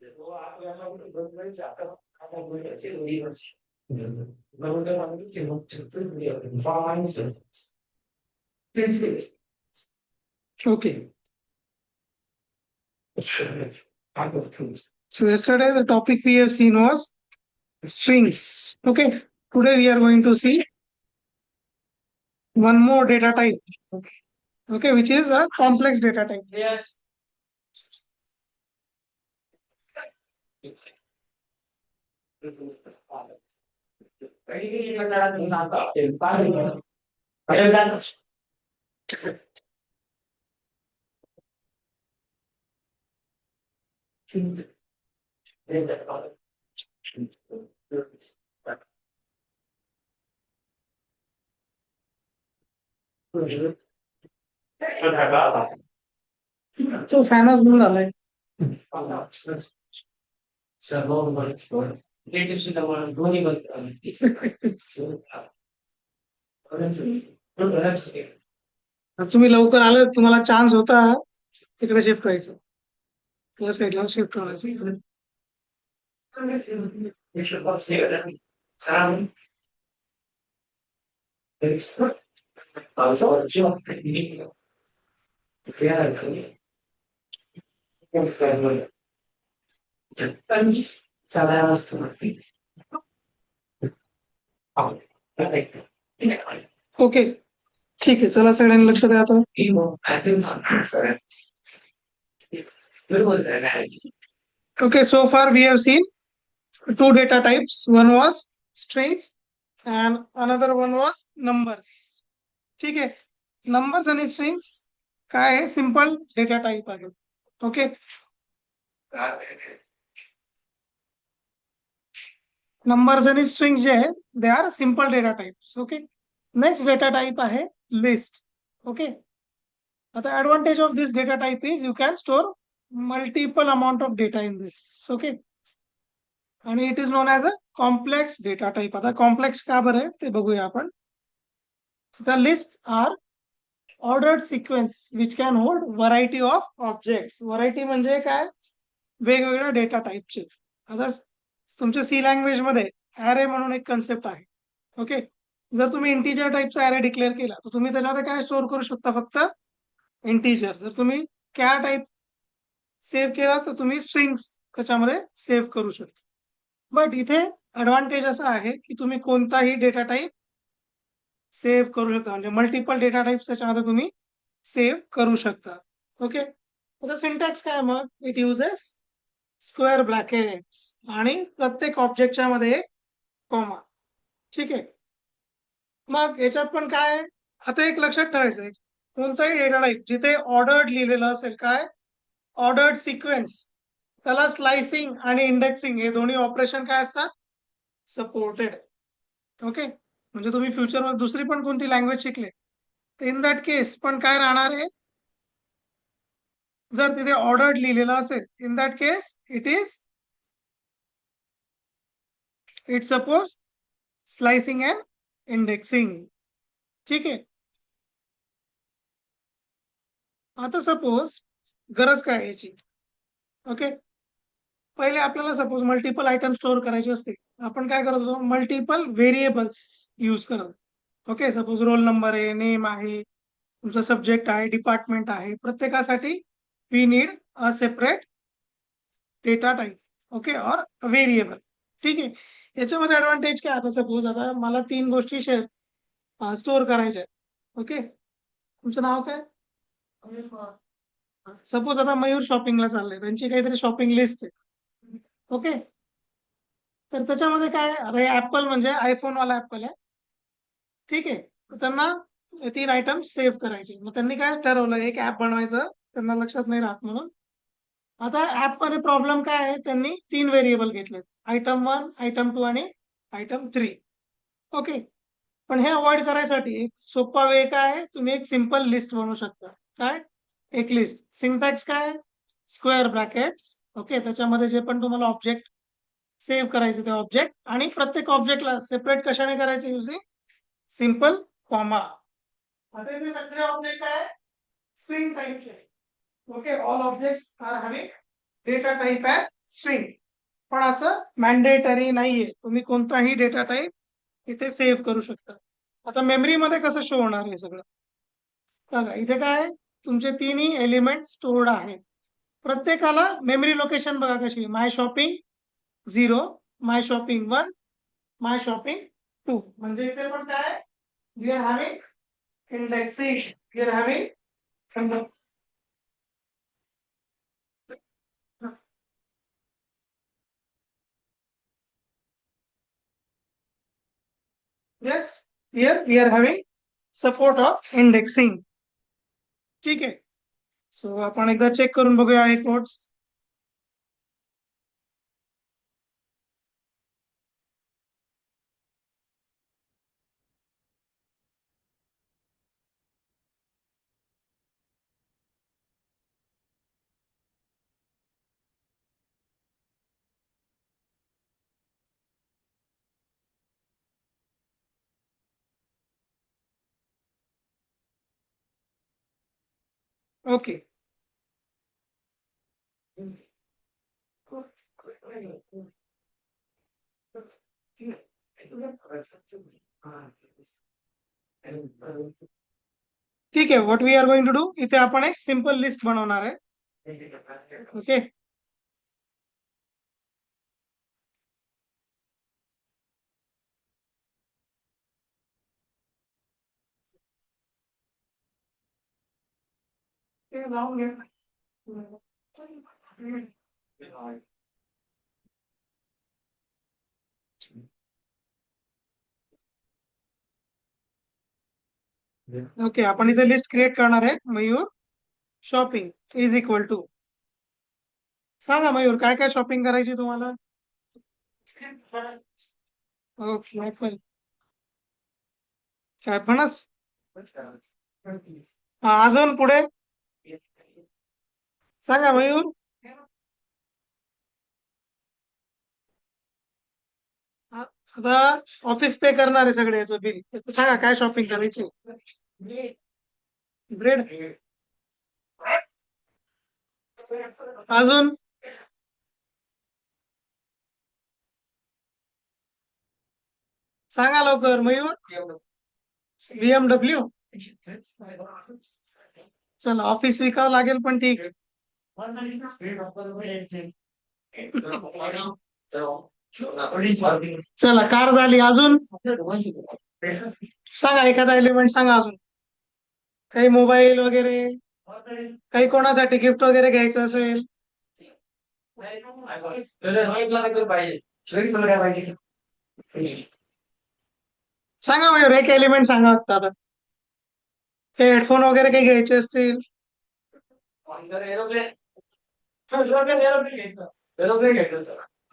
Okay. So yesterday the topic we have seen was strings. Okay. Today we are going to see one more data type. Okay, which is a complex data type. Yes. तो फॅनच म्हणून झालाय. तुम्ही लवकर आले, तुम्हाला chance होता तिकडे shift व्हायचं, त्या साईडला शिफ्ट व्हायचं. ओके, ठीक आहे. चला सगळ्यांनी लक्ष द्या आता. Okay, so far we have seen two data types. One was strings and another one was numbers. ठीक आहे. Numbers आणि strings काय आहे? सिंपल डेटा टाइप आहे. ओके. नंबर्स आणि स्ट्रिंग्स जे आहेत they are simple data types. Okay. Next data type आहे लिस्ट. ओके. आता advantage of this data type is you can store multiple amount of data in this. Okay. आणि it is known as a complex data type. आता complex का बरं आहे ते बघूया आपण. The list are ordered sequence which can hold variety of objects. Variety म्हणजे काय? वेगवेगळ्या डेटा टाइपचे. आता तुमच्या सी लँग्वेज मध्ये ॲरे म्हणून एक कन्सेप्ट आहे. ओके. जर तुम्ही इंटिजर टाइपचा ॲरे डिक्लेअर केला तर तुम्ही त्याच्यामध्ये काय स्टोअर करू शकता? फक्त इंटिजर. जर तुम्ही कॅर टाइप सेव्ह केला तर तुम्ही स्ट्रिंग्स त्याच्यामध्ये सेव्ह करू शकता. बट इथे ऍडव्हान्टेज असा आहे की तुम्ही कोणताही डेटा टाइप सेव्ह करू शकता, म्हणजे मल्टिपल डेटा टाइप्स त्याच्यामध्ये तुम्ही सेव्ह करू शकता. ओके. त्याचा सिंटॅक्स काय मग? इट युजेस स्क्वेअर ब्रॅकेट्स आणि प्रत्येक ऑब्जेक्टच्या मध्ये एक कॉमा. ठीक आहे. मग याच्यात पण काय, आता एक लक्षात ठेवायचं आहे, कोणताही डेटा टाइप जिथे ऑर्डर्ड लिहिलेलं असेल, काय ऑर्डर्ड सिक्वेन्स, त्याला स्लाइसिंग आणि इंडेक्सिंग हे दोन्ही ऑपरेशन काय असतात? सपोर्टेड. ओके. म्हणजे तुम्ही फ्युचरमध्ये दुसरी पण कोणती लँग्वेज शिकले तर इन दॅट केस पण काय राहणार आहे? जर तिथे ऑर्डर्ड लिहिलेलं असेल, in that case it suppose slicing and indexing. ठीक आहे. आता सपोज गरज काय याची? ओके. पहिले आपल्याला सपोज मल्टिपल आयटम स्टोअर करायचे असते, आपण काय करत होतो? मल्टिपल व्हेरिएबल्स यूज करत. ओके. सपोज रोल नंबर आहे, नेम आहे, तुमचा सब्जेक्ट आहे, डिपार्टमेंट आहे, प्रत्येकासाठी we need a separate data type. Okay. Or variable. ठीक आहे. याच्यामध्ये ऍडव्हान्टेज काय? आता सपोज आता मला 3 गोष्टी स्टोअर करायच्या आहेत. ओके. तुमचं नाव काय? सपोज आता मयूर शॉपिंगला चाललंय, त्यांची काहीतरी शॉपिंग लिस्ट आहे. ओके. तर त्याच्यामध्ये काय, आता ऍपल म्हणजे आयफोन वाला ऍपल आहे. ठीक आहे. तर त्यांना 3 आयटम सेव्ह करायचे. मग त्यांनी काय ठरवलं? एक ऍप बनवायचं, त्यांना लक्षात नाही राहत म्हणून. आता ऍप मध्ये प्रॉब्लेम काय आहे? त्यांनी 3 व्हेरिएबल घेतलेत, आयटम 1, आयटम 2 आणि आयटम 3. ओके. पण हे अवॉइड करायसाठी एक सोपा वे काय आहे? तुम्ही एक सिंपल लिस्ट बनवू शकता. काय? एक लिस्ट. सिंटॅक्स काय? Square brackets. ओके. त्याच्यामध्ये जे पण तुम्हाला ऑब्जेक्ट सेव्ह करायचे ते ऑब्जेक्ट, आणि प्रत्येक ऑब्जेक्टला सेपरेट कशाने करायचे? Using simple comma. आता इथे सगळे ऑब्जेक्ट आहे स्ट्रिंग टाइपचे. Okay. All objects are having data type as string. पण असं मॅन्डेटरी नाहीये, तुम्ही कोणताही डेटा टाईप इथे सेव्ह करू शकता. आता मेमरीमध्ये कसं शो होणार हे सगळं बघा, इथे काय तुमचे तिन्ही एलिमेंट स्टोर्ड आहेत. प्रत्येकाला मेमरी लोकेशन बघा कशी, my shopping 0, my shopping 1, my shopping 2. म्हणजे इथे पण काय, we are having indexing, we are having. Yes, here we are having support of indexing. ठीक आहे. सो आपण एकदा चेक करून बघूया हे कोड्स. ओके. ठीक आहे, what we are going to do, इथे आपण एक सिंपल लिस्ट बनवणार आहे. ओके. लावून घ्या. ओके, आपण इथे लिस्ट क्रिएट करणार आहे. Mayur shopping is equal to, सांगा मयूर काय काय शॉपिंग करायची तुम्हाला. Okay, apple. काय फणस. हा, अजून पुढे सांगा मयूर. आता ऑफिस पे करणार आहे सगळे याचं बिल, सांगा काय शॉपिंग करायची. ब्रेड. अजून सांगा लवकर मयूर. BMW. चला ऑफिस विकावं लागेल पण ठीक आहे. चला कार झाली. अजून सांगा एखादा एलिमेंट सांगा. अजून काही मोबाईल वगैरे, काही कोणासाठी गिफ्ट वगैरे घ्यायचं असेल. सांगा मयूर एक एलिमेंट सांगा फक्त आता. ते हेडफोन वगैरे काही घ्यायचे असतील.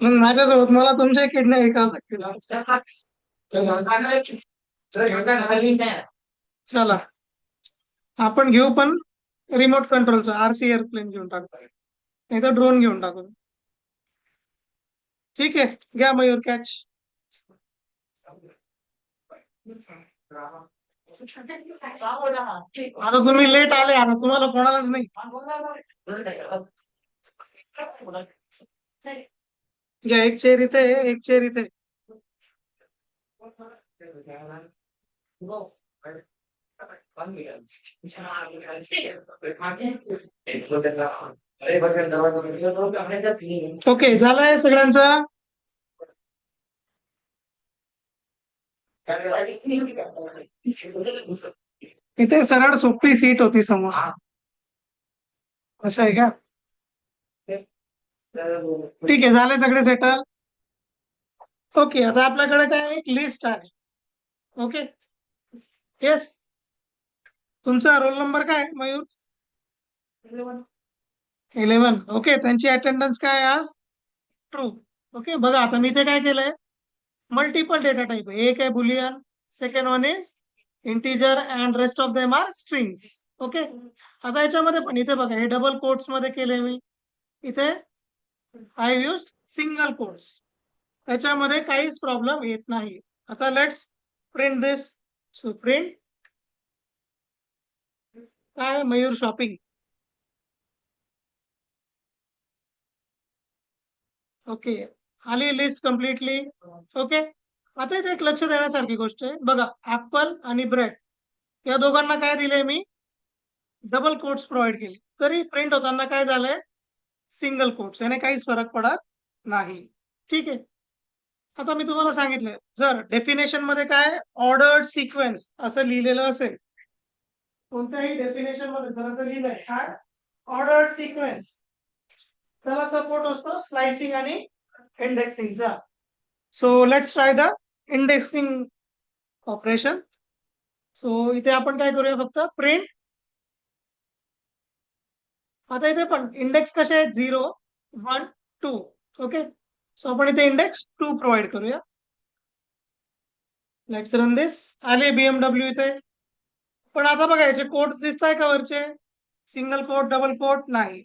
मग माझ्यासोबत मला तुमच्या किडनॅप ऐकावं लागतील. चला आपण घेऊ पण रिमोट कंट्रोलचा RC एअरप्लेन घेऊन टाकू, नाही तर ड्रोन घेऊन टाकू. ठीक आहे, घ्या मयूर कॅच. आता तुम्ही लेट आले, आता तुम्हाला कोणालाच नाही. घ्या, एक चेअर इथे आहे, एक चेअर इथे. ओके, झालंय सगळ्यांचं. इथे सरळ सोपी सीट होती समोर. असं आहे का. ठीक आहे, झाले सगळे सेटल. ओके, आता आपल्याकडे काय एक लिस्ट आहे. ओके. येस. तुमचा रोल नंबर काय आहे, मयूर. 11. ओके, त्यांची अटेंडन्स काय आहे आज. ट्रू. ओके, बघा आता मी इथे काय केलंय, मल्टिपल डेटा टाइप आहे. एक आहे boolean, second one is integer and rest of them are strings. Okay. आता याच्यामध्ये पण इथे बघा, हे डबल कोट्स मध्ये केले मी. इथे आय यूज सिंगल कोट्स, त्याच्यामध्ये काहीच प्रॉब्लेम येत नाही. आता let's print this. So print काय, मयूर शॉपिंग. ओके, आली लिस्ट कम्प्लिटली. ओके, आता इथे एक लक्ष देण्यासारखी गोष्ट आहे बघा, ऍपल आणि ब्रेड या दोघांना काय दिले मी, डबल कोट्स प्रोव्हाइड केले, तरी प्रिंट होताना काय झालंय, सिंगल कोट्स, याने काहीच फरक पडत नाही. ठीक आहे, आता मी तुम्हाला सांगितलं, जर डेफिनेशन मध्ये काय ऑर्डर्ड सिक्वेन्स असं लिहिलेलं असेल, कोणत्याही डेफिनेशन मध्ये जर असं लिहिलंय काय ऑर्डर्ड सिक्वेन्स, त्याला सपोर्ट असतो स्लाइसिंग आणि इंडेक्सिंगचा. So let's try the indexing operation. So इथे आपण काय करूया, फक्त प्रिंट. आता इथे पण इंडेक्स कसे आहेत, 0, 1, 2. ओके, सो आपण इथे इंडेक्स 2 प्रोव्हाइड करूया. लेट्स रन दिस. आले BMW इथे, पण आता बघा याचे कोड्स दिसत आहे का वरचे, सिंगल कोट डबल कोट नाही.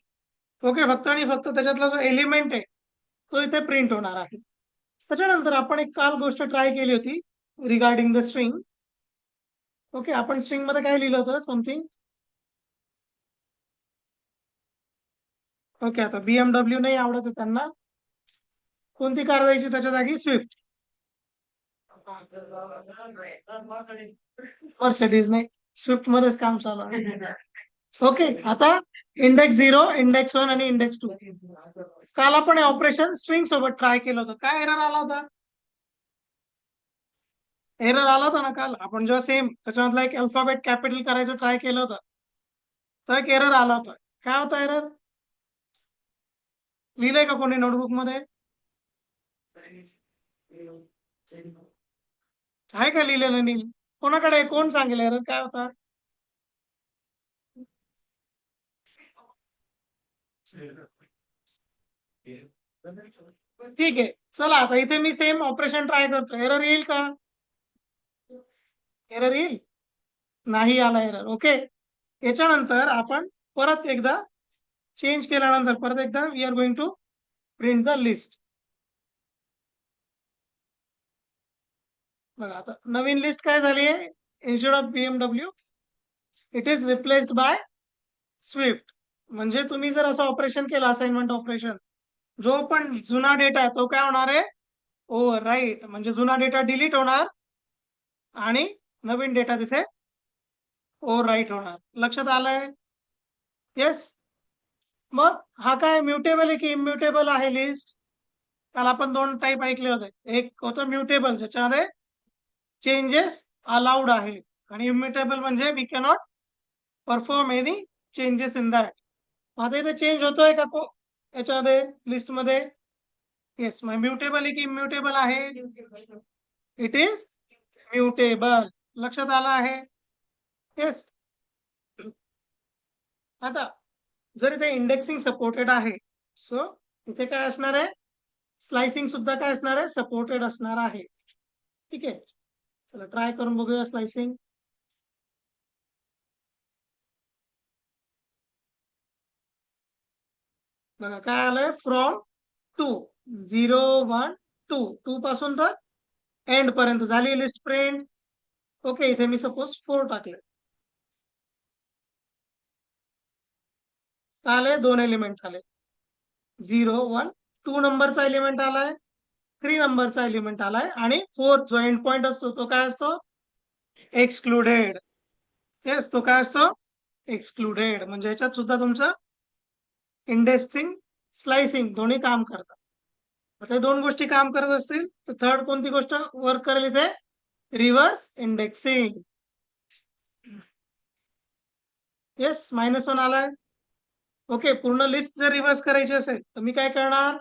ओके, फक्त आणि फक्त त्याच्यातला जो एलिमेंट आहे तो इथे प्रिंट होणार आहे. त्याच्यानंतर आपण एक काल गोष्ट ट्राय केली होती रिगार्डिंग द स्ट्रिंग. ओके, आपण स्ट्रिंग मध्ये काय लिहिलं होतं, समथिंग. ओके, आता BMW नाही आवडत आहे त्यांना, कोणती कार द्यायची त्याच्या जागी, स्विफ्ट. मर्सिडीज नाही, स्विफ्ट मध्येच काम चालू आहे. ओके, आता इंडेक्स 0, इंडेक्स 1 आणि इंडेक्स 2. काल आपण ऑपरेशन स्ट्रिंग सोबत ट्राय केलं होतं, काय एरर आला होता, एरर आला होता ना काल आपण जेव्हा सेम त्याच्यामधला एक अल्फाबेट कॅपिटल करायचं ट्राय केलं होतं, तर एक एरर आला होता. काय होता एरर, लिहिलंय का कोणी नोटबुक मध्ये, आहे का लिहिलेलं, नील कोणाकडे आहे? कोण सांगेल एरर काय होता. ठीक आहे, चला आता इथे मी सेम ऑपरेशन ट्राय करतो, एरर येईल का, एरर येईल, नाही आला एरर. ओके, याच्यानंतर आपण परत एकदा चेंज केल्यानंतर परत एकदा we are going to print the list. बघा आता नवीन लिस्ट काय झाली आहे, instead of BMW it is replaced by Swift. म्हणजे तुम्ही जर असं ऑपरेशन केलं, असाइनमेंट ऑपरेशन, जो पण जुना डेटा आहे तो काय होणार आहे, ओव्हर राईट, म्हणजे जुना डेटा डिलीट होणार आणि नवीन डेटा तिथे ओव्हर राईट होणार. लक्षात आलंय, येस. मग हा काय म्युटेबल आहे की इम्युटेबल आहे लिस्ट, त्याला आपण दोन टाईप ऐकले होते, एक होतं म्युटेबल ज्याच्यामध्ये चेंजेस अलाउड आहे, आणि इम्युटेबल म्हणजे we cannot perform any changes in that. आता इथे चेंज होतोय का को याच्यामध्ये लिस्ट मध्ये, येस. मग म्युटेबल आहे की इम्युटेबल आहे, इट इज म्युटेबल. लक्षात आलं आहे, येस. आता जर इथे इंडेक्सिंग सपोर्टेड आहे, सो इथे काय असणार आहे, स्लाइसिंग सुद्धा काय असणार आहे, सपोर्टेड असणार आहे. ठीक आहे, चला ट्राय करून बघूया स्लाइसिंग. बघा काय आलंय, फ्रॉम 2, 0, 1, 2, 2 पासून तर एंड पर्यंत झाली लिस्ट प्रिंट. ओके, इथे मी सपोज 4 टाकले, आले दोन एलिमेंट आले, 0, 1, 2 नंबरचा एलिमेंट आलाय, 3 नंबरचा एलिमेंट आलाय, आणि 4 जो एंड पॉइंट असतो तो काय असतो, एक्सक्लुडेड. येस, तो काय असतो, एक्सक्लुडेड. म्हणजे याच्यात सुद्धा तुमचं इंडेक्सिंग स्लाइसिंग दोन्ही काम करतात. आता दोन गोष्टी काम करत असतील तर थर्ड कोणती गोष्ट वर्क करेल इथे, रिव्हर्स इंडेक्सिंग. येस, -1 आलाय. ओके, पूर्ण लिस्ट जर रिव्हर्स करायची असेल तर मी काय करणार,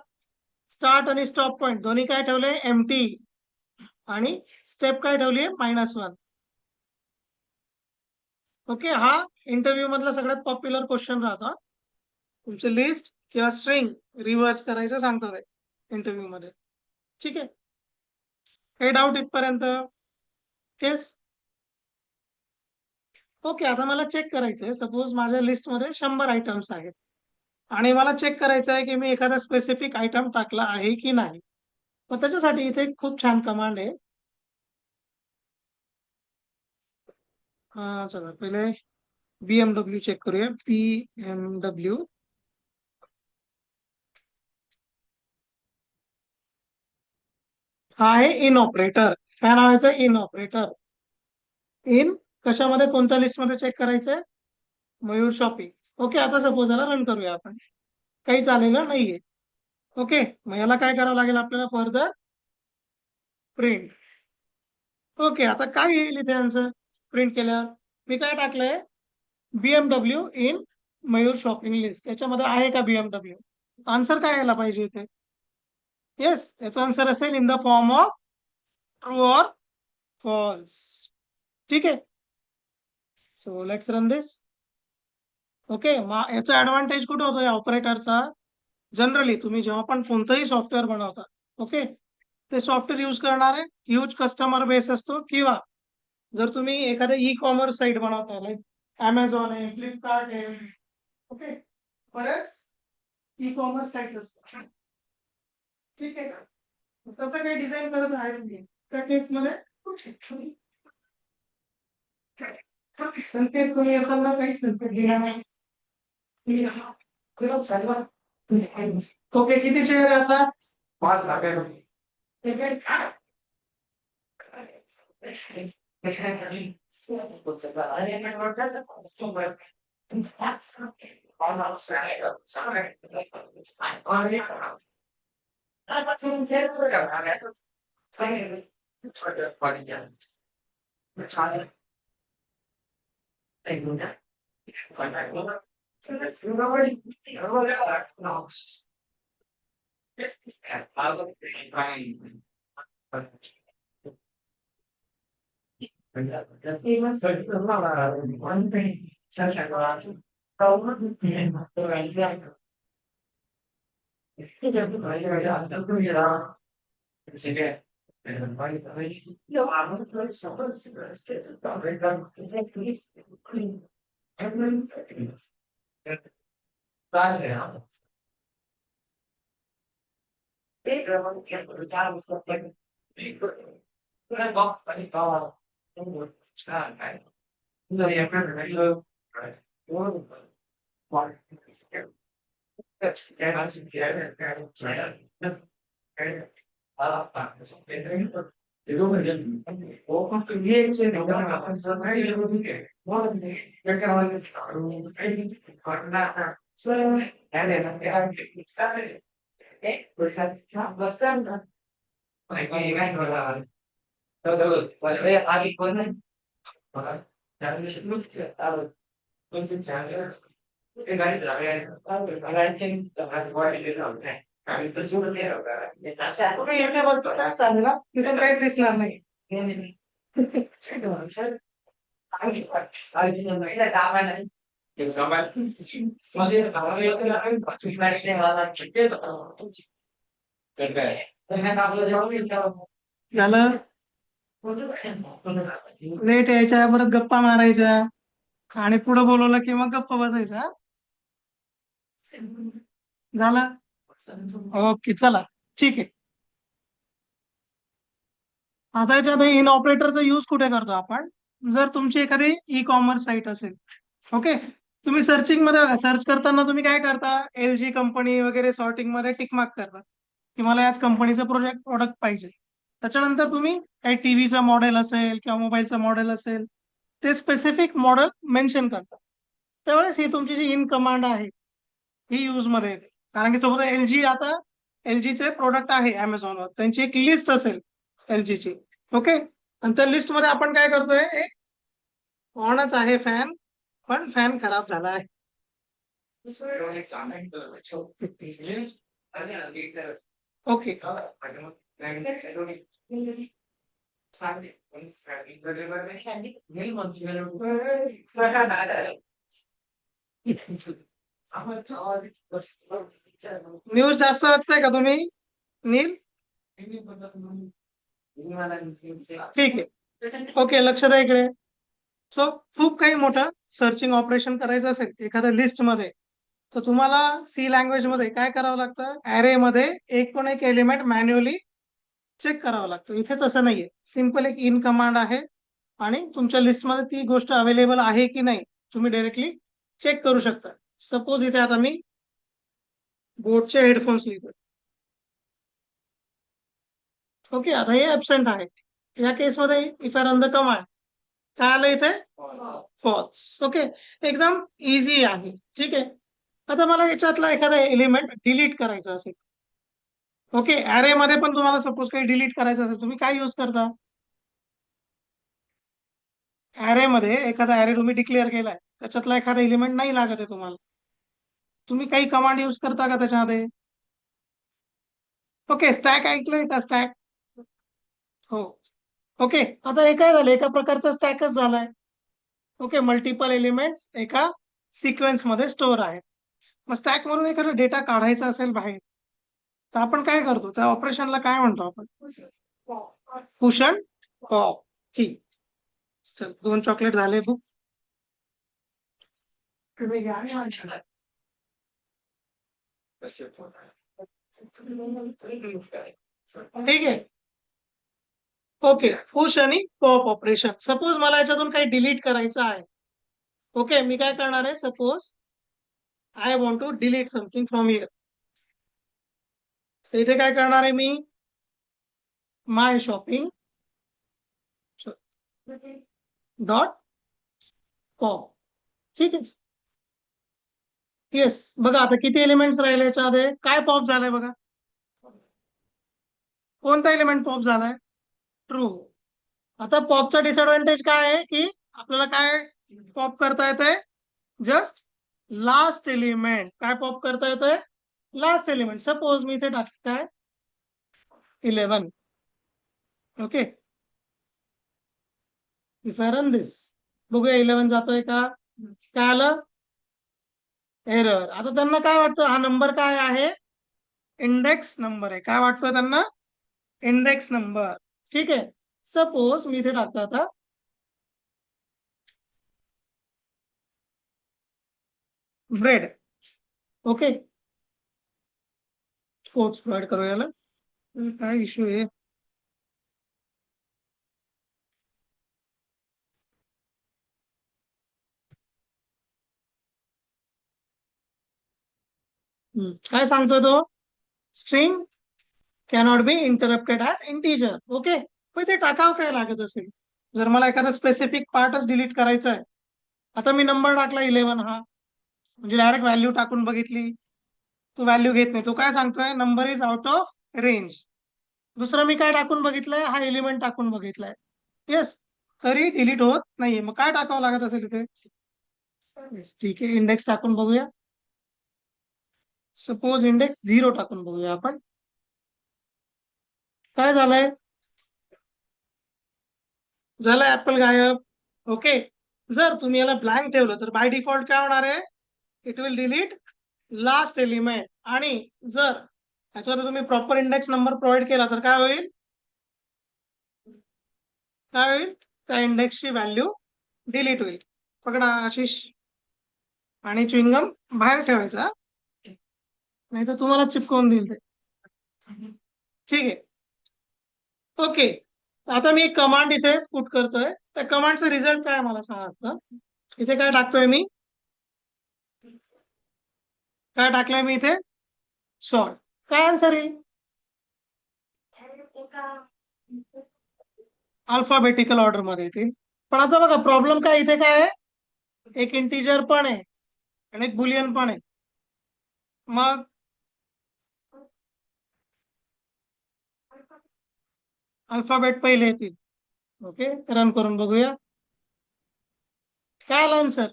स्टार्ट आणि स्टॉप पॉइंट दोन्ही काय ठेवले, एम्प्टी, आणि स्टेप काय ठेवली, -1. ओके, हा इंटरव्ह्यू मधला सगळ्यात पॉप्युलर क्वेश्चन राहतो, तुमचे लिस्ट किंवा स्ट्रिंग रिव्हर्स करायचं सांगतात इंटरव्ह्यू मध्ये. ठीक आहे, काही डाऊट इथपर्यंत, केस. ओके, आता मला चेक करायचंय, सपोज माझ्या लिस्टमध्ये 100 आयटम्स आहेत आणि मला चेक करायचं आहे की मी एखादा स्पेसिफिक आयटम टाकला आहे की नाही. मग त्याच्यासाठी इथे एक खूप छान कमांड आहे. चला पहिले BMW चेक करूया, BMW. हा आहे इन ऑपरेटर. काय नावाचं? In operator. इन कशामध्ये, कोणत्या लिस्टमध्ये चेक करायचंय? मयूर शॉपिंग. ओके, आता सपोज याला रन करूया आपण. काही चालेलं नाहीये. ओके, मग याला काय करावं लागेल आपल्याला? Further print. ओके, आता काय येईल इथे आन्सर प्रिंट केल्यावर? मी काय टाकलंय? BMW in Mayur shopping list. याच्यामध्ये आहे का बीएमडब्ल्यू? आन्सर काय यायला पाहिजे इथे? येस, याचा आन्सर असेल in the form of true और फॉल्स. ठीक आहे, so let's run this. Okay, मग याचा ऍडव्हान्टेज कुठे होतो या ऑपरेटरचा? जनरली तुम्ही जेव्हा पण कोणतंही सॉफ्टवेअर बनवता, ओके, ते सॉफ्टवेअर यूज करणारे ह्यूज कस्टमर बेस असतो, किंवा जर तुम्ही एखादं ई कॉमर्स साईट बनवता, लाईक अमेझॉन आहे, फ्लिपकार्ट आहे, ओके, बरेच ई कॉमर्स साईट असतात. ठीक आहे का? तसं काही डिझाईन करत आहे तुम्ही त्या केसमध्ये संकेत तुम्ही येताना काही संकेत घेणार नाही. ओके, किती शेअर असतात? 5 लाख. ठीक आहे. तुम्ही इथे बसतो ना चांगला, तिथे काहीच दिसणार नाही. झालं. लेट यायच्या, परत गप्पा मारायच्या, आणि पुढे बोलवलं की मग गप्पा बसायचा. हा? झालं. ओके, चला, ठीक आहे. आता याच्यात इन ऑपरेटरचा यूज कुठे करतो आपण? जर तुमची एखादी ई कॉमर्स साईट असेल, ओके, तुम्ही सर्चिंग मध्ये बघा, सर्च करताना तुम्ही काय करता? एल जी कंपनी वगैरे सॉर्टिंग मध्ये टिक मार्क करता की मला याच कंपनीचं प्रोडक्ट पाहिजे. त्याच्यानंतर तुम्ही काही टीव्हीचं मॉडेल असेल किंवा मोबाईलचं मॉडेल असेल, ते स्पेसिफिक मॉडेल मेन्शन करतात. त्यावेळेस ही तुमची जी इन कमांड आहे ही यूज मध्ये येते. कारण की सपोज एल जी, आता एल चे प्रोडक्ट आहे अमेझॉनवर, त्यांची एक लिस्ट असेल एल ची, ओके, आणि त्या लिस्ट मध्ये आपण काय करतोय? एक ऑनच आहे फॅन, पण फॅन खराब झाला आहे. ओके, न्यूज जास्त वाचताय का तुम्ही नील? ठीक आहे, ओके, लक्ष द्या इकडे. सो खूप काही मोठं सर्चिंग ऑपरेशन करायचं असेल एखाद्या लिस्ट मध्ये, तर तुम्हाला सी लँग्वेज मध्ये काय करावं लागतं? ऍरे मध्ये एकूण एक एलिमेंट मॅन्युअली चेक करावं लागतं. इथे तसं नाहीये, सिम्पल एक इन कमांड आहे आणि तुमच्या लिस्टमध्ये ती गोष्ट अवेलेबल आहे की नाही तुम्ही डायरेक्टली चेक करू शकता. सपोज इथे आता मी बोटचे हेडफोन्स लिहितो, ओके, आता हे ऍबसेंट आहे. या केसमध्ये if are run the command काय आलं इथे? फॉल्स. ओके, एकदम इझी आहे. ठीक आहे, आता मला याच्यातला एखादा एलिमेंट डिलीट करायचा असेल. ओके, ऍरे मध्ये पण तुम्हाला सपोज काही डिलीट करायचं असेल, तुम्ही काय यूज करता? ऍरे मध्ये एखादा ऍरे तुम्ही डिक्लेअर केलाय, त्याच्यातला एखादा एलिमेंट नाही लागत आहे तुम्हाला, तुम्ही काही कमांड यूज करता का त्याच्यामध्ये? ओके, स्टॅक ऐकलंय का? स्टॅक. हो. ओके, आता हे काय झालं, एका प्रकारचा स्टॅकच झालाय. ओके, मल्टिपल एलिमेंट्स एका सिक्वेन्स मध्ये स्टोअर आहेत. मग स्टॅक वरून एखादा डेटा काढायचा असेल बाहेर, तर आपण काय करतो? त्या ऑपरेशनला काय म्हणतो आपण? Push and pop. ठीक. चल, 2 चॉकलेट झाले बुक. ठीक आहे. ओके, पुश आणि पॉप ऑपरेशन. सपोज मला याच्यातून काही डिलीट करायचं आहे. ओके, मी काय करणार आहे? Suppose I want to delete something from here. तर इथे काय करणार आहे मी? My shopping dot com. ठीक आहे. येस, बघा आता किती एलिमेंट्स राहिले याच्यामध्ये. काय पॉप झालंय बघा? कोणता एलिमेंट पॉप झालाय? ट्रू. आता पॉपचा डिसएडव्हान्टेज काय आहे की आपल्याला काय पॉप करता येतंय? Just last element. काय पॉप करता येतोय? Last element. सपोज मी इथे टाकते काय? 11. ओके, इफ आय रन दिस, बघूया 11 जातोय का? काय आलं? एरर. आता त्यांना काय वाटतं हा नंबर काय आहे? इंडेक्स नंबर आहे. काय वाटतोय त्यांना? Index number. ठीक आहे, सपोज मी इथे टाकतो आता ब्रेड. ओके, कोच प्रोव्हाइड करू याला. काय इश्यू आहे? काय सांगतोय तो? String cannot be interrupted as integer. Okay, पण ते टाकावं काय लागत असेल जर मला एखादा स्पेसिफिक पार्टच डिलीट करायचा आहे? आता मी नंबर टाकला 11 हा, म्हणजे डायरेक्ट व्हॅल्यू टाकून बघितली, तो व्हॅल्यू घेत नाही. तो काय सांगतोय? Number is out of range. दुसरं मी काय टाकून बघितलंय? हा एलिमेंट टाकून बघितलाय. येस, तरी डिलीट होत नाहीये. मग काय टाकावं लागत असेल इथे? Yes, ठीक आहे, इंडेक्स टाकून बघूया. सपोज इंडेक्स 0 टाकून बघूया आपण. काय झालंय? झालं ऍपल गायब. ओके, जर तुम्ही याला ब्लँक ठेवलं तर बाय डिफॉल्ट काय होणार आहे? It will delete last element. आणि जर याच्यावर तुम्ही प्रॉपर इंडेक्स नंबर प्रोव्हाइड केला तर काय होईल? काय होईल? त्या इंडेक्सची व्हॅल्यू डिलीट होईल. पकडा आशिष, आणि च्युइंगम बाहेर ठेवायचा, नाही तर तुम्हाला चिपकवून देईल ते. ठीक आहे. ओके, आता मी एक कमांड इथे पुट करतोय. त्या कमांडचा रिझल्ट काय मला सांगा आता. इथे काय टाकतोय मी? काय टाकलंय मी इथे? सॉर्ट. काय आन्सर येईल? अल्फाबेटिकल ऑर्डर मध्ये येतील. पण आता बघा प्रॉब्लेम काय इथे काय आहे? एक इंटीजर पण आहे आणि एक बुलियन पण आहे. मग अल्फाबेट पहिले येतील. ओके, रन करून बघूया. काय आलं आन्सर?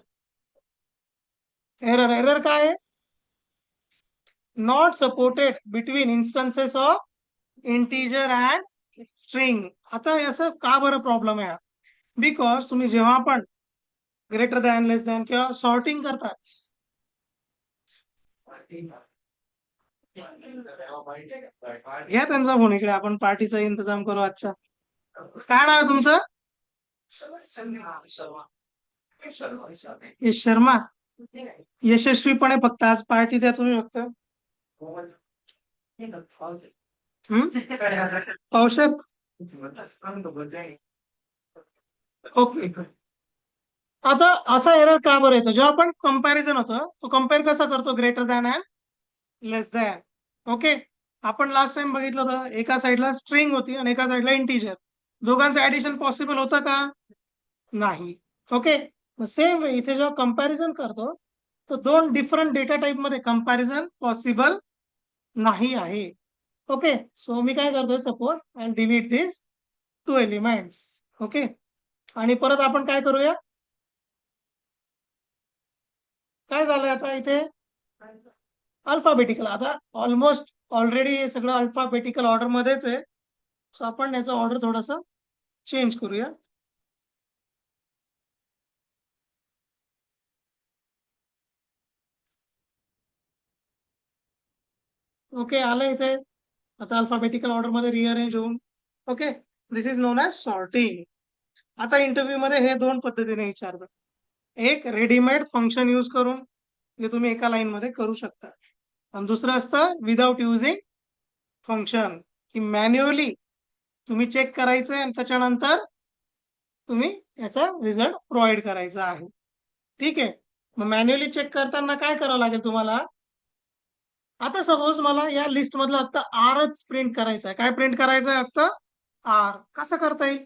एरर. एरर काय आहे? Not supported between instances of integer and string. आता असं का बरं प्रॉब्लेम आहे? बिकॉज तुम्ही जेव्हा पण ग्रेटर दॅन, लेस दॅन किंवा सॉर्टिंग करता, घ्या त्यांचा फोन इकडे, आपण पार्टीचा इंतजाम करू आजच्या. काय नाव आहे तुमचं? यश शर्मा. यशस्वीपणे फक्त आज पार्टी द्या तुम्ही फक्त. औषध. ओके, आता असा एरर का बरं येतो? जेव्हा आपण कंपॅरिझन होतं, तो कम्पेअर कसा करतो? Greater than and less than. Okay, आपण लास्ट टाइम बघितलं होतं एका साईडला स्ट्रिंग होती आणि एका साईडला इंटिजर. दोघांचं ऍडिशन पॉसिबल होतं का? नाही. ओके. सेम इथे जेव्हा कंपॅरिझन करतो तर दोन डिफरंट डेटा टाईप मध्ये कंपॅरिझन पॉसिबल नाही आहे. ओके. सो मी काय करतोय, suppose I delete this two elements. Okay. आणि परत आपण काय करूया, काय झालंय आता इथे अल्फाबेटिकल. आता ऑलमोस्ट ऑलरेडी हे सगळं अल्फाबेटिकल ऑर्डर मध्येच आहे. सो आपण याचं ऑर्डर थोडस चेंज करूया. ओके, आलं इथे. आता अल्फाबेटिकल ऑर्डर मध्ये रिअरेंज होऊन. Okay. This is known as sorting. आता इंटरव्ह्यू मध्ये हे दोन पद्धतीने विचारतात. एक रेडीमेड फंक्शन यूज करून, जे तुम्ही एका लाईन मध्ये करू शकता. आणि दुसरं असतं विदाउट युझिंग फंक्शन, की मॅन्युअली तुम्ही चेक करायचं आणि त्याच्यानंतर तुम्ही याचा रिझल्ट प्रोव्हाइड करायचा आहे. ठीक आहे. मग मॅन्युअली चेक करताना काय करावं लागेल तुम्हाला. आता सपोज मला या लिस्ट मधलं फक्त आरच प्रिंट करायचं आहे. काय प्रिंट करायचं आहे? फक्त आर. कसं करता येईल?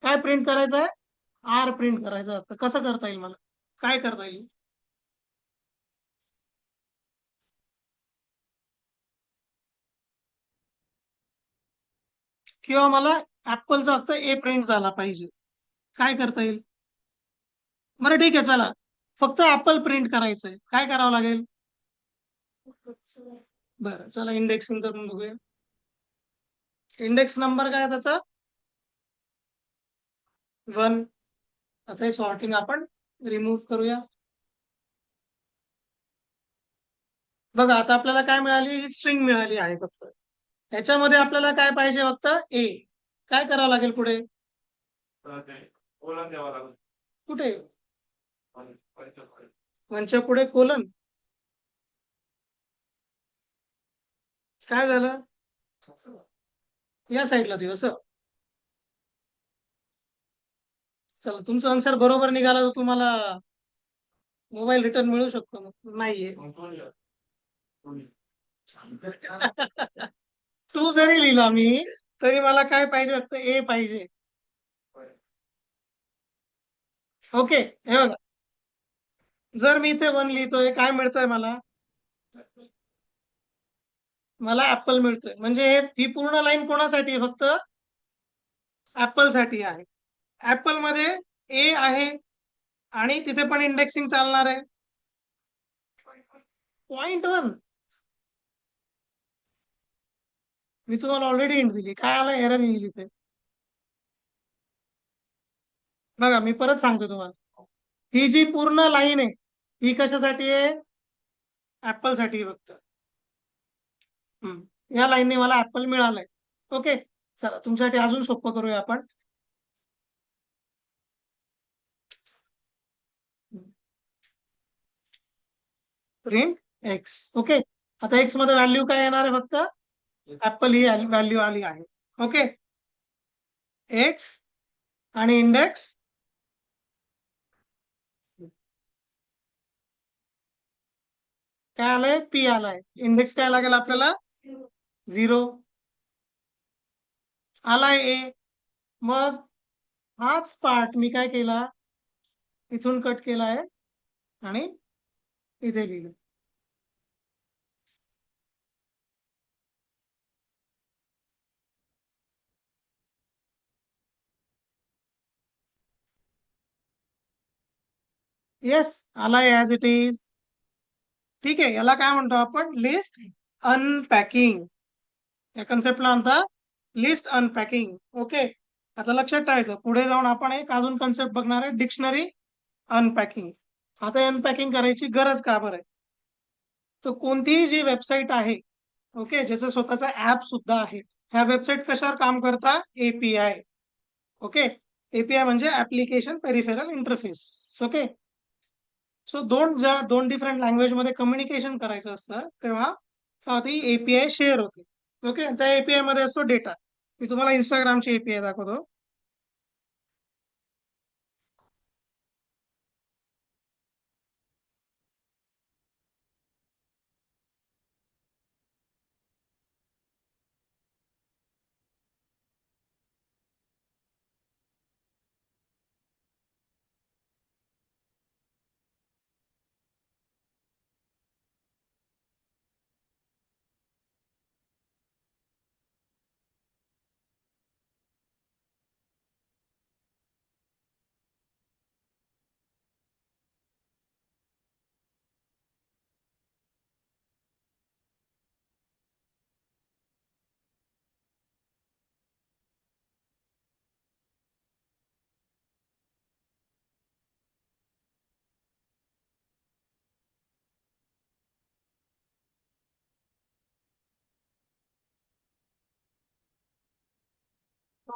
काय प्रिंट करायचं आहे? आर प्रिंट करायचं आहे. कसं करता येईल मला? काय करता येईल? किंवा मला ऍपलचा फक्त ए प्रिंट झाला पाहिजे. काय करता येईल? बरं ठीक आहे, चला. फक्त ऍपल प्रिंट करायचंय. काय करावं लागेल? बरं, चला इंडेक्सिंग करून बघूया. इंडेक्स नंबर काय आहे त्याचा? 1. आता हे सॉर्टिंग आपण रिमूव्ह करूया. बघा, आता आपल्याला काय मिळाली? ही स्ट्रिंग मिळाली आहे फक्त. ह्याच्यामध्ये आपल्याला काय पाहिजे? फक्त ए. काय करावं लागेल पुढे? कुठे? वनच्या पुढे कोलन. काय झालं? या साईडला दिवस. चला, तुमचा आन्सर बरोबर निघाला तर तुम्हाला मोबाईल रिटर्न मिळू शकतो. मग नाहीये. टू जरी लिहिला मी, तरी मला काय पाहिजे? फक्त ए पाहिजे. ओके, हे बघा. जर मी इथे 1 लिहितोय, काय मिळतंय मला? मला ऍपल मिळतोय. म्हणजे ही पूर्ण लाईन कोणासाठी आहे? फक्त ऍपल साठी आहे. ऍपल मध्ये ए आहे आणि तिथे पण इंडेक्सिंग चालणार आहे. 0.1. मी तुम्हाला ऑलरेडी हिंट दिली. काय आलं? एरर येईल इथे. बघा, मी परत सांगतो तुम्हाला. ही जी पूर्ण लाईन आहे, ही कशासाठी आहे? ऍपल साठी आहे फक्त. या लाईनने मला ऍपल मिळालंय. ओके. चला, तुमच्यासाठी अजून सोपं करूया आपण. Print x. ओके. आता एक्स मध्ये व्हॅल्यू काय येणार आहे? फक्त ऍपल ही व्हॅल्यू आली आहे. ओके. एक्स आणि इंडेक्स काय आलंय? पी आलाय. इंडेक्स काय लागेल आपल्याला? 0. आलाय ए. मग हाच पार्ट मी काय केला? इथून कट केला आहे आणि इथे लिहिलं. येस, आलाय ऍज इट इज. ठीक आहे. याला काय म्हणतो आपण? List unpacking. या कन्सेप्टला म्हणता लिस्ट अनपॅकिंग. ओके. आता लक्षात ठेवायचं, पुढे जाऊन आपण एक अजून कन्सेप्ट बघणार आहे, डिक्शनरी अनपॅकिंग. आता अनपॅकिंग करायची गरज का बरं आहे? तर कोणतीही जी वेबसाईट आहे, ओके, ज्याचं स्वतःचा ऍप सुद्धा आहे, ह्या वेबसाईट कशावर काम करता? एपीआय. ओके. एपीआय म्हणजे application peripheral interface. Okay. So दोन डिफरंट लँग्वेज मध्ये कम्युनिकेशन करायचं असतं, तेव्हा ती एपीआय शेअर होते. ओके. त्या एपीआय मध्ये असतो डेटा. मी तुम्हाला इंस्टाग्रामची एपीआय दाखवतो.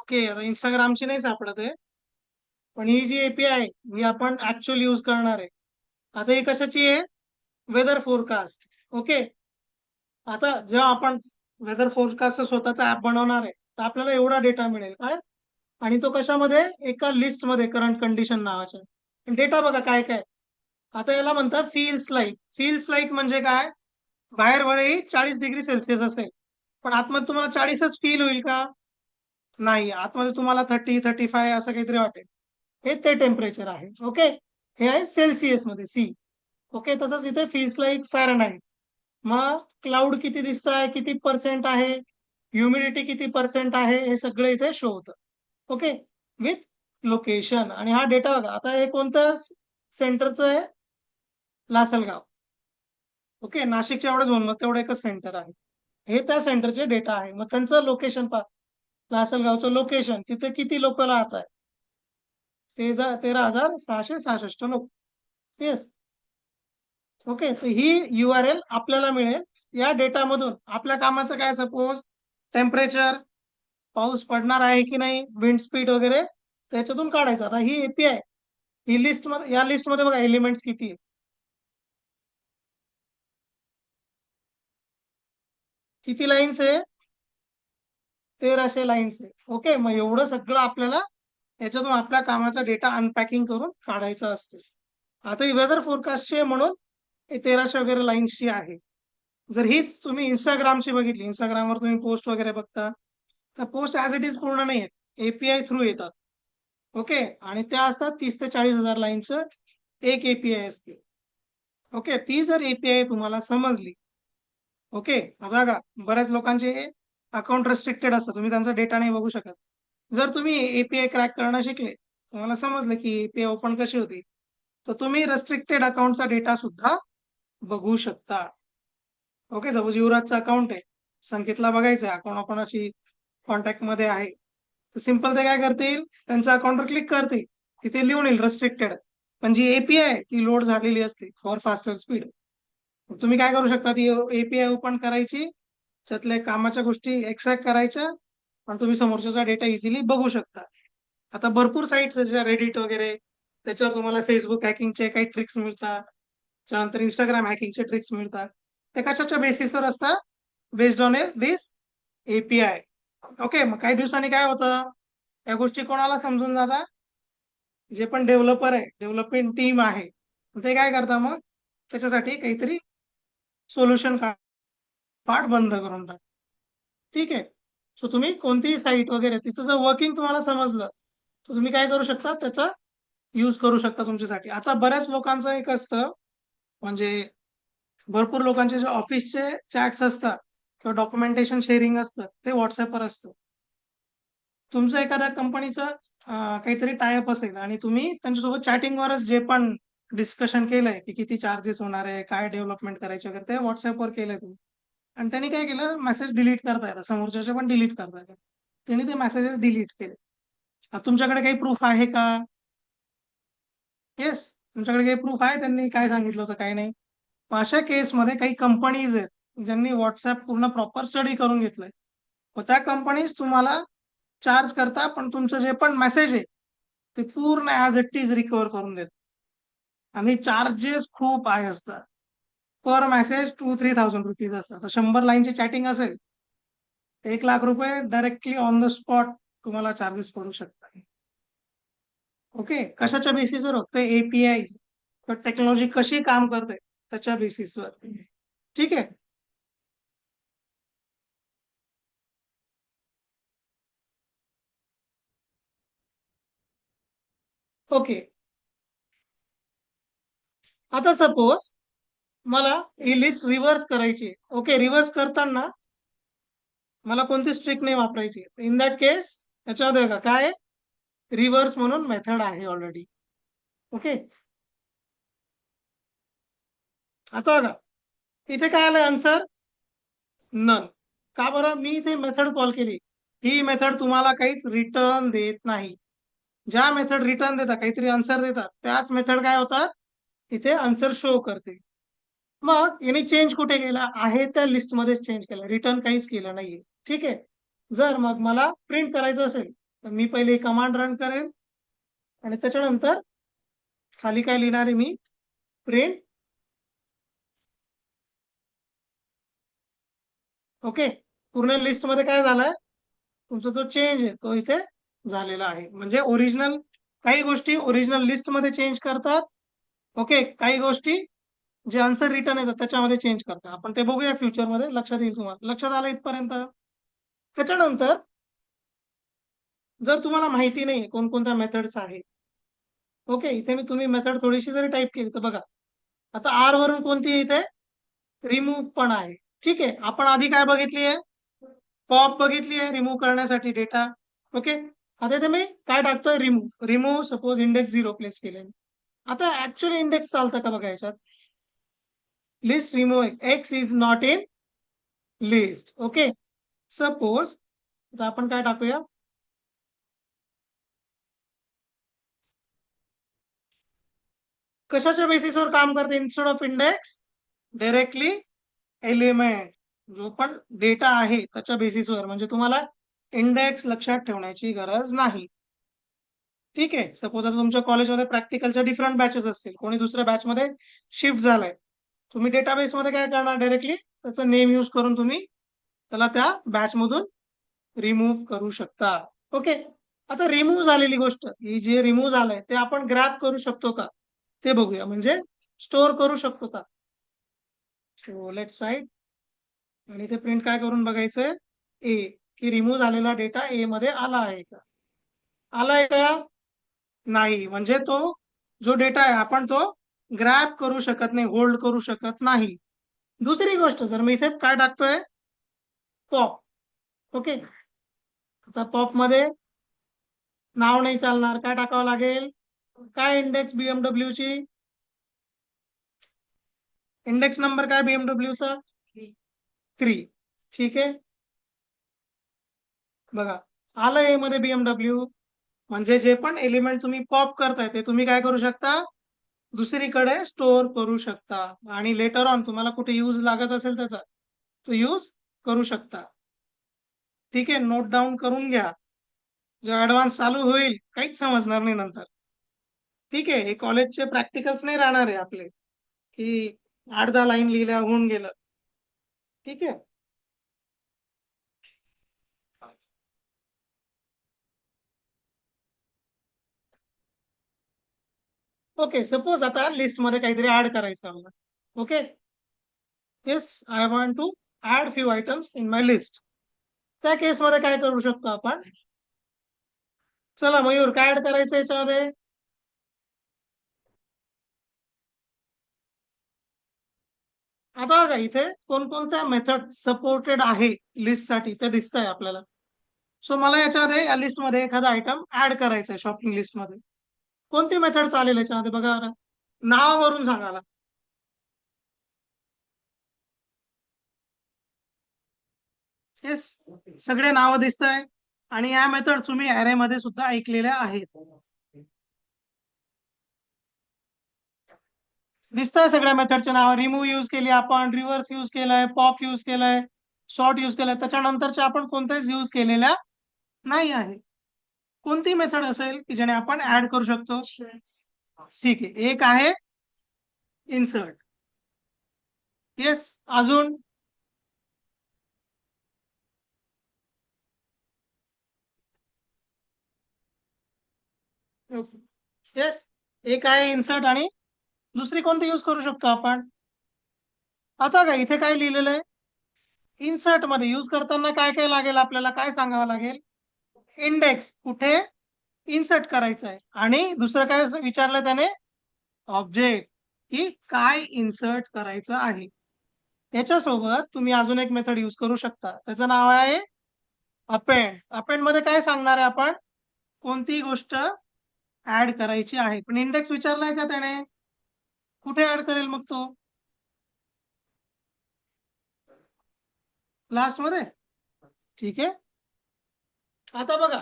ओके, आता इंस्टाग्रामची नाही सापडत आहे, पण ही जी एपीआय आहे ही आपण ऍक्च्युअल यूज करणार आहे. आता ही कशाची आहे? Weather forecast. ओके, आता जेव्हा आपण वेदर फोरकास्ट स्वतःचा ऍप बनवणार आहे, तर आपल्याला एवढा डेटा मिळेल काय, आणि तो कशामध्ये? एका लिस्टमध्ये, करंट कंडिशन नावाच्या. डेटा बघा काय काय. आता याला म्हणतात फील्स लाईक. फील्स लाईक म्हणजे काय? बाहेर वळी 40 डिग्री सेल्सिअस असेल, पण आतमध्ये तुम्हाला 40च फील होईल का? नाही, आतमध्ये तुम्हाला 30-35 असं काहीतरी वाटेल. हे ते टेम्परेचर आहे. ओके, हे आहे सेल्सिअस मध्ये, सी. ओके, तसंच इथे फील्स लाईक फॅरनहाइट. मग क्लाउड किती दिसत आहे, किती पर्सेंट आहे, ह्युमिडिटी किती पर्सेंट आहे, हे सगळं इथे शो होतं. Okay, with location. आणि हा डेटा बघा, आता हे कोणतं सेंटरचं आहे? लासलगाव. ओके, नाशिकच्या एवढं झोन मध्ये तेवढं एकच सेंटर आहे. हे त्या सेंटरचे डेटा आहे. मग त्यांचं लोकेशन पहा, लासलगावचं लोकेशन, तिथे किती लोक राहत आहे? 13,666 लोक. येस. ओके, तर ही URL आपल्याला मिळेल या डेटामधून. आपल्या कामाचं काय? सपोज टेम्परेचर, पाऊस पडणार आहे की नाही, विंड स्पीड वगैरे त्याच्यातून काढायचं. आता ही एपीआय, ही लिस्ट मध्ये, या लिस्ट मध्ये बघा एलिमेंट्स किती आहे. किती लाईन्स आहे? 1300 लाईन्स आहे. ओके, मग एवढं सगळं आपल्याला याच्यातून आपल्या कामाचा डेटा अनपॅकिंग करून काढायचा असतो. आता ही वेदर फोरकास्टची आहे म्हणून हे 1300 वगैरे लाईन्सची आहे. जर हीच तुम्ही इंस्टाग्रामची बघितली, इंस्टाग्रामवर तुम्ही पोस्ट वगैरे बघता, तर पोस्ट ऍज इट इज पूर्ण नाही आहेत, एपीआय थ्रू येतात. ओके, आणि त्या असतात 30,000 ते 40,000 लाईनचं एक एपीआय असते. ओके, ती जर एपीआय तुम्हाला समजली, ओके, आता बघा बऱ्याच लोकांचे अकाउंट रेस्ट्रिक्टेड असतं, तुम्ही त्यांचा डेटा नाही बघू शकत. जर तुम्ही एपीआय क्रॅक करणं शिकले, तुम्हाला समजलं की एपीआय ओपन कशी होती, तर तुम्ही रेस्ट्रिक्टेड अकाउंटचा डेटा सुद्धा बघू शकता. ओके, सपोज युवराजचं अकाउंट आहे, संकेतला बघायचं आहे अकाउंट कोणाशी कॉन्टॅक्ट मध्ये आहे, तर सिंपल ते काय करतील, त्यांच्या अकाउंटवर क्लिक करतील, तिथे लिहून येईल रेस्ट्रिक्टेड, पण जी एपीआय ती लोड झालेली असते फॉर फास्टर स्पीड. तुम्ही काय करू शकता? ती एपीआय ओपन करायची, त्यातल्या कामाच्या गोष्टी एक्स्ट्रॅक्ट करायच्या, आणि तुम्ही समोरच्याचा डेटा इझिली बघू शकता. आता भरपूर साईट्स आहेत रेडिट वगैरे, त्याच्यावर तुम्हाला फेसबुक हॅकिंगचे काही ट्रिक्स मिळतात, त्यानंतर इंस्टाग्राम हॅकिंगचे ट्रिक्स मिळतात. ते कशाच्या बेसिसवर असतात? Based on this API. Okay, मग काही दिवसांनी काय होतं, या गोष्टी कोणाला समजून जातात? जे पण डेव्हलपर आहे, डेव्हलपमेंट टीम आहे, ते काय करतात मग त्याच्यासाठी काहीतरी सोल्युशन पाठ बंद करून टाक. ठीक आहे, सो तुम्ही कोणतीही साईट वगैरे तिचं जर वर्किंग तुम्हाला समजलं, तर तुम्ही काय करू शकता? त्याचा यूज करू शकता तुमच्यासाठी. आता बऱ्याच लोकांचं एक असतं, म्हणजे भरपूर लोकांचे जे ऑफिसचे चॅट्स असतात किंवा डॉक्युमेंटेशन शेअरिंग असतं, ते व्हॉट्सअपवर असतं. तुमचं एखाद्या कंपनीचं काहीतरी टायअप असेल आणि तुम्ही त्यांच्यासोबत चॅटिंगवरच जे पण डिस्कशन केलंय की किती चार्जेस होणार आहे, काय डेव्हलपमेंट करायचे वगैरे, ते व्हॉट्सअपवर केलंय तुम्ही, आणि त्यांनी काय केलं, मेसेज डिलीट करता येतात, समोरच्याचे पण डिलीट करता येतात. त्यांनी ते मेसेजेस डिलीट केले. आता तुमच्याकडे काही प्रूफ आहे का? येस, तुमच्याकडे काही प्रूफ आहे त्यांनी काय सांगितलं होतं काय नाही. मग अशा केसमध्ये काही कंपनीज आहेत ज्यांनी व्हॉट्सअप पूर्ण प्रॉपर स्टडी करून घेतलंय, मग त्या कंपनीज तुम्हाला चार्ज करता, पण तुमचं जे पण मेसेज आहे ते पूर्ण ऍज इट इज रिकव्हर करून देत. आणि चार्जेस खूप हाय असतात. पर मेसेज 2-3,000 रुपीज असतात. तर 100 लाईनची चॅटिंग असेल, 1,00,000 रुपये डायरेक्टली ऑन द स्पॉट तुम्हाला चार्जेस पडू शकतात. ओके, कशाच्या बेसिसवर होतं? एपीआय टेक्नॉलॉजी कशी काम करते त्याच्या बेसिसवर. ठीक आहे. ओके, आता सपोज मला ही लिस्ट रिव्हर्स करायची. ओके, रिव्हर्स करताना मला कोणतीच ट्रिक नाही वापरायची. इन दॅट केस त्याच्यामध्ये बघा काय, रिव्हर्स म्हणून मेथड आहे ऑलरेडी. ओके, आता बघा इथे काय आलं आन्सर? नन. का बरं? मी इथे मेथड कॉल केली, ही मेथड तुम्हाला काहीच रिटर्न देत नाही. ज्या मेथड रिटर्न देतात, काहीतरी आन्सर देतात, त्याच मेथड काय होतात, इथे आन्सर शो करते. मग याने चेंज कुठे केला आहे? त्या लिस्टमध्येच चेंज केला, रिटर्न काहीच केलं नाहीये. ठीक आहे, जर मग मला प्रिंट करायचं असेल, मी पहिले कमांड रन करेल आणि त्याच्यानंतर खाली काय लिहिणार आहे मी, प्रिंट. ओके, पूर्ण लिस्ट मध्ये काय झालाय, तुमचा जो चेंज आहे तो इथे झालेला आहे. म्हणजे ओरिजिनल काही गोष्टी ओरिजिनल लिस्ट मध्ये चेंज करतात. ओके, काही गोष्टी जे आन्सर रिटर्न येतात त्याच्यामध्ये चेंज करतात. आपण ते बघूया फ्युचर मध्ये, लक्षात येईल तुम्हाला. लक्षात आलं इथपर्यंत? त्याच्यानंतर जर तुम्हाला माहिती नाही कोणकोणत्या मेथड्स आहेत, ओके, इथे मी तुम्ही मेथड थोडीशी जरी टाईप केली तर बघा, आता आर वरून कोणती आहे इथे, रिमूव्ह पण आहे. ठीक आहे, आपण आधी काय बघितली आहे, पॉप बघितली आहे रिमूव्ह करण्यासाठी डेटा. ओके, आता इथे मी काय टाकतोय, remove. Remove suppose index 0 place केले. आता ऍक्च्युअली इंडेक्स चालतं का बघा याच्यात, list remove x is not in list. Okay, suppose आता आपण काय टाकूया, कशाच्या बेसिसवर काम करते, instead of index directly element. जो पण डेटा आहे त्याच्या बेसिसवर, म्हणजे तुम्हाला इंडेक्स लक्षात ठेवण्याची गरज नाही. ठीक आहे, सपोज आता तुमच्या कॉलेजमध्ये प्रॅक्टिकलच्या डिफरंट बॅचेस असतील, कोणी दुसऱ्या बॅचमध्ये शिफ्ट झालाय, तुम्ही डेटाबेसमध्ये काय करणार, डायरेक्टली त्याचं नेम यूज करून तुम्ही त्याला त्या बॅच मधून रिमूव्ह करू शकता. ओके, आता रिमूव्ह झालेली गोष्ट, ही जे रिमूव्ह झालंय ते आपण ग्रॅब करू शकतो का ते बघूया, म्हणजे स्टोअर करू शकतो का. सो लेट्स राईट, आणि ते प्रिंट काय करून बघायचंय, ए, की रिमूव्ह झालेला डेटा ए मध्ये आला आहे का. आलाय का, नाही, म्हणजे तो जो डेटा आहे आपण तो ग्रॅब करू शकत नाही, होल्ड करू शकत नाही. दुसरी गोष्ट, जर मी इथे काय टाकतोय, पॉप. ओके, आता पॉप मध्ये नाव नाही चालणार, काय टाकावं लागेल, काय इंडेक्स बीएमडब्ल्यू ची, इंडेक्स नंबर काय बीएमडब्ल्यू चा, 3. ठीक आहे, बघा आलं ए मध्ये बीएमडब्ल्यू. म्हणजे जे पण एलिमेंट तुम्ही पॉप करताय ते तुम्ही काय करू शकता, दुसरीकडे स्टोअर करू शकता, आणि लेटर ऑन तुम्हाला कुठे यूज लागत असेल त्याचा तो यूज करू शकता. ठीक आहे, नोट डाऊन करून घ्या, जो ऍडव्हान्स चालू होईल काहीच समजणार नाही नंतर. ठीक आहे, हे कॉलेजचे प्रॅक्टिकल्स नाही राहणार आहे आपले, की 8-10 लाईन लिहिल्या होऊन गेलं. ठीक आहे, ओके, सपोज आता लिस्ट मध्ये काहीतरी ऍड करायचं आम्हाला. Okay, yes, I want to add few items in my list. त्या केसमध्ये काय करू शकतो आपण, चला मयूर काय ऍड करायचं याच्यामध्ये, आता बघा इथे कोणकोणत्या मेथड सपोर्टेड आहे लिस्टसाठी ते दिसत आहे आपल्याला. सो मला याच्यामध्ये या लिस्टमध्ये एखादा आयटम ऍड करायचा आहे शॉपिंग लिस्टमध्ये. कोणती मेथड चालेल याच्यामध्ये बघा बरं, नावावरून सांगायला. येस, सगळे नावं दिसत आहे, आणि या मेथड तुम्ही अरे मध्ये सुद्धा ऐकलेल्या आहेत. दिसतंय सगळ्या मेथडचे नाव, रिमूव्ह यूज केली आपण, रिव्हर्स यूज केलंय, पॉप यूज केलंय, शॉर्ट यूज केलंय, त्याच्यानंतरच्या आपण कोणत्याच यूज केलेल्या नाही आहे. कोणती मेथड असेल की ज्याने आपण ऍड करू शकतो, ठीक आहे, एक आहे इन्सर्ट. येस, अजून, येस, एक आहे इन्सर्ट, आणि दुसरी कोणती यूज करू शकतो आपण. आता काय इथे काय लिहिलेलं आहे, इन्सर्ट मध्ये यूज करताना काय काय लागेल, आपल्याला काय सांगावं लागेल, इंडेक्स कुठे इन्सर्ट करायचं आहे, आणि दुसरं काय विचारलं त्याने, ऑब्जेक्ट, की काय इन्सर्ट करायचं आहे. याच्यासोबत तुम्ही अजून एक मेथड यूज करू शकता, त्याचं नाव आहे अपेंड. अपेंड मध्ये काय सांगणार आहे आपण, कोणती गोष्ट ऍड करायची आहे. पण इंडेक्स विचारलाय का त्याने, कुठे ऍड करेल मग तो, लास्ट मध्ये. ठीक आहे, आता बघा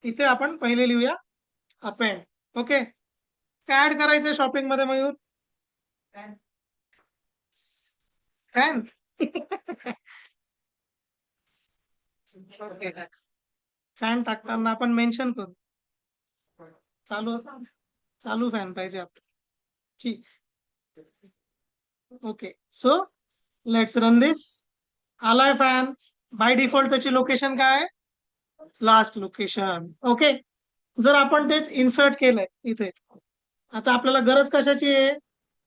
इथे आपण पहिले लिहूया अपेंड. ओके, काय ऍड करायचंय शॉपिंग मध्ये मयूर, फॅन. ओके, फॅन टाकताना आपण मेन्शन करू. चालू चालू फॅन पाहिजे आपलं. ठीक. ओके, सो लेट्स रन दिस. आलाय फॅन. बाय डिफॉल्ट त्याची लोकेशन काय आहे? Last location. ओके. जर आपण तेच इन्सर्ट केलंय इथे, आता आपल्याला गरज कशाची आहे?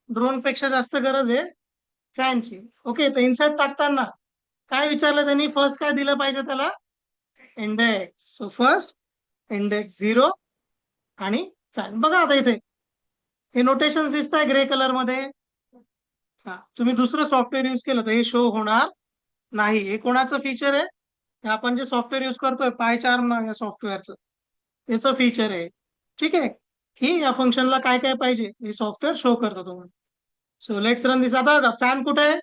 ड्रोन पेक्षा जास्त गरज आहे फॅनची. ओके, तर इन्सर्ट टाकताना काय विचारलं त्यांनी? फर्स्ट काय दिलं पाहिजे त्याला? इंडेक्स. सो फर्स्ट इंडेक्स 0 आणि फॅन. बघा आता इथे हे नोटेशन दिसत आहे ग्रे कलर मध्ये. हा, तुम्ही दुसरं सॉफ्टवेअर युज केलं तर हे शो होणार नाही. हे कोणाचं फीचर आहे? हे आपण जे सॉफ्टवेअर युज करतोय पायचार्म या सॉफ्टवेअरचं, याचं फीचर आहे. ठीक आहे, की या फंक्शनला काय काय पाहिजे हे सॉफ्टवेअर शो करतो तुम्हाला. सो लेट्स रन दिस. आता फॅन कुठे आहे?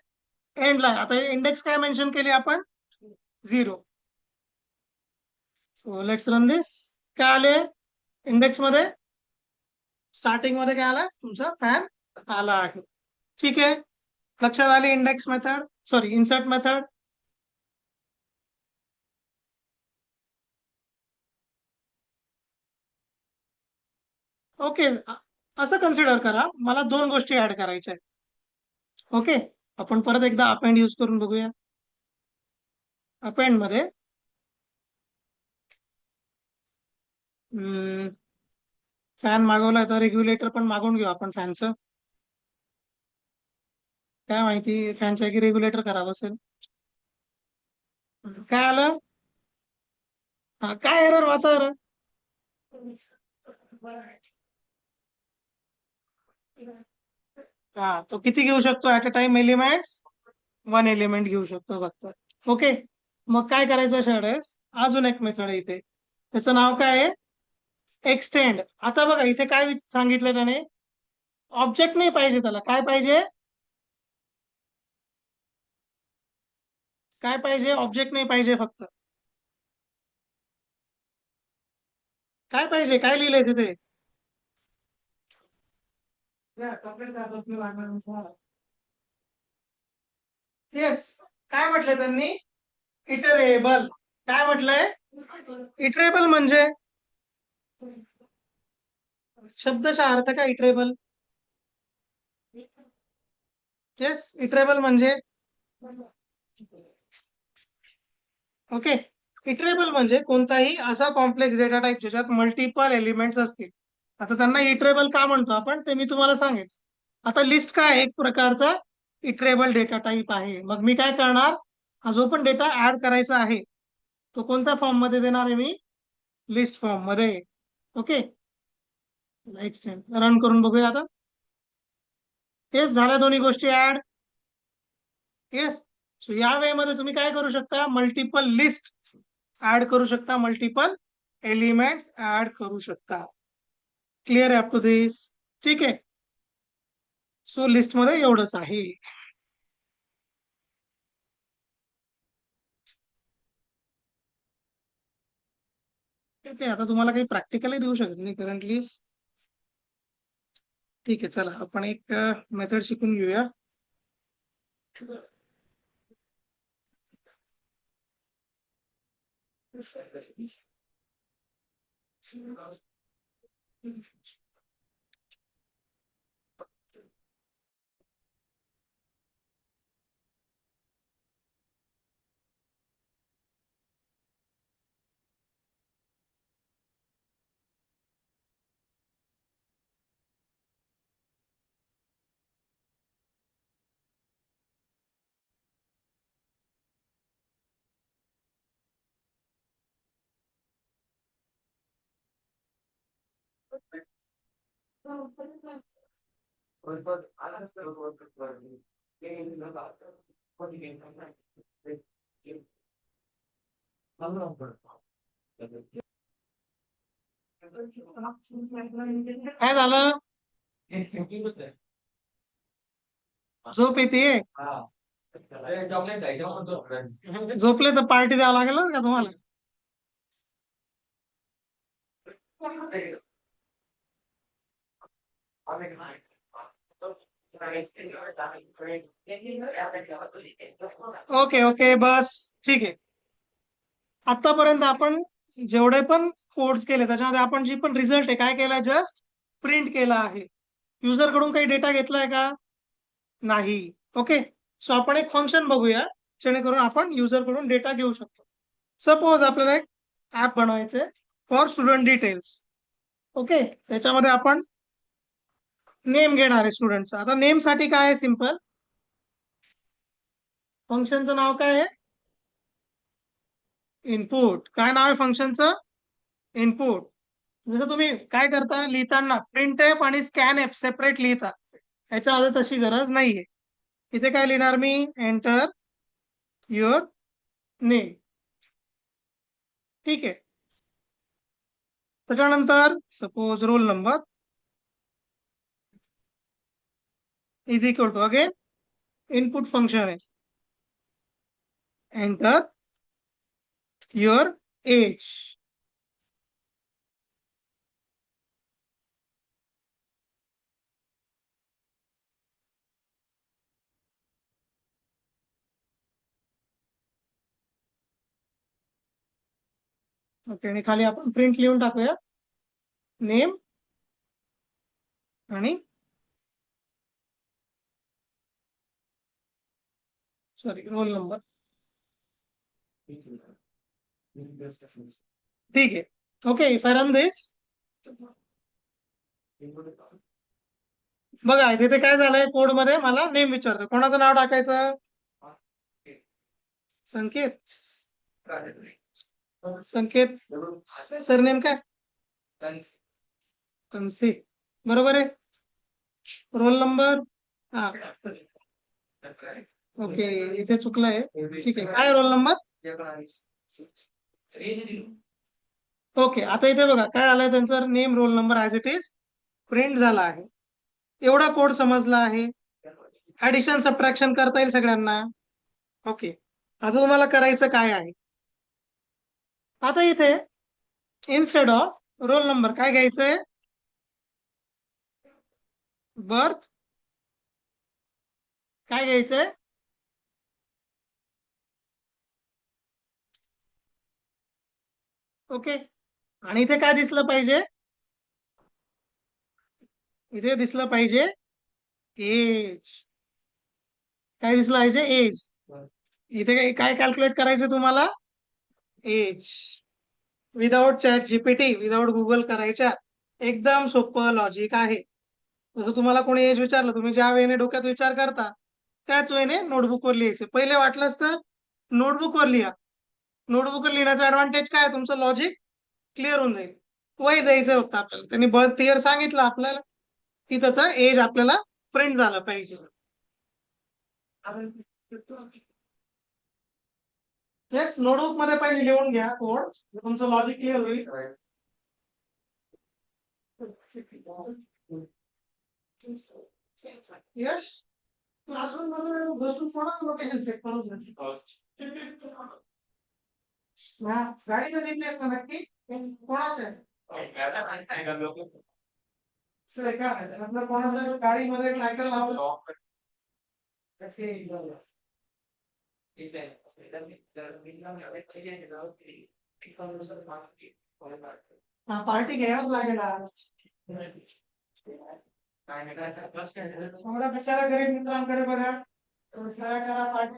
एंडला. आता इंडेक्स काय मेन्शन केली आपण? 0. So let's run this. काय आले इंडेक्स मध्ये? स्टार्टिंग मध्ये काय आला? तुमचा फॅन आला आहे. ठीक आहे, लक्षात आली index method, sorry insert method. Okay, असं कन्सिडर करा, मला दोन गोष्टी ऍड करायच्या आहेत. ओके, आपण परत एकदा अपेंड यूज करून बघूया. अपेंड मध्ये फॅन मागवलाय तर रेग्युलेटर पण मागवून घेऊ आपण फॅनचं. काय माहिती फॅनच्या की रेग्युलेटर खराब असेल. काय आलं? हा, काय एरर वाचा एरर. हा, तो किती घेऊ शकतो at a time elements? 1 element घेऊ शकतो फक्त. ओके, मग काय करायचं शाळेस? अजून एक मेथड आहे इथे, त्याचं नाव काय आहे? एक्सटेंड. आता बघा इथे काय सांगितलं त्याने? ऑब्जेक्ट नाही पाहिजे त्याला. काय पाहिजे? काय पाहिजे? ऑब्जेक्ट नाही पाहिजे फक्त. काय पाहिजे? काय लिहिलंय तिथे? येस, काय म्हटलंय त्यांनी? इटरेबल. काय म्हटलंय? इटरेबल म्हणजे शब्दशः अर्थ काय इटरेबल? येस, इटरेबल म्हणजे ओके, इटरेबल म्हणजे कोणताही असा कॉम्प्लेक्स डेटा टाइप ज्याच्यात मल्टिपल एलिमेंट्स असतील. आता त्यांना इटरेबल का म्हणतो आपण ते मी तुम्हाला सांगेन. आता लिस्ट काय एक प्रकारचा इटरेबल डेटा टाइप आहे. मग मी काय करणार? हा जो पण डेटा ऍड करायचा आहे तो कोणत्या फॉर्म मध्ये देणार आहे मी? लिस्ट फॉर्म मध्ये. ओके, रन करून बघूया आता. येस, झाल्या दोन्ही गोष्टी ऍड. येस, सो या वे मध्ये तुम्ही काय करू शकता? मल्टिपल लिस्ट ऍड करू शकता, मल्टिपल एलिमेंट्स ऍड करू शकता. क्लिअर आहे अप टू दिस? ठीक आहे, सो लिस्ट मध्ये एवढंच आहे. ठीक आहे, आता तुम्हाला काही प्रॅक्टिकली देऊ शकत नाही करंटली. ठीक आहे, चला आपण एक मेथड शिकून घेऊया. काय झालं? झोप येते? झोपले तर पार्टी द्यावं लागेल बरं का तुम्हाला. ओके ओके, बस ठीक आहे. आतापर्यंत आपण जेवढे पण कोड्स केले त्याच्यामध्ये आपण जी पण रिझल्ट आहे काय केला, जस्ट प्रिंट केला आहे. युजर कडून काही डेटा घेतलाय का? नाही. ओके. सो आपण एक फंक्शन बघूया जेणेकरून आपण युजर कडून डेटा घेऊ शकतो. सपोज आपल्याला एक ऍप बनवायचंय फॉर स्टुडंट डिटेल्स. ओके. त्याच्यामध्ये आपण नेम घेणार आहे स्टुडंटचा. आता नेम साठी काय आहे, सिंपल फंक्शनचं नाव काय आहे? इनपुट. काय नाव आहे फंक्शनचं? इनपुट. जसं तुम्ही काय करता लिहिताना प्रिंट एफ आणि स्कॅन एफ सेपरेट लिहिता, याच्यामध्ये तशी गरज नाहीये. इथे काय लिहिणार मी? Enter your name. ठीक आहे. त्याच्यानंतर suppose roll number is equal to again input function आहे, एंटर युअर एज. ओके. आणि खाली आपण प्रिंट लिहून टाकूया नेम आणि सॉरी रोल नंबर. ठीक आहे. ओके. इफ आय रन दिस, बघा तिथे काय झालंय, कोड मध्ये मला नेम विचारतो. कोणाचं नाव टाकायचं? संकेत. संकेत. सरनेम काय? कनसे. बरोबर आहे. Roll number. हा. ओके. इथे चुकलंय. ठीक आहे. काय रोल नंबर? ओके. आता इथे बघा काय आलंय, त्यांचं name roll number as it is print झाला आहे. एवढा कोड समजला आहे. ऍडिशन सबट्रॅक्शन करता येईल सगळ्यांना. ओके. आता तुम्हाला करायचं काय आहे, आता इथे इन्स्टेड ऑफ रोल नंबर काय घ्यायचंय? बर्थ. काय घ्यायचंय? ओके. आणि इथे काय दिसलं पाहिजे? इथे दिसलं पाहिजे एज. काय दिसलं पाहिजे? एज. इथे काय काय कॅल्क्युलेट करायचं तुम्हाला? Age. Without ChatGPT, without Google करायच्या. एकदम सोपं लॉजिक आहे. जसं तुम्हाला कोणी एज विचारलं, तुम्ही ज्या वेळेने डोक्यात विचार करता त्याच वेळेने नोटबुकवर लिहायचं. पहिले वाटलंच तर नोटबुकवर लिहा. नोटबुकवर लिहिण्याचा ऍडव्हान्टेज काय, तुमचं लॉजिक क्लिअर होऊन जाईल. वय द्यायचं होतं आपल्याला, त्यांनी बर्थ इयर सांगितलं आपल्याला की त्याचं एज आपल्याला प्रिंट झालं पाहिजे. येस, नोटबुक मध्ये पहिले लिहून घ्या कोड, तुमचं लॉजिक क्लिअर होईल. यश, क्लासरूम मध्ये बसून कोणाचं लोकेशन चेक करून गाडीचा जीपीएस नक्की कोणाचं आहे? सर काय आपलं कोणाचं गाडीमध्ये लायटर लावलं? हा, पार्टी घ्यावंच लागेल आज. मला बिचारा गरीब मित्रांकडे बघा, करा पार्टी.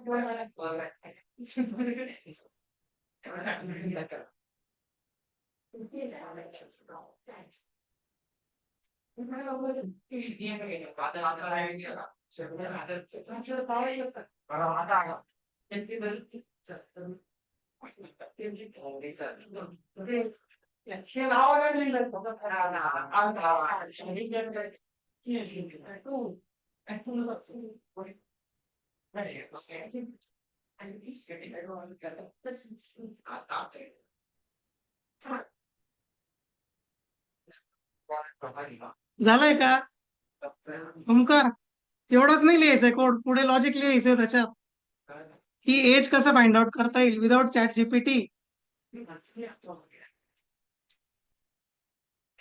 झालंय का ओमकार? एवढंच नाही लिहायचंय कोड, पुढे लॉजिक लिहायचंय त्याच्यात, ही एज कसं फाइंड आउट करता येईल विदाउट चॅट जीपीटी.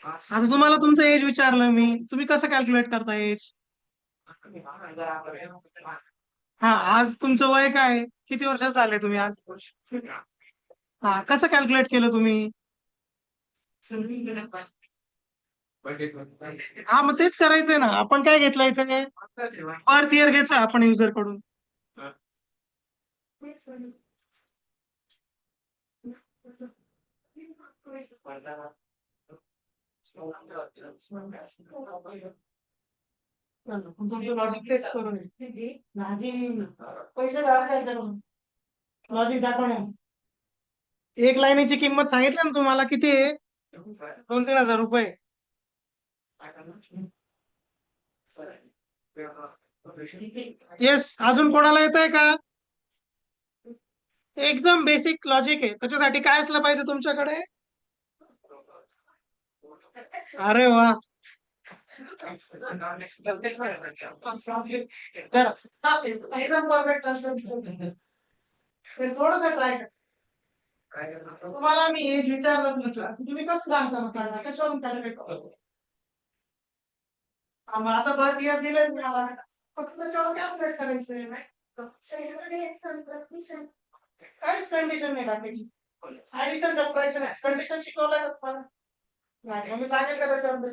आता तुम्हाला तुमचं एज विचारलं मी, तुम्ही कसं कॅल्क्युलेट करता एज? हा, आज तुमचं वय काय, किती वर्ष झाले तुम्ही आज? हा, कसं कॅल्क्युलेट केलं तुम्ही? हा मग तेच करायचंय ना. आपण काय घेतलं इथे बर्थ इयर घेतलं आपण युजर कडून. तुमचं लॉजिक टेस्ट करून पैसे लॉजिक दाखवणे. एक लाईनीची किंमत सांगितली ना तुम्हाला किती आहे? 2-3 हजार रुपये. येस, अजून कोणाला येत आहे का? एकदम बेसिक लॉजिक आहे. त्याच्यासाठी काय असलं पाहिजे तुमच्याकडे? अरे वा, एकदम परफेक्ट. थोडस ट्राय करा. तुम्हाला मी एज विचारलं, तुम्ही कसं सांगता? कशावरून कॅल्क्युलेट करतो? मग आता बर्थ इयर दिलंय मला, फक्त त्याच्यावर कॅल्क्युलेट करायचंय. काहीच कंडिशन नाही टाकायची. ऍडिशन सबट्रॅक्शन कंडिशन शिकवलंय का तुम्हाला? नाही, मग मी सांगेल का त्याच्यावर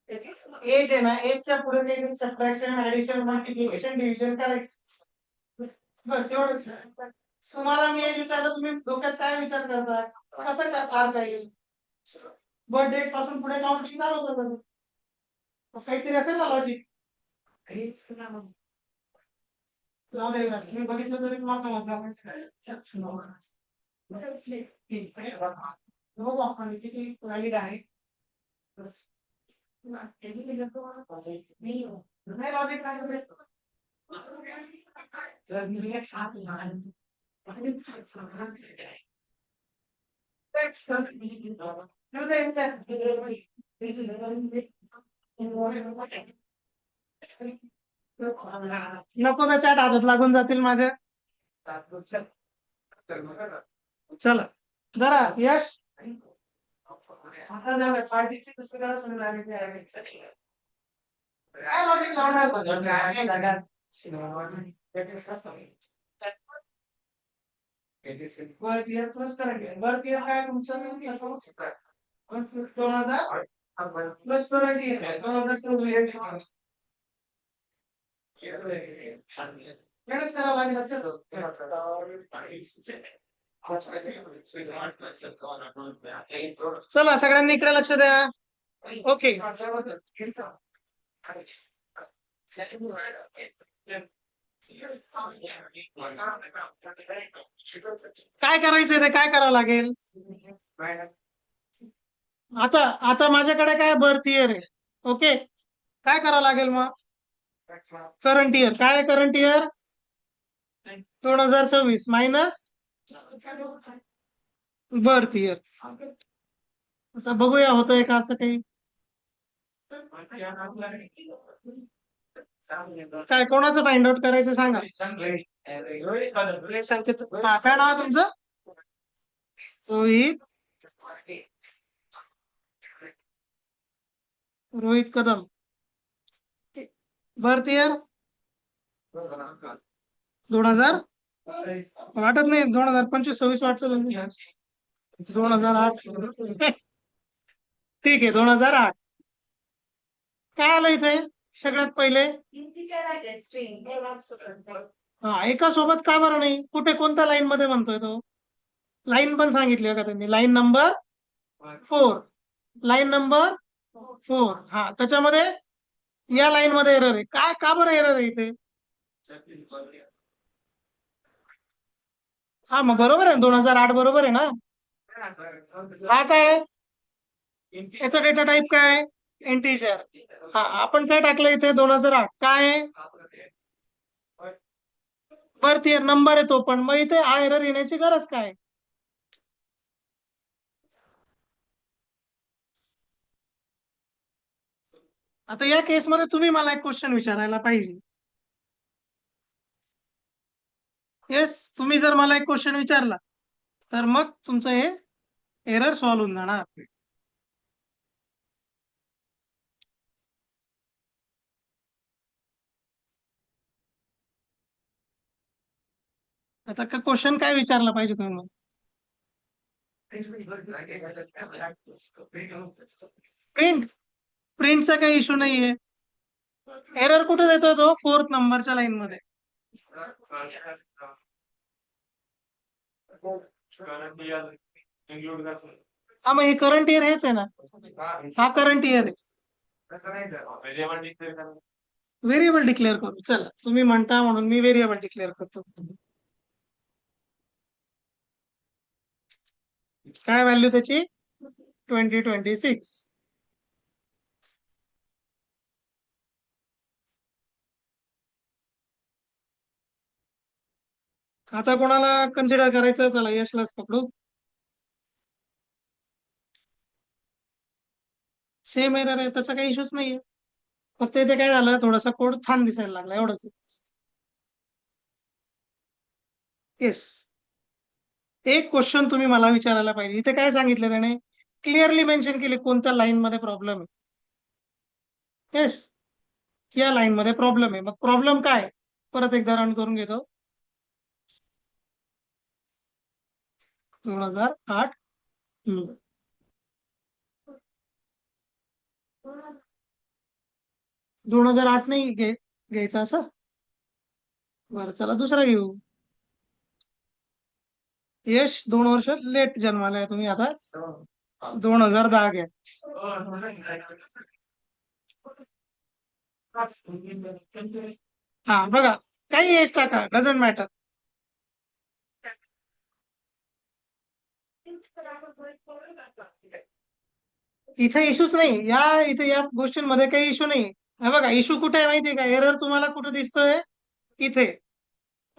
एज आहे ना, एजच्या पुढे काही सबट्रॅक्शन ऍडिशन मल्टिप्लिकेशन डिव्हिजन करायचं, बस एवढंच. तुम्हाला मी एज विचारलं, तुम्ही डोक्यात काय विचार करता? कसं करता येईल? बर्थ डेट पासून पुढे काउंटिंग चालू होतं, काहीतरी असेल ना लॉजिक. तुम्ही बघितलं तरी तुम्हाला समजणार. बघू आपण किती व्हॅलिड आहे. नाही लॉजिक काय नको ना, चॅट आदत लागून जातील माझ्या. चला जरा यश, आता पार्टीची दुसऱ्याला सुरू काय लॉजिक लावणार? Birth year plus current. Birth year काय तुमचं? 2000 प्लस करंट इयर 2026. मॅनेज करावं लागेल असेल. चला सगळ्यांनी इकडे लक्ष द्या. ओके, काय करायचंय ते काय करावं लागेल? आता आता माझ्याकडे काय बर्थ इयर आहे. ओके, काय करावं लागेल मग? करंट इयर काय? Current year 2026 minus birth year. आता बघूया होतंय का असं काही. काय कोणाचं फाइंड आउट करायचं सांगा. संकेत, काय नाव आहे तुमचं? रोहित. रोहित कदम. बर्थ इयर 2000 वाटत नाही, 2025-26 वाटतं. 2008 ठीक आहे, 2008. काय आलं इथे सगळ्यात पहिले? हा, एका सोबत का बरं नाही? कुठे कोणत्या लाईन मध्ये म्हणतोय तो? लाईन पण सांगितली का त्यांनी? Line number 4, line number 4. हा, त्याच्यामध्ये या लाईन मध्ये एरर आहे. काय का बरं एरर आहे इथे? हा मग बरोबर आहे, 2008 बरोबर आहे ना. हा काय याचा डेटा टाईप काय? इंटिजर. हा, आपण काय टाकलं इथे? 2008 काय? बर्थ इयर नंबर आहे तो पण, मग इथे हा एरर येण्याची गरज काय? आता या केसमध्ये तुम्ही मला एक क्वेश्चन विचारायला पाहिजे. येस, तुम्ही जर मला एक क्वेश्चन विचारला तर मग तुमचं हे एरर सॉल्व्ह होऊन जाणार. आता का क्वेश्चन काय विचारला पाहिजे तुम्ही? प्रिंट प्रिंटचा काही इश्यू नाहीये. एरर कुठे देतो तो? 4th नंबरच्या लाईन मध्ये. हा, मग हे करंट इयर हेच आहे ना. हा करंट इयर आहे. व्हेरिएबल डिक्लेअर करू. चला, तुम्ही म्हणता म्हणून मी व्हेरिएबल डिक्लेअर करतो. काय व्हॅल्यू त्याची? 2026. आता कोणाला कन्सिडर करायचं? चला, यशलाच पकडू. सेम एरर आहे, त्याचा काही इश्यूच नाहीये. फक्त इथे काय झालं, थोडासा कोड छान दिसायला लागला, एवढंच. येस. एक क्वेश्चन तुम्ही मला विचारायला पाहिजे. इथे काय सांगितलं त्याने? क्लिअरली मेन्शन केले कोणत्या लाईन मध्ये प्रॉब्लेम आहे. येस, या लाईन मध्ये प्रॉब्लेम आहे. मग प्रॉब्लेम काय? परत एकदा रन करून घेतो. 2008. 2008 नाही घ्यायचं असं. बरं, चला दुसरा घेऊ. यश 2 वर्ष लेट जन्माला तुम्ही. आता 2010 घ्या. हा, बघा, काही एज टाका, डझंट मॅटर. इथे इश्यूच नाही. इथे या गोष्टींमध्ये काही इश्यू नाही. हे बघा, इश्यू कुठे आहे माहितीये का? एरर तुम्हाला कुठे दिसतोय? इथे.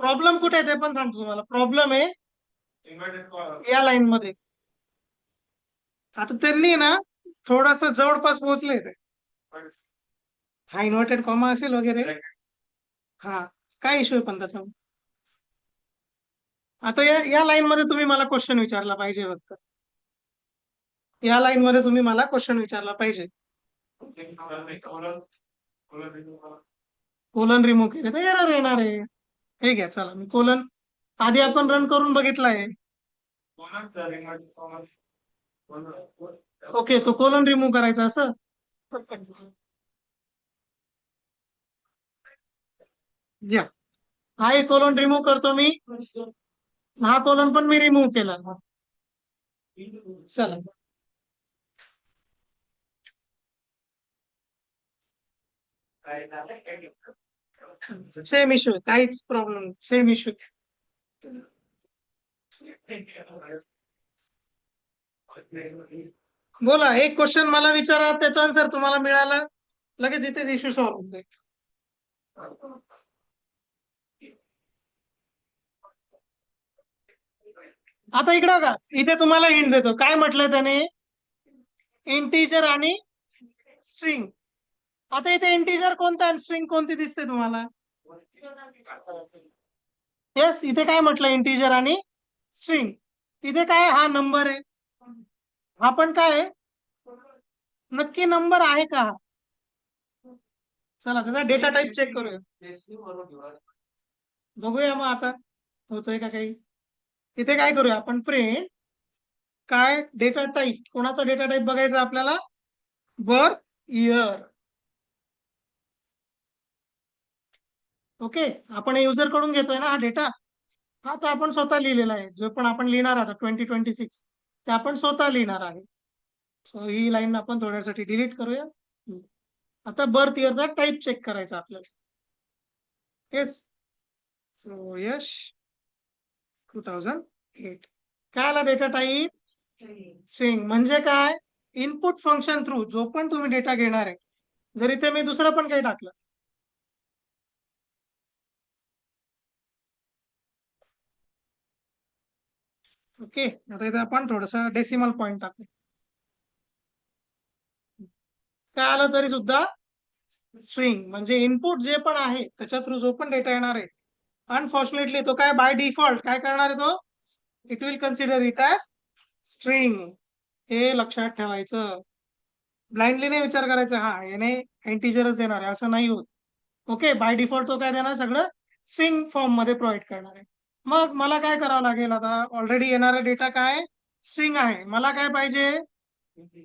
प्रॉब्लेम कुठे आहे ते पण सांगतो तुम्हाला. प्रॉब्लेम आहे या लाईन मध्ये. आता त्यांनी ना थोडस जवळपास पोहोचले ते. हा इन्व्हर्टेड कॉमा असेल वगैरे. हा, काय इश्यू आहे पण त्याचा? आता या लाईन मध्ये तुम्ही मला क्वेश्चन विचारला पाहिजे फक्त. या लाईन मध्ये तुम्ही मला क्वेश्चन विचारला पाहिजे. कोलन रिमूव्ह केले तर एरर येणार आहे. हे घ्या, चला, मी कोलन आधी आपण रन करून बघितलाय. ओके, तो कोलन रिमूव्ह करायचा असं. घ्या, हा एक कोलन रिमूव्ह करतो मी. हा कोलन पण मी रिमूव्ह केला. चला, सेम इश्यू, काहीच प्रॉब्लेम, सेम इश्यू. बोला, एक क्वेश्चन मला विचारा, त्याचा आन्सर तुम्हाला मिळाला, लगेच इथेच इश्यू सॉल्व्ह होऊन जाईल. आता इकडं का, इथे तुम्हाला हिंट देतो. काय म्हटलं त्याने? इंटीजर आणि स्ट्रिंग. आता इथे इंटीजर कोणता आणि स्ट्रिंग कोणती दिसते तुम्हाला? येस, इथे काय म्हटलं? इंटीजर आणि स्ट्रिंग. इथे काय? हा नंबर आहे. हा पण काय आहे? नक्की नंबर आहे का? चला, त्याचा डेटा टाईप चेक करूया. बघूया मग आता होतोय का काही. इथे काय करूया आपण? प्रिंट काय डेटा टाईप, कोणाचा डेटा टाईप बघायचा आपल्याला? Birth year. ओके, आपण युजर कडून घेतोय ना हा डेटा. हा तो आपण स्वतः लिहिलेला आहे. जो पण आपण लिहिणार आता 2026, ते आपण स्वतः लिहिणार आहे. सो ही लाईन आपण थोड्यासाठी डिलीट करूया. आता बर्थ इयरचा टाईप चेक करायचा आपल्याला. येस, सो यश 2008. काय आला डेटा टाईप? स्ट्रिंग. म्हणजे काय? इनपुट फंक्शन थ्रू जो पण तुम्ही डेटा घेणार आहे. जर इथे मी दुसरं पण काही टाकलं, ओके, आता इथे आपण थोडस डेसिमल पॉईंट टाकू. काय आलं तरी सुद्धा स्ट्रिंग म्हणजे इनपुट जे पण आहे त्याच्या थ्रू जो पण डेटा येणार आहे, अनफॉर्च्युनेटली तो काय बाय डिफॉल्ट काय करणार आहे? तो it will consider it as string. हे लक्षात ठेवायचं. ब्लाइंडली नाही विचार करायचा, हा याने इंटिजरच देणार आहे असं नाही होत. ओके, बाय डिफॉल्ट तो काय देणार? सगळं स्ट्रिंग फॉर्म मध्ये प्रोव्हाइड करणार आहे. मग मला काय करावं लागेल आता, ऑलरेडी येणारा डेटा काय स्ट्रिंग आहे, मला काय पाहिजे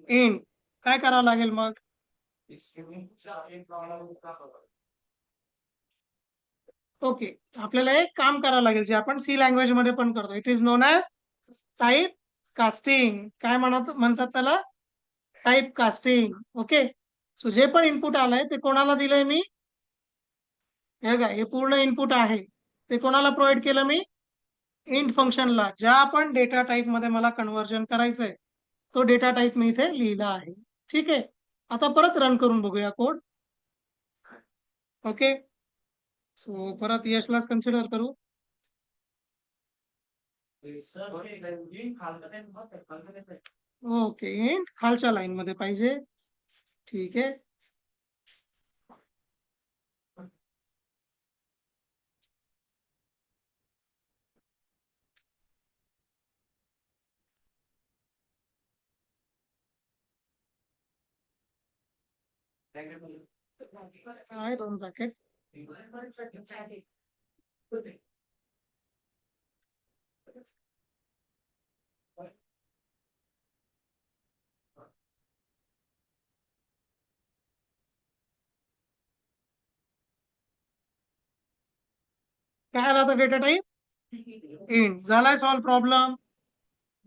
इंट. काय करावं लागेल मग, ओके, आपल्याला एक काम करावं लागेल जे आपण सी लँग्वेज मध्ये पण करतो. It is known as type casting. काय म्हणतात त्याला, टाईप कास्टिंग. ओके, सो जे पण इनपुट आलंय ते कोणाला दिलंय मी, हे काय, हे पूर्ण इनपुट आहे ते कोणाला प्रोव्हाइड केलं मी, इंट फंक्शनला. ज्या पण डेटा टाईप मध्ये मला कन्व्हर्जन करायचंय तो डेटा टाईप मी इथे लिहिला आहे. ठीक आहे, आता परत रन करून बघूया कोड. ओके, सो परत यशलाच कन्सिडर करू. ओके, इंट खालच्या लाईन मध्ये पाहिजे. ठीक आहे, आहे 2 पॅकेट. काय आला आता डेटा टाईप इंट. झालाय सॉल्व प्रॉब्लेम.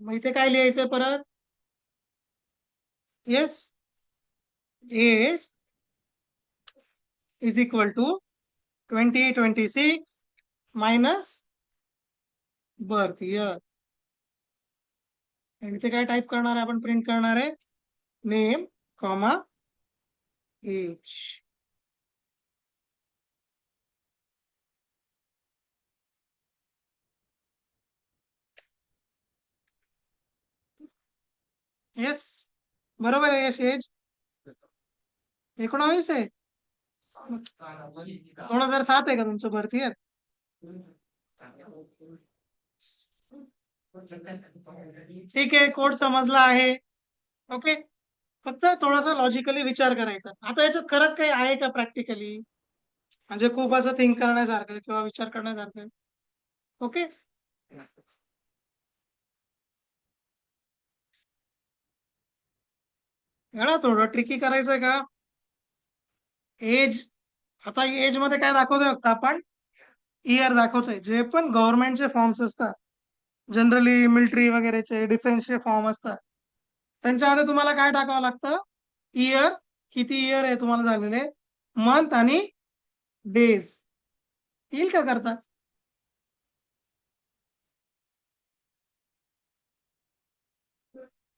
मग इथे काय लिहायचंय परत, yes, age is equal to 2026 minus birth year. आणि इथे काय टाईप करणार आहे आपण, प्रिंट करणार आहे नेम कॉमा एज. येस, बरोबर आहे. यस, एज 19 आहे. 2007 आहे का तुमचं बर्थ इयर. ठीक आहे, कोड समजला आहे. ओके, फक्त थोडासा लॉजिकली विचार करायचा. आता याच्यात खरंच काही आहे का प्रॅक्टिकली, म्हणजे खूप असं थिंक करण्यासारखं किंवा विचार करण्यासारखं. ओके, याला थोडं ट्रिकी करायचंय का. एज, आता एज मध्ये काय दाखवतोय फक्त आपण, इयर दाखवतोय. जे पण गव्हर्नमेंटचे फॉर्म्स असतात, जनरली मिलिटरी वगैरेचे, डिफेन्सचे फॉर्म असतात, त्यांच्यामध्ये तुम्हाला काय टाकावं लागतं, इयर, किती इयर आहे तुम्हाला झालेले, मंथ आणि डेज. येईल का करता,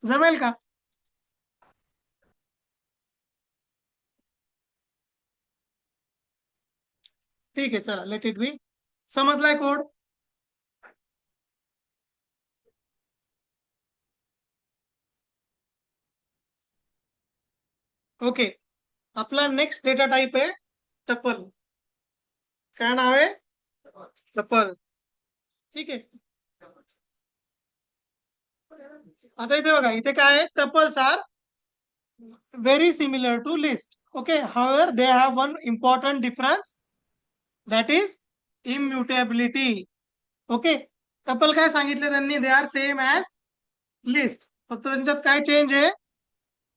जमेल का. ठीक आहे, चला लेट इट बी. समजलाय कोड. ओके, आपला नेक्स्ट डेटा टाइप आहे टपल. काय नाव आहे, टपल. ठीक आहे, आता इथे बघा, इथे काय आहे, tuples are very similar to list. Okay, however, they have one important difference, that is immutability. Okay, couple काय सांगितले त्यांनी, they are same as list, फक्त त्यांच्यात काय चेंज आहे,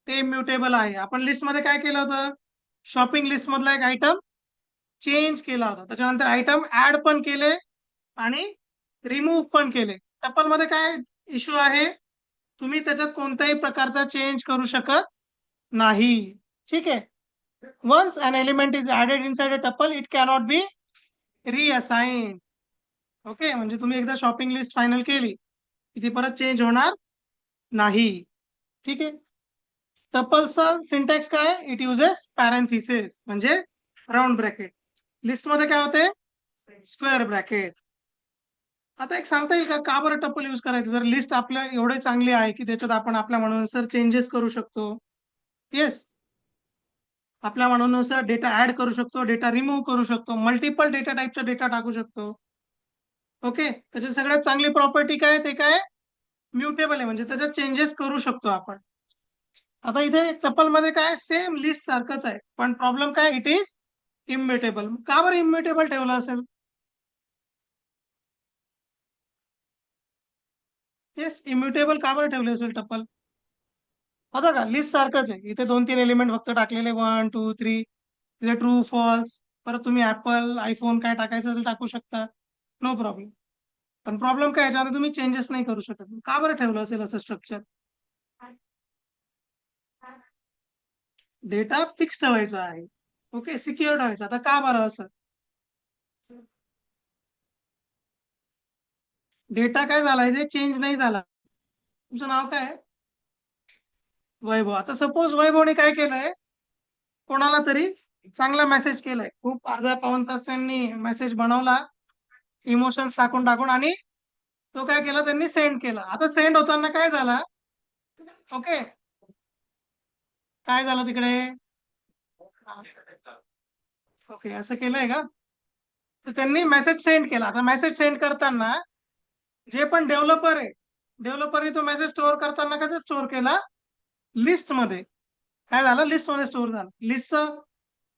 ते इम्युटेबल आहे. आपण लिस्ट मध्ये काय केलं होतं, शॉपिंग लिस्ट मधला एक आयटम चेंज केला होता, त्याच्यानंतर आयटम ऍड पण केले आणि रिमूव्ह पण केले. टपल मध्ये काय इश्यू आहे, तुम्ही त्याच्यात कोणत्याही प्रकारचा चेंज करू शकत नाही. ठीक आहे, once an element is added inside a tuple it cannot be reassigned. Okay, म्हणजे तुम्ही एकदा शॉपिंग लिस्ट फायनल केली की ती परत चेंज होणार नाही. ठीक आहे, टपलचा सिंटॅक्स काय, इट युजेस पॅरेंथिसिस म्हणजे राऊंड ब्रॅकेट. लिस्ट मध्ये काय होते, स्क्वेअर ब्रॅकेट. आता एक सांगता येईल का बरं टपल यूज करायचं, जर लिस्ट आपल्या एवढे चांगली आहे की त्याच्यात आपण आपल्या मनानुसार चेंजेस करू शकतो. येस, आपल्या मनानुसार डेटा ऍड करू शकतो, डेटा रिमूव्ह करू शकतो, मल्टिपल डेटा टाईपचा डेटा टाकू शकतो. ओके, त्याची सगळ्यात चांगली प्रॉपर्टी काय, ते काय, म्युटेबल आहे, म्हणजे त्याच्यात चेंजेस करू शकतो आपण. आता इथे टपल मध्ये काय, सेम लिस्ट सारखंच आहे, पण प्रॉब्लेम काय, इट इज इम्युटेबल. का बरं इम्युटेबल ठेवलं असेल, येस, इम्युटेबल का बरं ठेवले असेल टप्पल? आता का लिस्ट सारखंच आहे, इथे 2-3 एलिमेंट फक्त टाकलेले 1 2 3, तिथे ट्रू फॉल्स, परत तुम्ही ऍपल आयफोन काय टाकायचं असेल टाकू शकता, नो प्रॉब्लेम. पण प्रॉब्लेम काय, याच्यामध्ये तुम्ही चेंजेस नाही करू शकत. का बरं ठेवलं असेल असं स्ट्रक्चर? डेटा फिक्स ठेवायचा आहे, ओके, सिक्युअर ठेवायचा. आता का बरं असं? डेटा काय झालाय जे चेंज नाही झाला. तुमचं नाव काय आहे? वैभव. आता सपोज वैभवने काय केलंय, कोणाला तरी चांगला मेसेज केलाय, खूप अर्धा पाऊण तास त्यांनी मेसेज बनवला इमोशन्स टाकून टाकून, आणि तो काय केला त्यांनी सेंड केला. आता सेंड होताना काय झाला, ओके, काय झालं तिकडे, ओके, असं केलंय का? तर त्यांनी मेसेज सेंड केला. आता मेसेज सेंड करताना जे पण डेव्हलपर आहे, डेव्हलपरने तो मेसेज स्टोअर करताना कसं स्टोअर केला, लिस्ट मध्ये. काय झालं, लिस्ट मध्ये स्टोअर झालं. लिस्टचं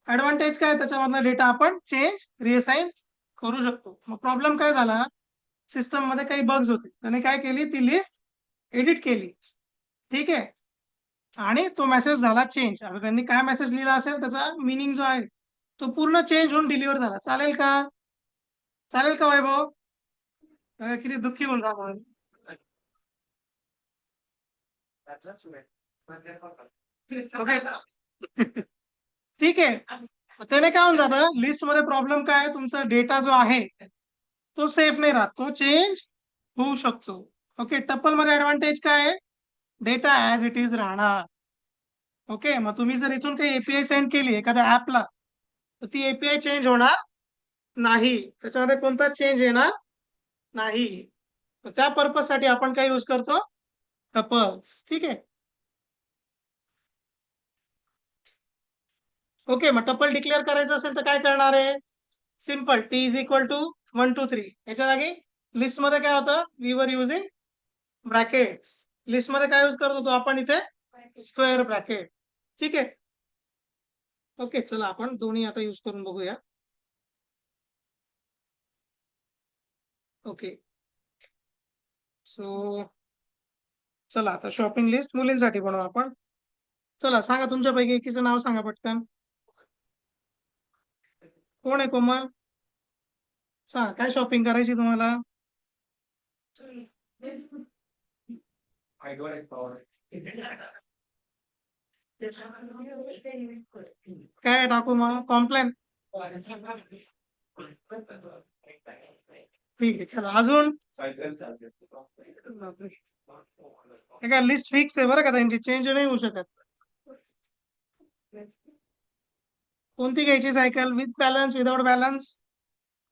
ऍडव्हान्टेज काय, त्याच्यामधला डेटा आपण चेंज रिअसाइन करू शकतो. मग प्रॉब्लेम काय झाला, सिस्टम मध्ये काही बग्स होते, त्याने काय केली, ती लिस्ट एडिट केली, ठीक आहे, आणि तो मेसेज झाला चेंज. आता त्यांनी काय मेसेज लिहिला असेल त्याचा मिनिंग जो आहे तो पूर्ण चेंज होऊन डिलिव्हर झाला. चालेल का? चालेल का वैभव? किती दुःखी होऊन जातो. ओके. ठीक आहे. त्याने काय होऊन जातं, लिस्ट मध्ये प्रॉब्लेम काय आहे, तुमचा डेटा जो आहे तो सेफ नाही राहत, तो चेंज होऊ शकतो. ओके, टप्पल मध्ये ऍडव्हान्टेज काय आहे, डेटा ऍज इट इज राहणार. ओके, मग तुम्ही जर इथून काही एपीआय सेंड केली एखाद्या ऍपला, तर ती एपीआय चेंज होणार नाही, त्याच्यामध्ये कोणता चेंज येणार नाही. तर त्या पर्पज साठी आपण काय यूज करतो, टपल्स. ठीक आहे. ओके, मग टपल डिक्लेअर करायचं असेल तर काय करणार आहे, simple, T is equal to 1 2 3. याच्या जागी लिस्ट मध्ये काय होतं, we were using brackets. List मध्ये काय यूज करत होतो आपण इथे, स्क्वेअर ब्रॅकेट. ठीक आहे. ओके, चला आपण दोन्ही आता यूज करून बघूया. ओके, सो चला आता शॉपिंग लिस्ट मुलींसाठी बनवू आपण. चला सांगा, तुमच्यापैकी एकीचं नाव सांगा पटकन. कोण आहे कोमल? सांगा, काय शॉपिंग करायची तुम्हाला? काय टाकू मग, कॉम्प्लेन? ठीक आहे, चला अजून. काय लिस्ट फिक्स आहे बरं का, त्यांची चेंज नाही होऊ शकत. कोणती घ्यायची cycle, with balance without balance?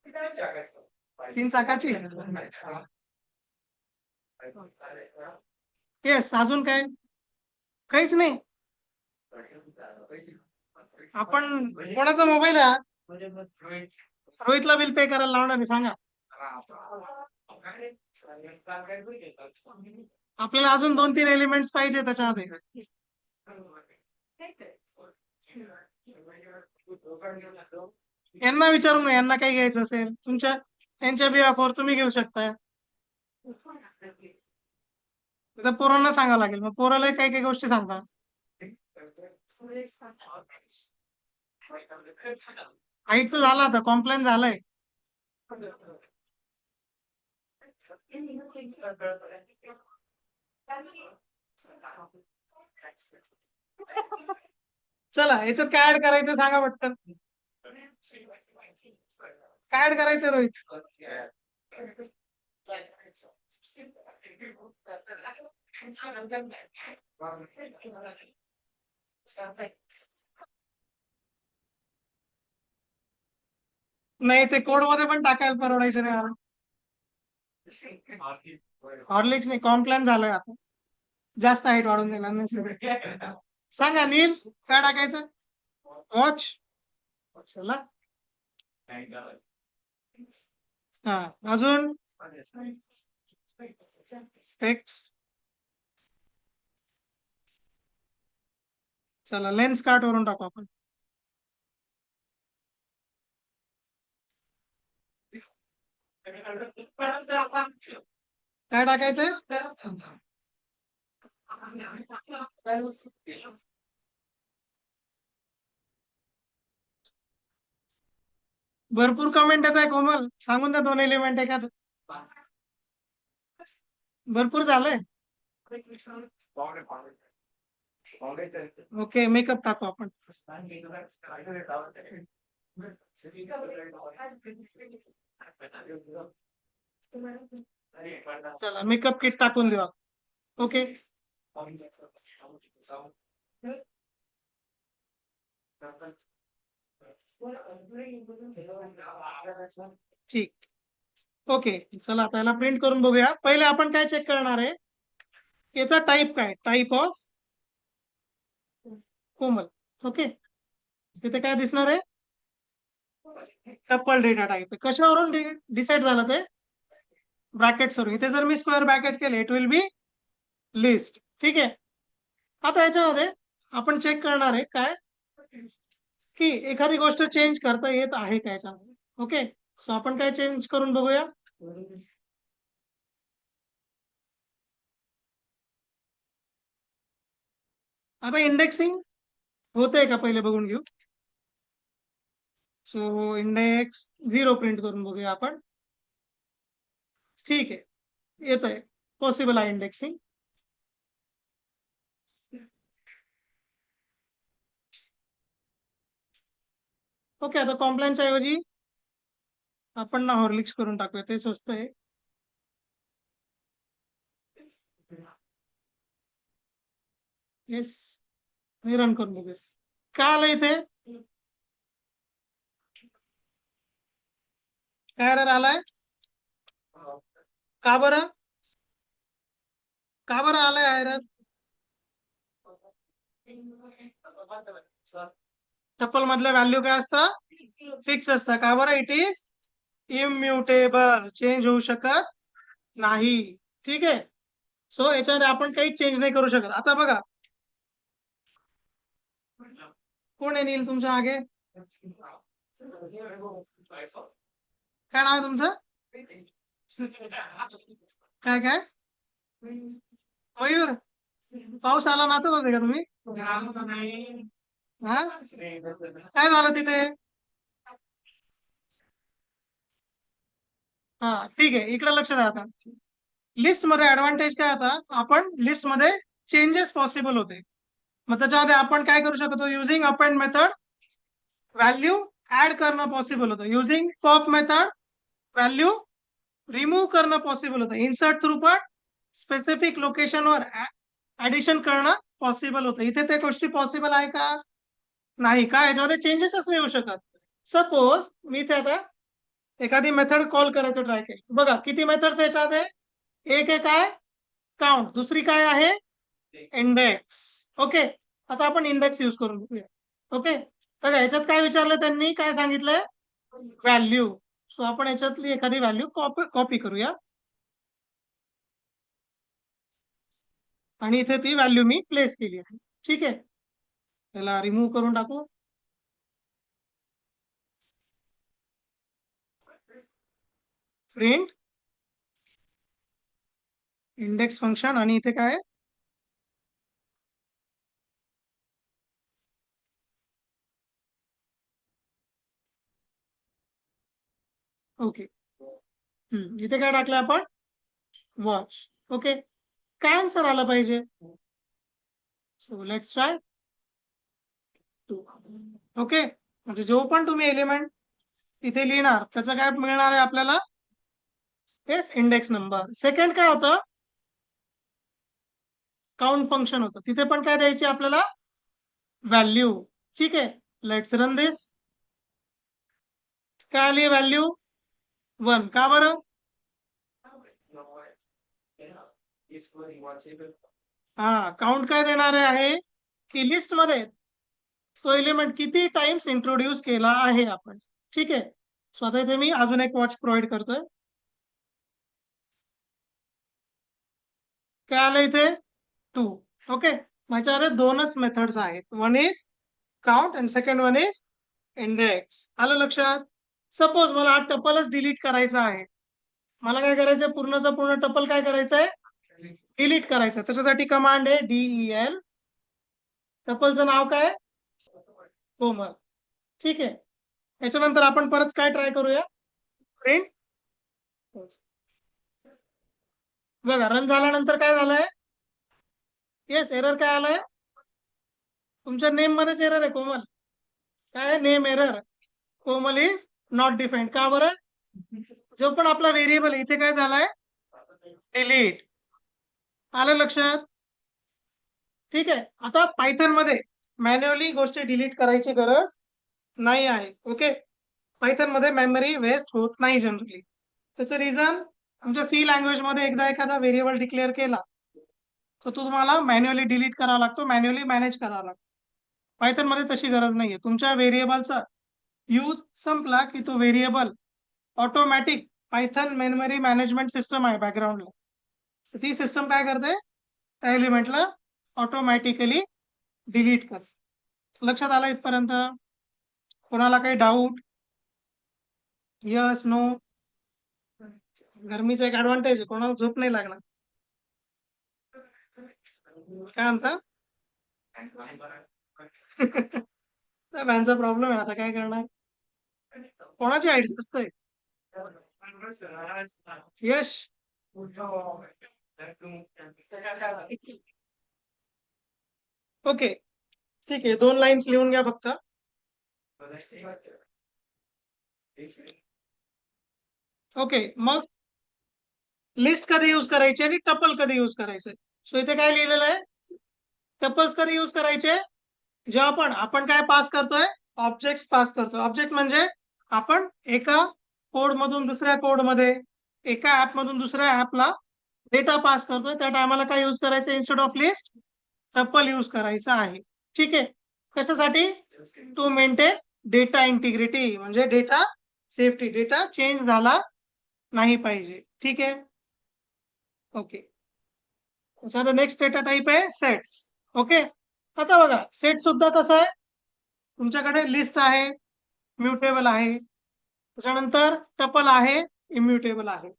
3 चाकाची. येस, अजून काय? काहीच नाही. आपण कोणाचा मोबाईल आहे हा? रोहितला बिल पे करायला लावणार आहे, सांगा. आपल्याला अजून 2-3 एलिमेंट्स पाहिजे त्याच्यामध्ये. यांना विचारून घ्या, यांना काय घ्यायचं असेल तुमच्या, त्यांच्या बिहाफवर तुम्ही घेऊ शकता. आता पोरांना सांगावं लागेल, मग पोराला काही काही गोष्टी सांगता. हाईटचं झालं, आता कॉम्प्लेन झालंय. चला, याच्यात काय ऍड करायचं सांगा पटकन. काय ऍड करायचं रोहित? नाही, ते कोड मध्ये पण टाकायला परवडायचं नाही मला. हॉर्लिक्स नाही, कॉम्प्लेन झालंय आता, जास्त हाईट वाढून देणार नाही. सांगा नील, काय टाकायचं? वॉच. चला, हा, अजून स्पेक्स. चला, लेन्स कार्ट वरून टाकू आपण. काय टाकायचंय? भरपूर कमेंट येत आहे कोमल, सांगून द्या 2 एलिमेंट आहे का? भरपूर झालंय. ओके, मेकअप टाकू आपण. चला मेकअप किट टाकून देऊ. ओके, ठीक. ओके, चला आता याला प्रिंट करून बघूया. पहिले आपण काय चेक करणार आहे, याचा टाईप काय, टाईप ऑफ कोमल. ओके, तिथे काय दिसणार आहे? टप्पल डेटा टाईप. कशावरून डिसाइड झालं ते? ब्रॅकेट्स वरून. इथे जर मी स्क्वेअर ब्रॅकेट केले, इट विल बी लिस्ट. ठीक आहे. आता याच्यामध्ये आपण चेक करणार आहे काय, की एखादी गोष्ट चेंज करता येत आहे का याच्यामध्ये. ओके, सो आपण काय चेंज करून बघूया. आता इंडेक्सिंग होतंय का पहिले बघून घेऊ. सो इंडेक्स 0 प्रिंट करून बघूया आपण. ठीक आहे, येत आहे, पॉसिबल आहे इंडेक्सिंग. ओके, आता कॉम्प्लायन्सच्या ऐवजी आपण ना हॉर्लिक्स करून टाकूया, ते स्वस्त आहे. येस, मी रन करून बघूया. काय आलं इथे? काय एरर आलाय? का बरं? का बरं आलाय एरर? टप्पल मधलं व्हॅल्यू काय असतं? फिक्स असतं. का बरं? इट इज इम्युटेबल, चेंज होऊ शकत नाही. ठीक आहे, सो याच्यामध्ये आपण काही चेंज नाही करू शकत. आता बघा, कोण आहे नील तुमच्या मागे? काय नाव आहे तुमचं? काय काय? मयूर, पाऊस आला नाचत होते का तुम्ही? हा, काय झालं तिथे? हा, ठीक आहे, इकडे लक्ष द्या. आता लिस्ट मध्ये ऍडव्हान्टेज काय, आता आपण लिस्ट मध्ये चेंजेस पॉसिबल होते. मग त्याच्यामध्ये आपण काय करू शकतो, using append method value add करणं पॉसिबल होतं. Using pop method value remove करणं पॉसिबल होतं. इन्सर्ट थ्रू पण स्पेसिफिक लोकेशनवर ऍडिशन करणं पॉसिबल होतं. इथे त्या गोष्टी पॉसिबल आहे का? नाही. का याच्यामध्ये चेंजेसच नाही होऊ शकत. सपोज मी इथे आता एखादी मेथड कॉल करायचं ट्राय केली, बघा किती मेथड्स याच्यामध्ये. एक आहे काय, काउंट. दुसरी काय आहे, इंडेक्स. ओके, आता आपण इंडेक्स यूज करून बघूया. ओके, तर याच्यात काय विचारलं त्यांनी, काय सांगितलंय, व्हॅल्यू. सो आपण याच्यातली एखादी व्हॅल्यू कॉपी करूया आणि इथे ती व्हॅल्यू मी प्लेस केली आहे. ठीक आहे, त्याला रिमूव्ह करून टाकू. प्रिंट इंडेक्स फंक्शन आणि इथे काय, ओके. इथे काय टाकलं आपण, वॉच. ओके, काय आन्सर आला पाहिजे. So let's try. ओके, म्हणजे जो पण तुम्ही एलिमेंट इथे लिहिणार त्याचं काय मिळणार आहे आपल्याला, येस, इंडेक्स नंबर. सेकंड काय होतं, काउंट फंक्शन होतं, तिथे पण काय द्यायची आपल्याला, व्हॅल्यू. ठीक आहे, लेट्स रन दिस. काय आली व्हॅल्यू, 1. का बरं? हा, काउंट काय देणार आहे की लिस्ट मध्ये तो एलिमेंट किती टाइम्स इंट्रोड्यूस केला आहे आपण. ठीक आहे, स्वतः इथे मी अजून एक वॉच प्रोव्हाइड करतोय. काय आलं इथे, 2. ओके, माझ्याकडे 2च मेथड्स आहेत. One is count and second one is index. आलं लक्षात? सपोज मला हा टपलच डिलीट करायचा आहे, मला काय करायचंय, पूर्णचा पूर्ण टपल काय करायचंय, डिलीट करायचं. त्याच्यासाठी कमांड आहे DEL. टपलचं नाव काय, कोमल. ठीक आहे. याच्यानंतर आपण परत काय ट्राय करूया, प्रिंट. बघा रन झाल्यानंतर काय झालंय, येस एरर काय आलाय, तुमच्या नेम मध्येच एरर आहे कोमल. काय name error, Komal is not defined. का बरं, जो पण आपला व्हेरिएबल इथे काय झालाय, डिलीट. आलं लक्षात. ठीक आहे. आता पायथन मध्ये मॅन्युअली गोष्टी डिलीट करायची गरज नाही आहे. ओके, पायथन मध्ये मेमरी वेस्ट होत नाही जनरली. त्याचं रिझन, तुमच्या सी लँग्वेज मध्ये एकदा एखादा व्हेरिएबल डिक्लेअर केला तर तो तुम्हाला मॅन्युअली डिलीट करावा लागतो, मॅन्युअली मॅनेज करावा लागतो. पायथन मध्ये तशी गरज नाहीये. तुमच्या व्हेरिएबलचा यूज संपला की तो variable automatic, Python memory management system आहे बॅकग्राऊंडला, ती सिस्टम काय करते, त्या एलिमेंटला ऑटोमॅटिकली डिलीट कर. लक्षात आलं इथपर्यंत. कोणाला काही डाऊट, यस नो. गरमीचा एक ऍडव्हान्टेज आहे, कोणाला झोप नाही लागणार. काय म्हणता फॅनचा प्रॉब्लेम आहे, आता काय करणार. कोणाची आयडी असतंय, यश. ओके ठीक आहे, 2 लाईन्स लिहून घ्या फक्त. ओके, मग लिस्ट कधी यूज करायची आणि टपल कधी यूज करायचं. सो इथे काय लिहिलेलं आहे, टपल्स कधी यूज करायचे, जेव्हा आपण काय पास करतोय, ऑब्जेक्ट पास करतोय. ऑब्जेक्ट म्हणजे आपण एका कोड मधून दुसऱ्या कोड मध्ये, एका ऍप मधून दुसऱ्या ऍपला डेटा पास करतोय, त्या टायमाला काय यूज करायचं, instead of list tuple use करायचं आहे. ठीक आहे. कशासाठी, टू मेंटेन डेटा इंटिग्रिटी, म्हणजे डेटा सेफ्टी, डेटा चेंज झाला नाही पाहिजे. ठीक आहे. ओके, त्याच्यानंतर नेक्स्ट डेटा टाईप आहे सेट्स. ओके, आता बघा सेट सुद्धा कसं आहे, तुमच्याकडे लिस्ट आहे, म्युटेबल आहे, त्याच्यानंतर टपल आहे, इम्युटेबल आहे.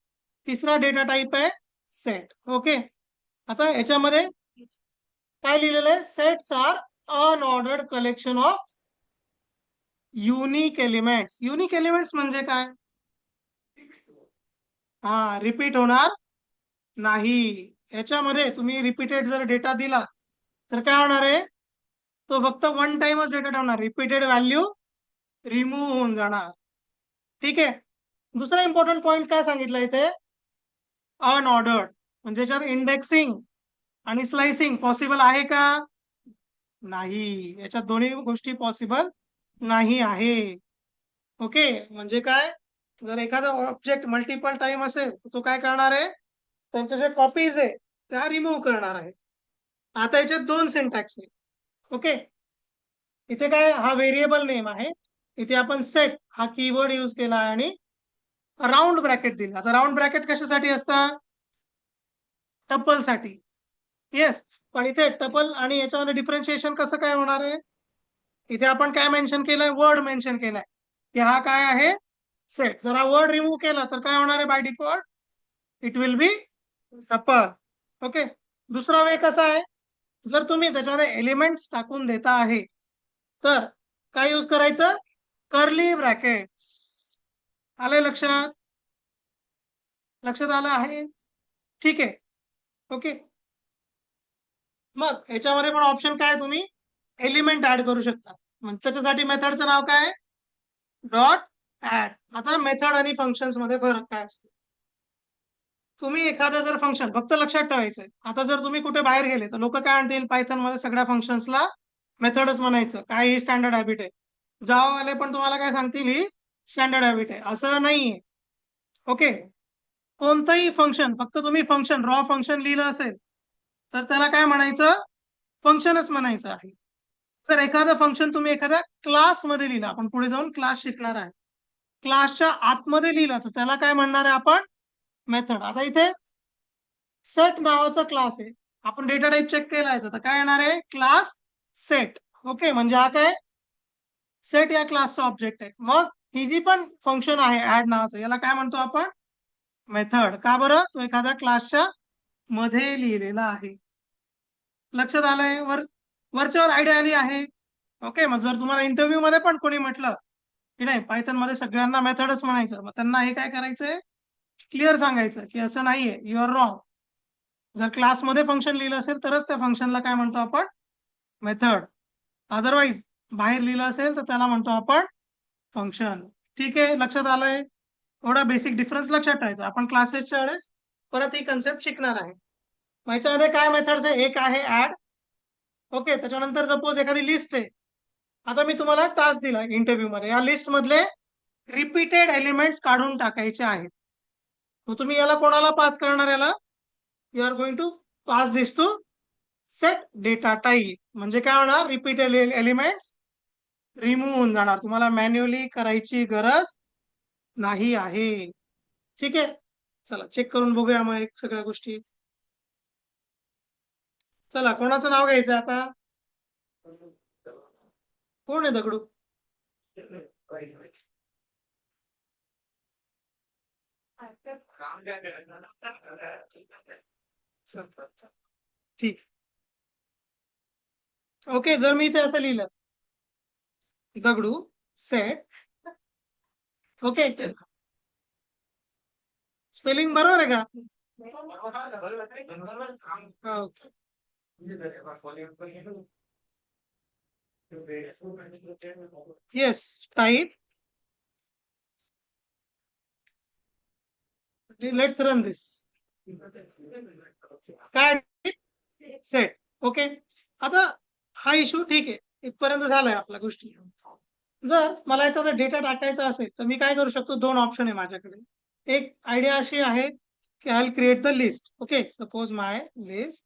तिसरा डेटा टाईप आहे सेट. ओके, आता याच्यामध्ये काय लिहिलेलं आहे, sets are unordered collection of unique elements. Unique elements म्हणजे काय, हा रिपीट होणार नाही. याच्यामध्ये तुम्ही रिपीटेड जर डेटा दिला तर काय होणार आहे, तो फक्त वन टाइमच डेटा ठेवणार, रिपीटेड व्हॅल्यू रिमूव्ह होऊन जाणार. ठीक आहे. दुसरा इम्पॉर्टंट पॉइंट काय सांगितलं इथे, अनऑर्डर्ड, म्हणजे याच्यात इंडेक्सिंग आणि स्लाइसिंग पॉसिबल आहे का, नाही. याच्यात दोन्ही गोष्टी पॉसिबल नाही आहे. ओके, म्हणजे काय, जर एखादा ऑब्जेक्ट मल्टिपल टाइम असेल तर तो काय करणार आहे, त्यांच्या ज्या कॉपीज आहे त्या रिमूव्ह करणार आहे. आता याच्यात 2 सिंटॅक्स आहे. ओके, इथे काय, हा व्हेरिएबल नेम आहे, इथे आपण सेट हा कीवर्ड यूज केला आणि राऊंड ब्रॅकेट दिला. आता राऊंड ब्रॅकेट कशासाठी असतात, टपल साठी. येस, पण इथे टपल आणि याच्यामध्ये डिफरन्शिएशन कसं काय होणार आहे, इथे आपण काय मेन्शन केलंय, वर्ड मेन्शन केलाय की हा काय आहे, सेट. जर हा वर्ड रिमूव्ह केला तर काय होणार आहे, by default it will be tuple. Okay, दुसरा वे कसा आहे, जर तुम्ही त्याच्यामध्ये एलिमेंट्स टाकून देता आहे तर काय यूज करायचं, कर्ली ब्रॅकेट्स. आलंय लक्षात, लक्षात आलं आहे. ठीक आहे. ओके, मग याच्यामध्ये पण ऑप्शन काय, तुम्ही एलिमेंट ऍड करू शकता. मग त्याच्यासाठी मेथडचं नाव काय, डॉट ऍड. आता मेथड आणि फंक्शन्स मध्ये फरक काय असतो, तुम्ही एखादं जर फंक्शन, फक्त लक्षात ठेवायचंय, आता जर तुम्ही कुठे बाहेर गेले तर लोक काय म्हणतील, पायथन मध्ये सगळ्या फंक्शन्सला मेथडच म्हणायचं, काय ही स्टँडर्ड हॅबिट आहे. जावावाले पण तुम्हाला काय सांगतील, ही स्टँडर्ड हॅबिट आहे, असं नाहीये. ओके, कोणतंही फंक्शन, फक्त तुम्ही फंक्शन रॉ फंक्शन लिहिलं असेल तर त्याला काय म्हणायचं, फंक्शनच म्हणायचं आहे. जर एखादं फंक्शन तुम्ही एखाद्या क्लासमध्ये लिहिलं, आपण पुढे जाऊन क्लास शिकणार आहे, क्लासच्या आतमध्ये लिहिलं तर त्याला काय म्हणणार आहे आपण, मेथड. आता इथे सेट नावाचा क्लास आहे, आपण डेटा टाइप चेक केलाय तर काय येणार आहे, क्लास सेट. ओके, म्हणजे हा काय, सेट या क्लासचा ऑब्जेक्ट आहे. मग ही जी पण फंक्शन आहे ऍड नावाचं, याला काय म्हणतो आपण, मेथड. का बरं? तो एखाद्या क्लासच्या मध्ये लिहिलेला आहे. लक्षात आलंय? वरच्यावर आयडिया आली आहे. ओके, मग जर तुम्हाला इंटरव्ह्यू मध्ये पण कोणी म्हटलं की नाही पायथन मध्ये सगळ्यांना मेथडच म्हणायचं, मग त्यांना हे काय करायचंय, क्लिअर सांगायचं की असं नाहीये, यू आर रॉंग. जर क्लासमध्ये फंक्शन लिहिलं असेल तरच त्या फंक्शनला काय म्हणतो आपण, मेथड. अदरवाईज बाहेर लिहिलं असेल तर त्याला म्हणतो आपण फंक्शन. ठीक आहे, लक्षात आलंय? एवढा बेसिक डिफरन्स लक्षात ठेवायचा. आपण क्लासेसच्या वेळेस परत ही कन्सेप्ट शिकणार आहे. मग याच्यामध्ये काय मेथड्स आहे? एक आहे ऍड. ओके, त्याच्यानंतर सपोज एखादी लिस्ट आहे. आता मी तुम्हाला टास्क दिला इंटरव्ह्यू मध्ये, या लिस्ट मधले रिपीटेड एलिमेंट्स काढून टाकायचे आहेत. मग तुम्ही याला कोणाला पास करणार? याला you are going to pass this to set data type. म्हणजे काय होणार, रिपीटेड एलिमेंट्स रिमूव्ह होऊन जाणार, तुम्हाला मॅन्युअली करायची गरज नाही आहे. ठीक आहे, चला चेक करून बघूया मग एक सगळ्या गोष्टी. चला, कोणाचं नाव घ्यायचं आता? कोण आहे दगडू? ठीक. ओके, जर मी इथे असं लिहिलं दगडू सेट, ओके, स्पेलिंग बरोबर आहे का? Okay. Yes, type. Let's run this. काय? सेट. ओके, आता हा इश्यू ठीक आहे, इथपर्यंत झालाय आपल्या गोष्टी. जर मला याचा जर डेटा टाकायचा असेल तर मी काय करू शकतो? दोन ऑप्शन आहे माझ्याकडे. एक आयडिया अशी आहे की I create the list. Okay, suppose my list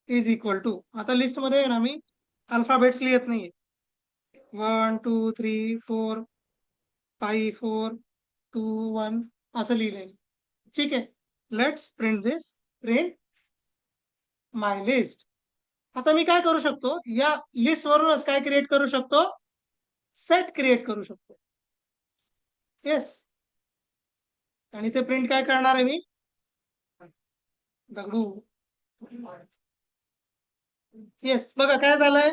is equal to, आता लिस्ट मध्ये आहे ना मी अल्फाबेट्स लिहित नाहीये. 1 2 3 4 5 4 2 1 असं लिहिलंय. ठीक आहे, let's print this. Print my list. आता मी काय करू शकतो? या लिस्ट वरूनच काय क्रिएट करू शकतो? सेट क्रिएट करू शकतो. येस, आणि ते प्रिंट काय करणार आहे मी? दगडू. येस, बघा काय झालंय.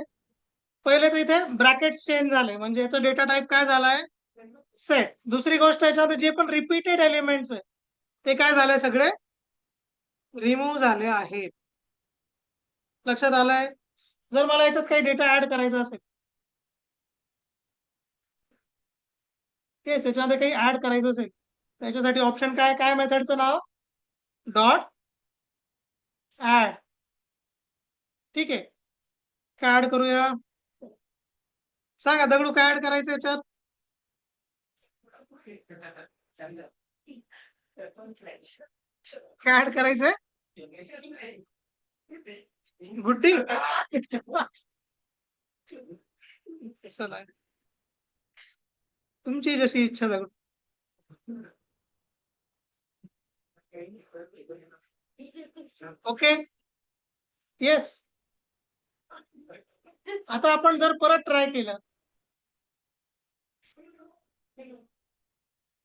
पहिले तर इथे ब्रॅकेट चेंज झाले, म्हणजे याचा डेटा टाईप काय झालाय? सेट. दुसरी गोष्ट, याच्यात जे पण रिपीटेड एलिमेंट्स आहे ते काय झाले? सगळे रिमूव्ह झाले आहेत. लक्षात आलंय? जर मला याच्यात काही डेटा ऍड करायचा असेल, येस, याच्यामध्ये काही ऍड करायचं असेल त्याच्यासाठी ऑप्शन काय? काय मेथडचं नाव? Dot add. ठीक आहे, काय ऍड करूया? सांगा दगडू, काय ऍड करायचं याच्यात? काय ऍड करायचंय? गुड्डी. चला, तुमची जशी इच्छा दगडू. Okay, yes. आता आपण जर परत ट्राय केलं,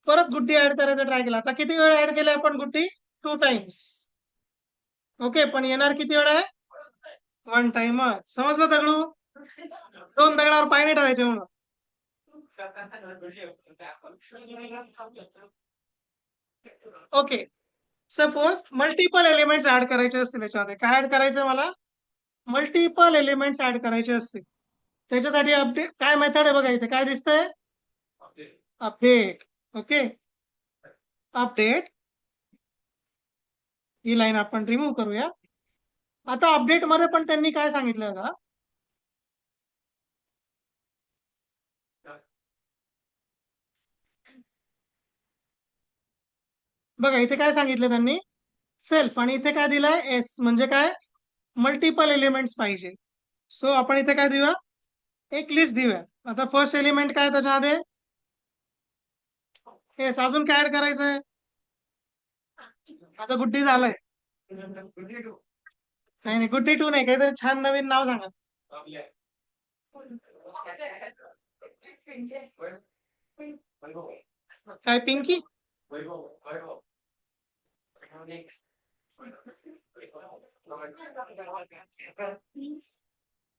परत गुड्डी ऍड करायचा ट्राय केला, आता किती वेळ ऍड केलं आपण गुड्डी? 2 टाइम्स. ओके, पण येणार किती वेळ आहे? 1 टाइमच. समजलं दगडू? 2 दगडावर पाय नाही ठेवायचे म्हणून. Okay, suppose multiple elements add करायचे असतील याच्यामध्ये, काय ऍड करायचं मला? मल्टिपल एलिमेंट्स ऍड करायचे असतील त्याच्यासाठी अपडेट काय मेथड आहे? बघा इथे काय दिसतंय? अपडेट. Okay, update. ही लाईन आपण रिमूव्ह करूया. आता अपडेट मध्ये पण त्यांनी काय सांगितलं का? बघा इथे काय सांगितलं त्यांनी? सेल्फ. आणि इथे काय दिलंय? एस. म्हणजे काय? मल्टिपल एलिमेंट्स पाहिजे. सो आपण इथे काय देऊया? एक लिस्ट देऊया. आता फर्स्ट एलिमेंट काय त्याच्यामध्ये? एस. अजून काय ऍड करायचंय? आता गुड्डी झालंय. नाही नाही, गुड्डी टू नाही, काहीतरी छान नवीन नाव सांगा. काय? पिंकी.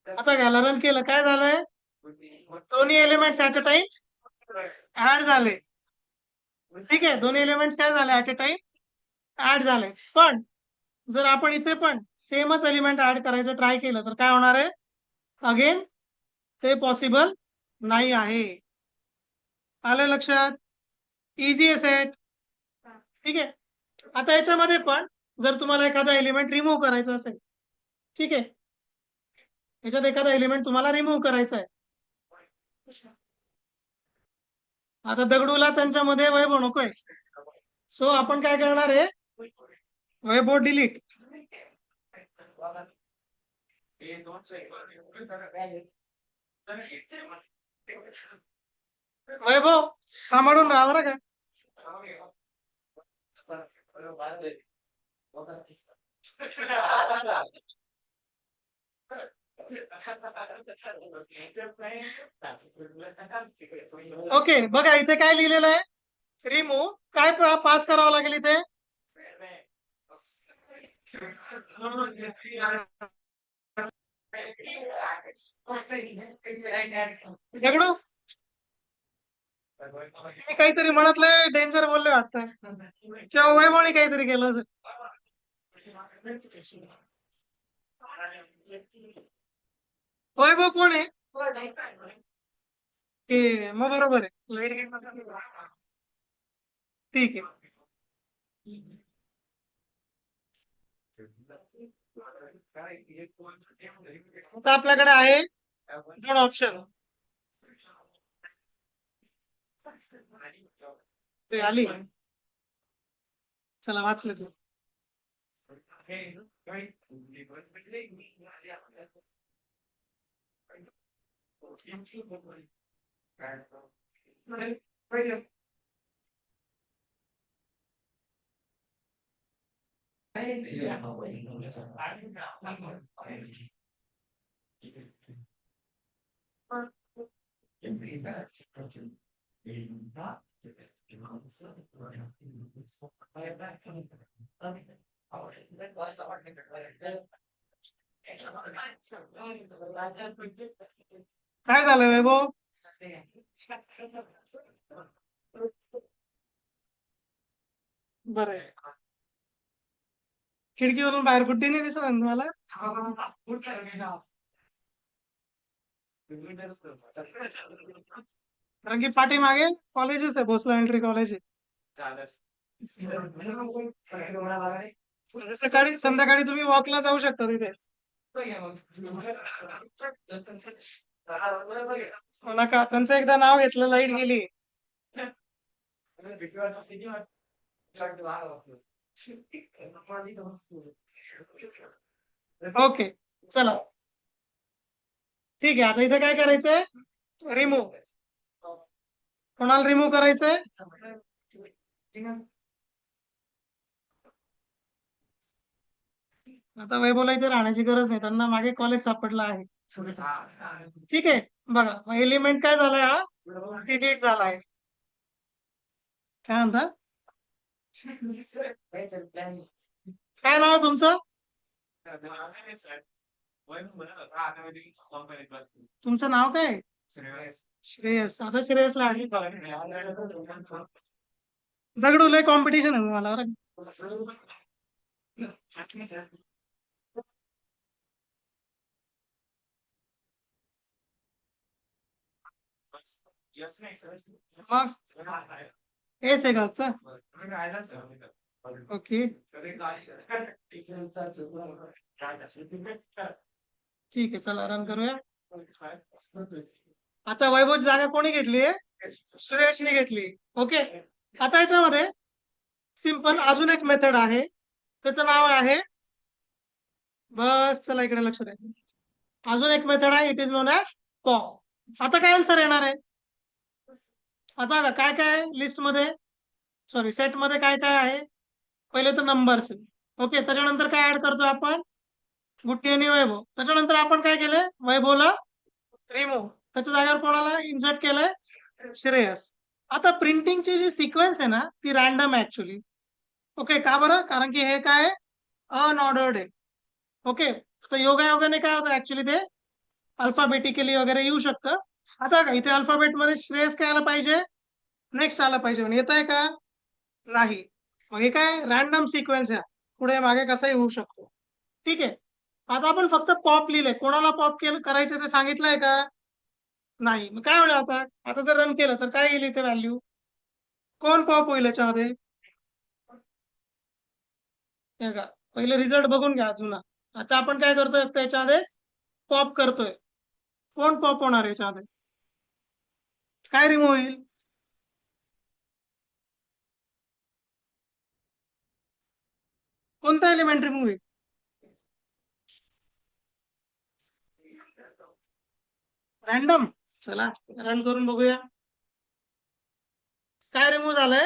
आता घ्यायला रन केलं काय झालंय, दोन्ही elements at a time add झाले. ठीक आहे, दोन्ही एलिमेंट्स काय झाले ऍट अ टाइम ऍड झाले. पण जर आपण इथे पण सेमच एलिमेंट ऍड करायचं ट्राय केलं तर काय होणार आहे, अगेन ते पॉसिबल नाही आहे. आलं लक्षात? इझी आहे सेट. ठीक आहे, आता याच्यामध्ये पण जर तुम्हाला एखादा एलिमेंट रिमूव्ह करायचा असेल, ठीक आहे, याच्यात एखादा एलिमेंट तुम्हाला रिमूव्ह करायचा आहे. आता दगडूला त्यांच्यामध्ये वैभव नकोय, सो आपण काय करणार आहे, वैभव डिलीट. वैभव सांभाळून राहा बरं का. ओके, बघा इथे काय लिहिलेलं आहे, रिमूव्ह काय पास करावं लागेल इथे, दगडू मी काहीतरी म्हणतलंय, डेंजर बोलले वाटतं किंवा वैभवने काहीतरी केलं असेल. वैभव कोण आहे की मग बरोबर आहे. ठीक आहे, आता आपल्याकडे आहे दोन ऑप्शन. आली, चला वाचले तू. काय झालं वैभव, बरं आहे. खिडकीवरून बाहेर गुड्डी नाही दिसत आहे तुम्हाला? कारण की पाठीमागे कॉलेजेस आहे, भोसला एंट्री कॉलेज आहे. सकाळी संध्याकाळी तुम्ही वॉकला जाऊ शकता तिथे. हो नका, त्यांचं एकदा नाव घेतलं लाईट गेली. ओके चला, ठीक आहे. आता इथे काय करायचंय, रिमूव्ह. कोणाला रिमूव्ह करायचंय, आता वैभवला इथे राहण्याची गरज नाही, त्यांना मागे कॉलेज सापडलं आहे. ठीक आहे, बघा एलिमेंट काय झालाय, हा डिलीट झालाय. काय म्हणता, काय नाव आहे तुमचं, तुमचं नाव काय, श्रेयस. आता श्रेयसला आधी दगडू लय कॉम्पिटिशन आहे तुम्हाला बरं. मग एस आहे का फक्त, ओके ठीक आहे, चला रन करूया. आता वैभवची जागा कोणी घेतली, श्रेयसने घेतली. ओके, आता याच्यामध्ये सिंपल अजून एक मेथड आहे, त्याचं नाव आहे, बस चला इकडे लक्ष द्या, अजून एक मेथड आहे, it is non as pop. आता काय आन्सर येणार आहे, आता काय काय लिस्ट मध्ये, सॉरी सेट मध्ये काय काय आहे, पहिले तर नंबर्स. ओके, त्याच्यानंतर काय ऍड करतो आपण, गुट्टी आणि वैभव. त्याच्यानंतर आपण काय केलंय, वैभवला रिमूव्ह, त्याच्या जागेवर कोणाला इन्सर्ट केलंय, श्रेयस. आता प्रिंटिंगची जी सिक्वेन्स आहे ना ती रॅन्डम आहे ऍक्च्युली. ओके, का बरं? कारण की हे काय अनऑर्डर्ड आहे. ओके, तर योगायोगाने काय होतं ऍक्च्युली ते अल्फाबेटिकली वगैरे येऊ शकतं. आता का इथे अल्फाबेट मध्ये श्रेयस काय आलं पाहिजे, नेक्स्ट आलं पाहिजे, म्हणजे येत आहे का? नाही. मग हे काय रॅन्डम सिक्वेन्स आहे, पुढे मागे कसाही होऊ शकतो. ठीक आहे. आता आपण फक्त पॉप लिहिलंय, कोणाला पॉप केलं करायचं ते सांगितलंय का? नाही. मग काय होणार आता? आता जर रन केलं तर काय येईल इथे व्हॅल्यू? कोण पॉप होईल याच्यामध्ये? हे का, पहिले रिझल्ट बघून घ्या जुना. आता आपण काय करतोय त्याच्यामध्येच पॉप करतोय. कोण पॉप होणार याच्यामध्ये? काय रिमूव्ह होईल? कोणता एलिमेंट रिमूव्ह होईल? रॅन्डम. चला रन करून बघूया काय रिमूव्ह झालंय.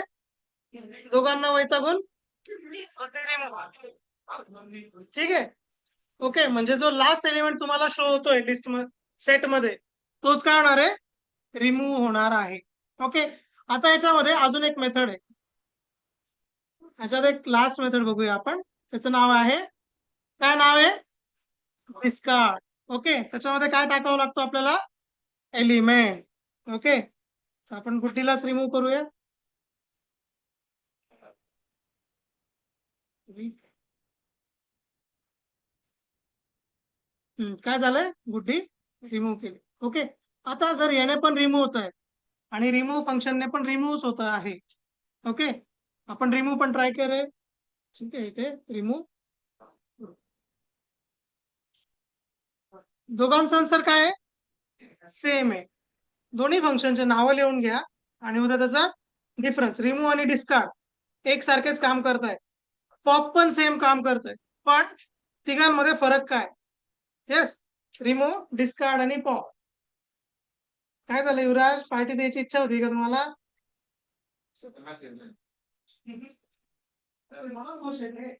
दोघांना वैतागून ठीक आहे. ओके, म्हणजे जो लास्ट एलिमेंट तुम्हाला शो होतोय लिस्ट सेट मध्ये तोच काय होणार आहे, रिमूव्ह होणार आहे. ओके, आता याच्यामध्ये अजून एक मेथड आहे. याच्यात एक लास्ट मेथड बघूया आपण. त्याचं नाव आहे, काय नाव आहे? डिस्कार्ड. ओके, त्याच्यामध्ये काय टाकावं लागतो आपल्याला? एलिमेंट. ओके, आपण गुड्डीलाच रिमूव्ह करूया. काय झालंय? गुड्डी रिमूव्ह केली. ओके, आता जर याने पण रिमूव्ह होत आहे आणि रिमूव्ह फंक्शनने पण रिमूव्ह होत आहे. ओके, आपण रिमूव्ह पण ट्राय करे. ठीक आहे, इथे रिमूव्ह. दोघांचं आन्सर काय आहे? सेम आहे. दोन्ही फंक्शनचे नावं लिहून घ्या आणि उद्या त्याचा डिफरन्स. रिमूव्ह आणि डिस्कार्ड एक सारखेच काम करताय, पॉप पण सेम काम करतंय, पण तिघांमध्ये फरक काय? येस, रिमूव्ह, डिस्कार्ड आणि पॉप. काय झालं युवराज, पार्टी द्यायची इच्छा होती का तुम्हाला? मला खुश आहे रे.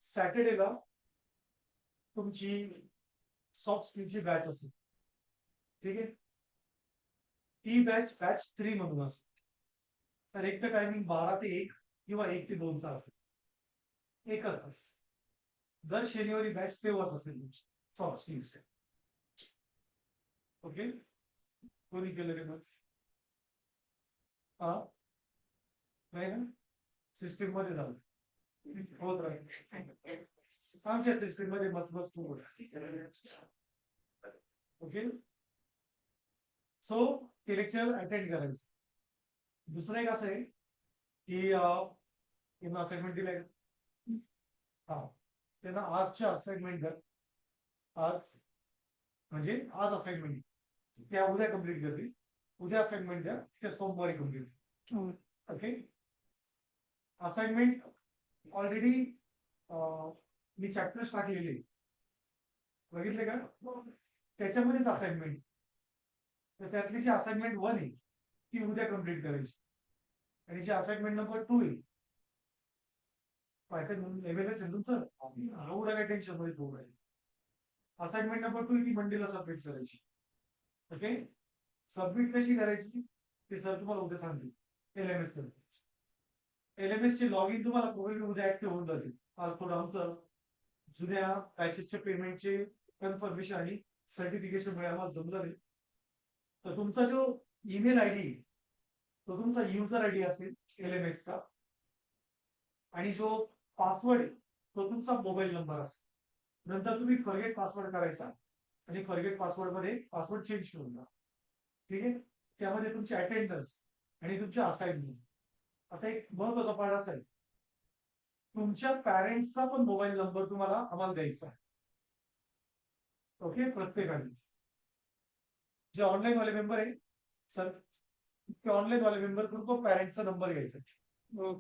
सॅटर्डेला तुमची सॉफ्ट स्किलची बॅच असेल. ठीक आहे, ती बॅच बॅच 3 मधून असेल. तर एक तर टायमिंग 12 ते 1 किंवा 1 ते 2 चा असेल, एकच तास. दर शनिवारी बॅच तेव्हाच असेल तुमची सॉफ्ट स्किल्स. ओके, कोणी केलं रे बस? हा, नाही ना, सिस्टीम मध्ये झालं होत राहील. आमच्या सिस्टीम मध्ये मचमच खूप होत. ओके, सो ते लेक्चर अटेंड करायचं. दुसरं एक असं आहे की त्यांना असाइनमेंट दिलाय. हा, त्यांना आजच्या असाइनमेंट द्या. आज म्हणजे आज असाइनमेंट त्या उद्या कम्प्लीट करतील. उद्या असाइनमेंट द्या, त्या सोमवारी कम्प्लीट. ओके, असाइनमेंट ऑलरेडी मी चॅप्टर्स टाकलेले बघितले का? त्याच्यामध्येच असाइनमेंट. तर त्यातली जी असाइनमेंट 1 आहे ती उद्या कम्प्लीट करायची, आणि जी असाइनमेंट नंबर 2 आहे पायथन लेव्हलच आहे तुमचं, एवढं काय टेन्शन मध्ये ठेवू राहील. असाइनमेंट नंबर 2 ती मंडेला सबमिट करायची. ओके, सबमिट कशी करायची ते सर तुम्हाला उद्या सांगतील. एलएमएस एलएमएस चे लॉग इन तुम्हाला प्रोग्राम उद्या ऍक्टिव्ह होऊन जातील. आज थोडं आमचं जुन्या पॅचेसच्या पेमेंटचे कन्फर्मेशन आणि सर्टिफिकेशन आम्हाला जमलं नाही. तर तुमचा जो ईमेल आयडी तो तुमचा युजर आयडी असेल एलएमएस चा, आणि जो पासवर्ड आहे तो तुमचा मोबाईल नंबर असेल. नंतर तुम्ही फॉरगेट पासवर्ड करायचा आणि फॉरगेट पासवर्ड मध्ये पासवर्ड चेंज करून द्या. ठीक आहे, त्यामध्ये तुमचे अटेंडन्स आणि तुमचे असाइनमेंट. आता एक महत्वाचा पार्ट असा आहे, तुमच्या पॅरेंट्सचा पण मोबाईल नंबर तुम्हाला आम्हाला द्यायचा आहे. ओके, प्रत्येकाने जे ऑनलाईन वाले मेंबर आहे सर, ते ऑनलाईन वाले मेंबर करून तो पॅरेंट्सचा नंबर घ्यायचा.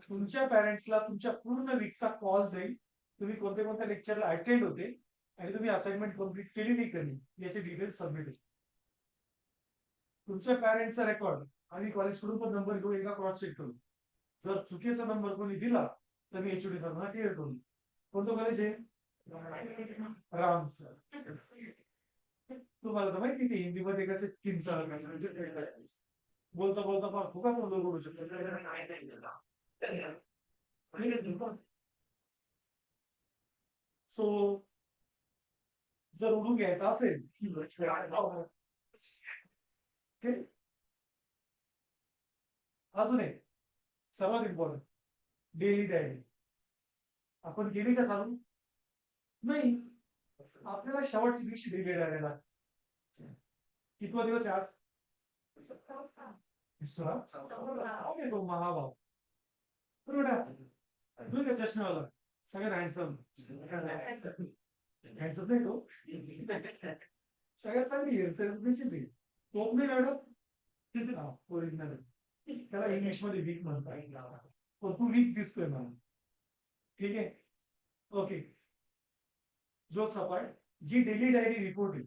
तुमच्या पॅरेंट्सला तुमच्या पूर्ण वीकचा कॉल जाईल, तुम्ही कोणत्या कोणत्या लेक्चरला अटेंड होते आणि तुम्ही असाइनमेंट कम्प्लीट केली नाही केली याचे डिटेल्स सबमिट होतील. तुमच्या पॅरेंटचा रेकॉर्ड आणि कॉलेजकडून पण नंबर घेऊन एकदा क्रॉस चेक करू. जर चुकीचा नंबर कोणी दिला तर मी एचओडी सरांना क्लिअर करून कोणतं कॉलेज आहे राम सर. तुम्हाला तर माहिती ते हिंदीमध्ये कसे किंचा बोलता बोलता फार फुका करू शकतो. सो जर उडून घ्यायचा असेल अजून एक सर्वात इम्पॉर्टंट डेली डायरी आपण केली का चालू नाही. आपल्याला शेवटची दिवशी डेली डायरी लागते. कितवा दिवस आहे आज दुसरा. ओके तो महाभाव बरोबर चष्म्यावाला सगळ्यात हँडसम हँडसम नाही तो सगळ्यात चांगली आहे तर कशीच आहे तो नाही मॅडम ओरिजिनल त्याला इंग्लिश मध्ये वीक म्हणतात पण तू वीक दिसतोय मला. ठीक आहे ओके. जो सपाट जी डेली डायरी रिपोर्ट आहे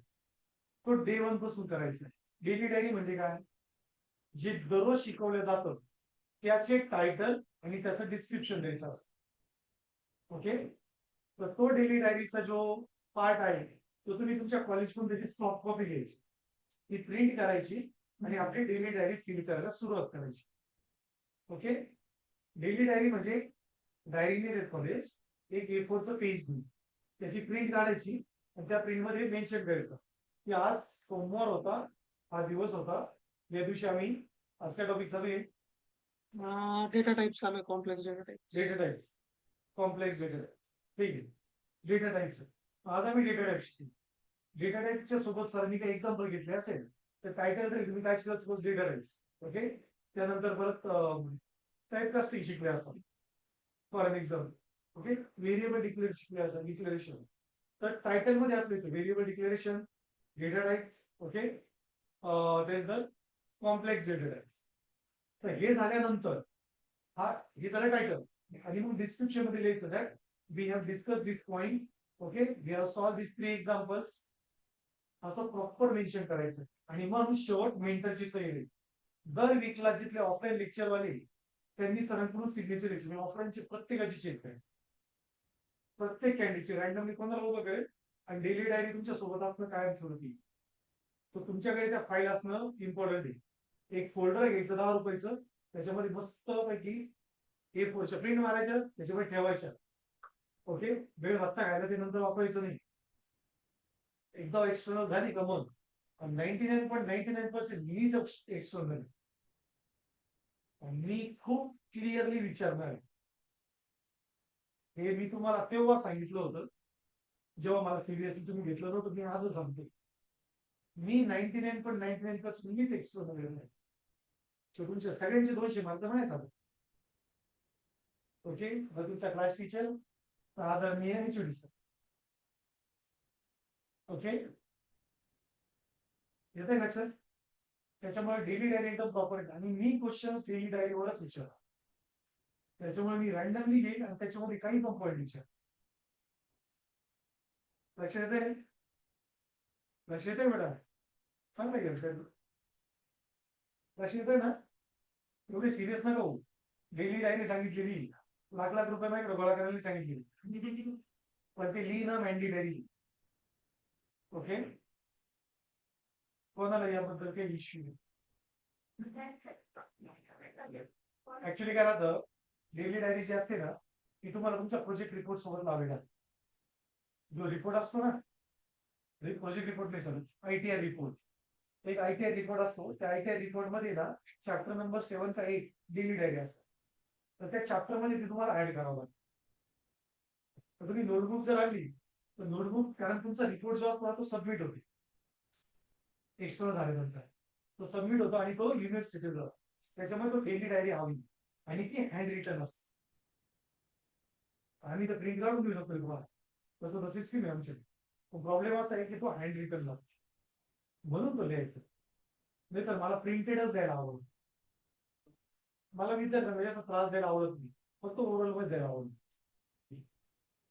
तो डे 1 पासून करायचा. डेली डायरी म्हणजे काय जे दररोज शिकवलं जातं त्याचे टायटल आणि त्याचं डिस्क्रिप्शन द्यायचं असतं. ओके तर तो डेली डायरीचा जो पार्ट आहे तो तुम्ही तुमच्या कॉलेजकडून त्याची सॉफ्ट कॉपी घ्यायची ती प्रिंट करायची आणि आपली डेली डायरी फिल करायला सुरुवात करायची. ओके डेली डायरी म्हणजे डायरीने देत कॉलेज एक A4चं पेज घेऊन त्याची प्रिंट काढायची आणि त्या प्रिंट मध्ये मेन्शन करायचं की आज सोमवार होता हा दिवस होता या दिवशी आम्ही आज काय टॉपिक चालू आहे डेटा टाइप चालू आहे complex data types complex data ठीक आहे. डेटा टाइप्स आज आम्ही डेटा टाइप शिकू. डेटा टाइपच्या सोबत सरांनी काही एक्झाम्पल घेतले असेल तर टायटल तरी तुम्ही काय शिकला सपोज डेटा टाइप्स. ओके त्यानंतर परत टाइप कास्टिंग शिकले असतात for an example. Okay variable declaration शिकले असतात डिक्लेरेशन तर टायटल मध्ये असायचं variable declaration data types. Okay त्यानंतर कॉम्प्लेक्स डेटा टाइप. तर हे झाल्यानंतर हा हे झालं टायटल आणि मग डिस्क्रिप्शन मध्ये लिहायचं that we have discuss this point. Okay we have solve this 3 examples असं प्रॉपर मेन्शन करायचं. आणि मग शेवट मेंटरची सही आहे. दर वीकला जिथले ऑफलाईन लेक्चर वाले त्यांनी सरांकडून सिग्नेचर घ्यायची ऑफलाईनची प्रत्येकाची चेक करेल प्रत्येक कॅन्डिडेटची रॅन्डमली कोणाला उभं करेल आणि डेली डायरी तुमच्या सोबत असणं कायम स्वरूपी. तर तुमच्याकडे त्या फाईल असणं इम्पॉर्टंट आहे. एक फोल्डर घ्यायचं 10 रुपयाचं त्याच्यामध्ये मस्त पैकी A4च्या प्रिंट मारायच्या त्याच्यामध्ये ठेवायच्या. ओके वेळ बघता खायला ते नंतर वापरायचं नाही. एकदा एक्सटर्नल झाली का मग 99.99% मीच एक्सटर्नल. मी खूप क्लिअरली विचारणार आहे. हे मी तुम्हाला तेव्हा सांगितलं होतं जेव्हा मला सिरियसली तुम्ही घेतलं नव्हतं. मी आजच सांगतो मी 99.99% मीच एक्सटर्नल नाही. तुमच्या सगळ्यांचे 200 मार्क नाही चालत. ओके तुमचा क्लास टीचर आदरणीय एचओडी सर. ओके येत आहे लक्षात. त्याच्यामुळे डेली डायरी एकदम प्रॉपर आणि मी क्वेश्चन डेली डायरीवरच विचार त्याच्यामुळे मी रॅन्डमली घेईन आणि त्याच्यामध्ये काही पण पॉईंट विचार. लक्षात येते लक्ष येते मॅडम चांगलं गेलं लक्ष येते ना. एवढे सिरियस नका हो. डेली डायरी सांगितलेली लाख लाख रुपये नाही गोळा करायला सांगितलेली पण ते लिहिणं मॅन्डेटरी. ओके कोणाला याबद्दल काही इश्यू ऍक्च्युली काय राहतं डेली डायरी जी असते ना ती तुम्हाला तुमच्या प्रोजेक्ट रिपोर्ट सोबत लावावी लागते. जो रिपोर्ट असतो ना प्रोजेक्ट रिपोर्ट नाही सर ITR रिपोर्ट एक ITR रिपोर्ट असतो त्या ITR रिपोर्ट मध्ये ना चॅप्टर नंबर 7 चा एक डेली डायरी असतो तर त्या चॅप्टर मध्ये ते तुम्हाला ऍड करावं लागतं. तर तुम्ही नोटबुक जर आणली तर नोटबुक कारण तुमचा रिपोर्ट जो असतो तो सबमिट होतो एक्स्ट्रा झाल्यानंतर तो सबमिट होतो आणि तो युनिव्हर्सिटीला जातो. त्याच्यामुळे तो डेली डायरी हवी आणि ती हँड रिटर्न असते. आम्ही तर प्रिंट काढून देऊ शकतो तुम्हाला तसं सिस्टीम आहे आमच्या. प्रॉब्लेम असा आहे की तो हँड रिटर्न लागतो म्हणून तो लिहायचं नाही तर मला प्रिंटेडच द्यायला आवडत. मला विद्यार्थ्यांना असा त्रास द्यायला आवडत नाही फक्त ओरल मध्ये द्यायला आवडत.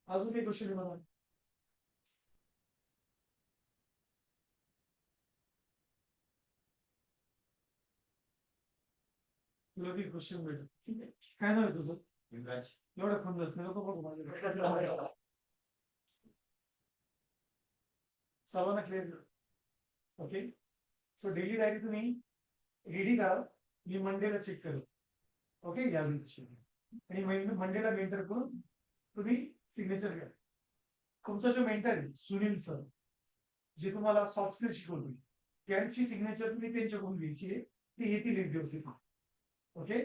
अजून काही क्वेश्चन आहे मला तुला काही क्वेश्चन भेटेल काय नाव आहे तुझं एवढं खुंदस नको बघू माझ्याकडे. सर्वांना clear. Okay. So daily diary तुम्ही रेडी करा. मी मंडेला चेक करेल. ओके. या दिवशी आणि मंडेला मेंटर करून तुम्ही सिग्नेचर घ्या. तुमचा जो मेंटर आहे सुनील सर, जे तुम्हाला सॉफ्ट स्किल शिकवतो, त्यांची सिग्नेचर तुम्ही त्यांच्याकडून घ्यायची आहे. ती येतील एक दिवस. ओके.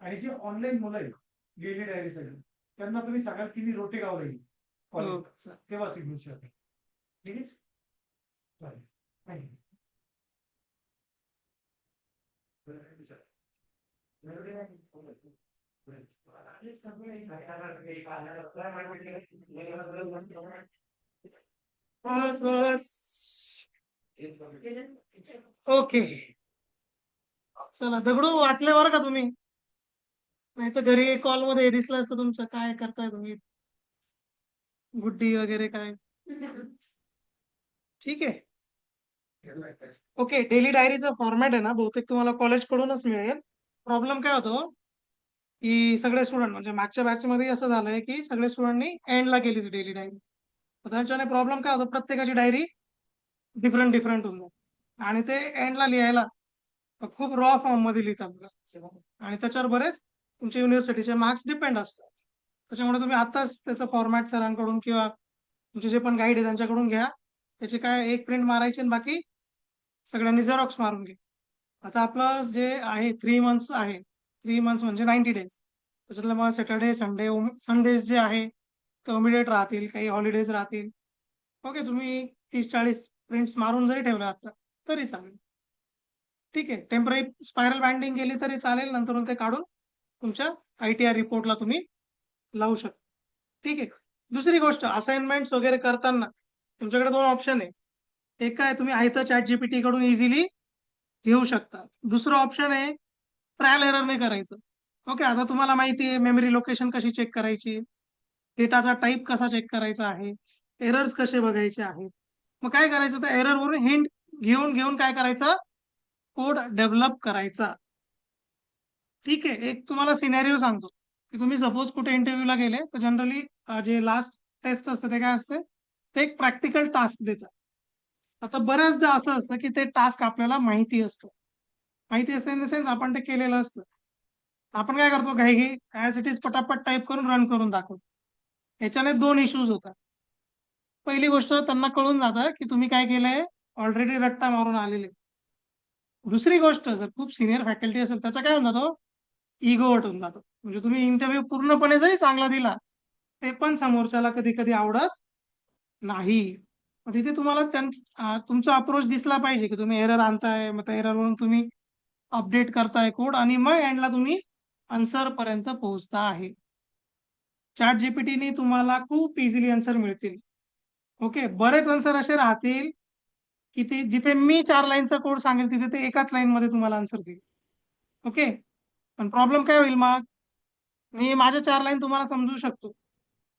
आणि जे ऑनलाईन मुलं आहेत डेली डायरीसाठी, त्यांना तुम्ही सांगाल की मी रोटे गावला येईल कॉलेज, तेव्हा सिग्नेचर. ठीक आहे. चालेल. थँक्यू. बस बस. ओके. चला दगडू वाचले बरं का तुम्ही, नाही तर घरी कॉल मध्ये दिसलं असतं तुमचं काय करताय तुम्ही, गुड्डी वगैरे काय. ठीक आहे. ओके. डेली डायरीचा फॉर्मॅट आहे ना, बहुतेक तुम्हाला कॉलेज कडूनच मिळेल. प्रॉब्लेम काय होतो की सगळे स्टुडंट म्हणजे मागच्या बॅच मध्ये असं झालंय की सगळे स्टुडंटनी एंडला केली ती डेली डायरी. त्याच्याने प्रॉब्लेम काय होतो, प्रत्येकाची डायरी डिफरंट डिफरंट होऊन जाते आणि ते एंडला लिहायला खूप रॉ फॉर्म मध्ये लिहितात आणि त्याच्यावर बरेच तुमच्या युनिव्हर्सिटीचे मार्क्स डिपेंड असतात. त्याच्यामुळे तुम्ही आताच त्याचं फॉर्मॅट सरांकडून किंवा तुमचे जे पण गाईड आहे त्यांच्याकडून घ्या. त्याची काय एक प्रिंट मारायची आणि बाकी सगळ्यांनी झेरॉक्स मारून घे. आता आपलं जे आहे 3 मंथ्स आहे, 3 मंथ्स म्हणजे 90 डेज. त्याच्यातलं मग सॅटर्डे संडेज जे आहे ते इमिडिएट राहतील, काही हॉलिडेज राहतील. ओके. तुम्ही 30-40 प्रिंट्स मारून जरी ठेवल्या आता तरी चालेल. ठीक आहे. टेम्पररी स्पायरल बाइंडिंग केली तरी चालेल, नंतर ते काढून तुमच्या ITR रिपोर्टला तुम्ही लावू शकता. ठीक आहे. दुसरी गोष्ट, असाइनमेंट्स वगैरे करताना तुमच्याकडे 2 ऑप्शन आहे. एक काय, तुम्ही आहे तर ChatGPT कडून इझिली घेऊ शकता. दुसरं ऑप्शन आहे ट्रायल एरर नाही करायचं. ओके. आता तुम्हाला माहिती आहे मेमरी लोकेशन कशी चेक करायची, डेटाचा टाईप कसा चेक करायचा आहे, एरर्स कसे बघायचे आहेत. मग काय करायचं, तर एरर वरून हिंट घेऊन घेऊन काय करायचं, कोड डेव्हलप करायचा. ठीक आहे. एक तुम्हाला सिनेरिओ सांगतो की तुम्ही सपोज कुठे इंटरव्ह्यूला गेले तर जनरली जे लास्ट टेस्ट असते ते काय असते, ते एक प्रॅक्टिकल टास्क देतात. आता बऱ्याचदा असं असतं की ते टास्क आपल्याला माहिती असतं इन द सेन्स आपण ते केलेलं असतं. आपण काय करतो, घाई ऍज इट इज पटापट टाईप करून रन करून दाखवतो. याच्याने 2 इश्यूज होतात. पहिली गोष्ट, त्यांना कळून जातं की तुम्ही काय केलंय, ऑलरेडी रट्टा मारून आलेले. दुसरी गोष्ट, जर खूप सिनियर फॅकल्टी असेल त्याचा काय होऊन जातो, इगो हर्ट होऊन जातो. म्हणजे तुम्ही इंटरव्ह्यू पूर्णपणे जरी चांगला दिला ते पण समोरच्याला कधी कधी आवडत नाही. मग तिथे तुम्हाला तुमचा अप्रोच दिसला पाहिजे की तुम्ही एरर आणताय, मग त्या एररवरून तुम्ही अपडेट करताय कोड आणि मग एंडला तुम्ही आन्सर पर्यंत पोहोचता आहे. ChatGPT तुम्हाला खूप इझिली आन्सर मिळतील. ओके. बरेच आन्सर असे राहतील की ते जिथे मी 4 लाईनचा कोड सांगेल तिथे ते एकाच लाईन मध्ये तुम्हाला आन्सर देईल. ओके. पण प्रॉब्लेम काय होईल, मग मी माझ्या 4 लाईन तुम्हाला समजू शकतो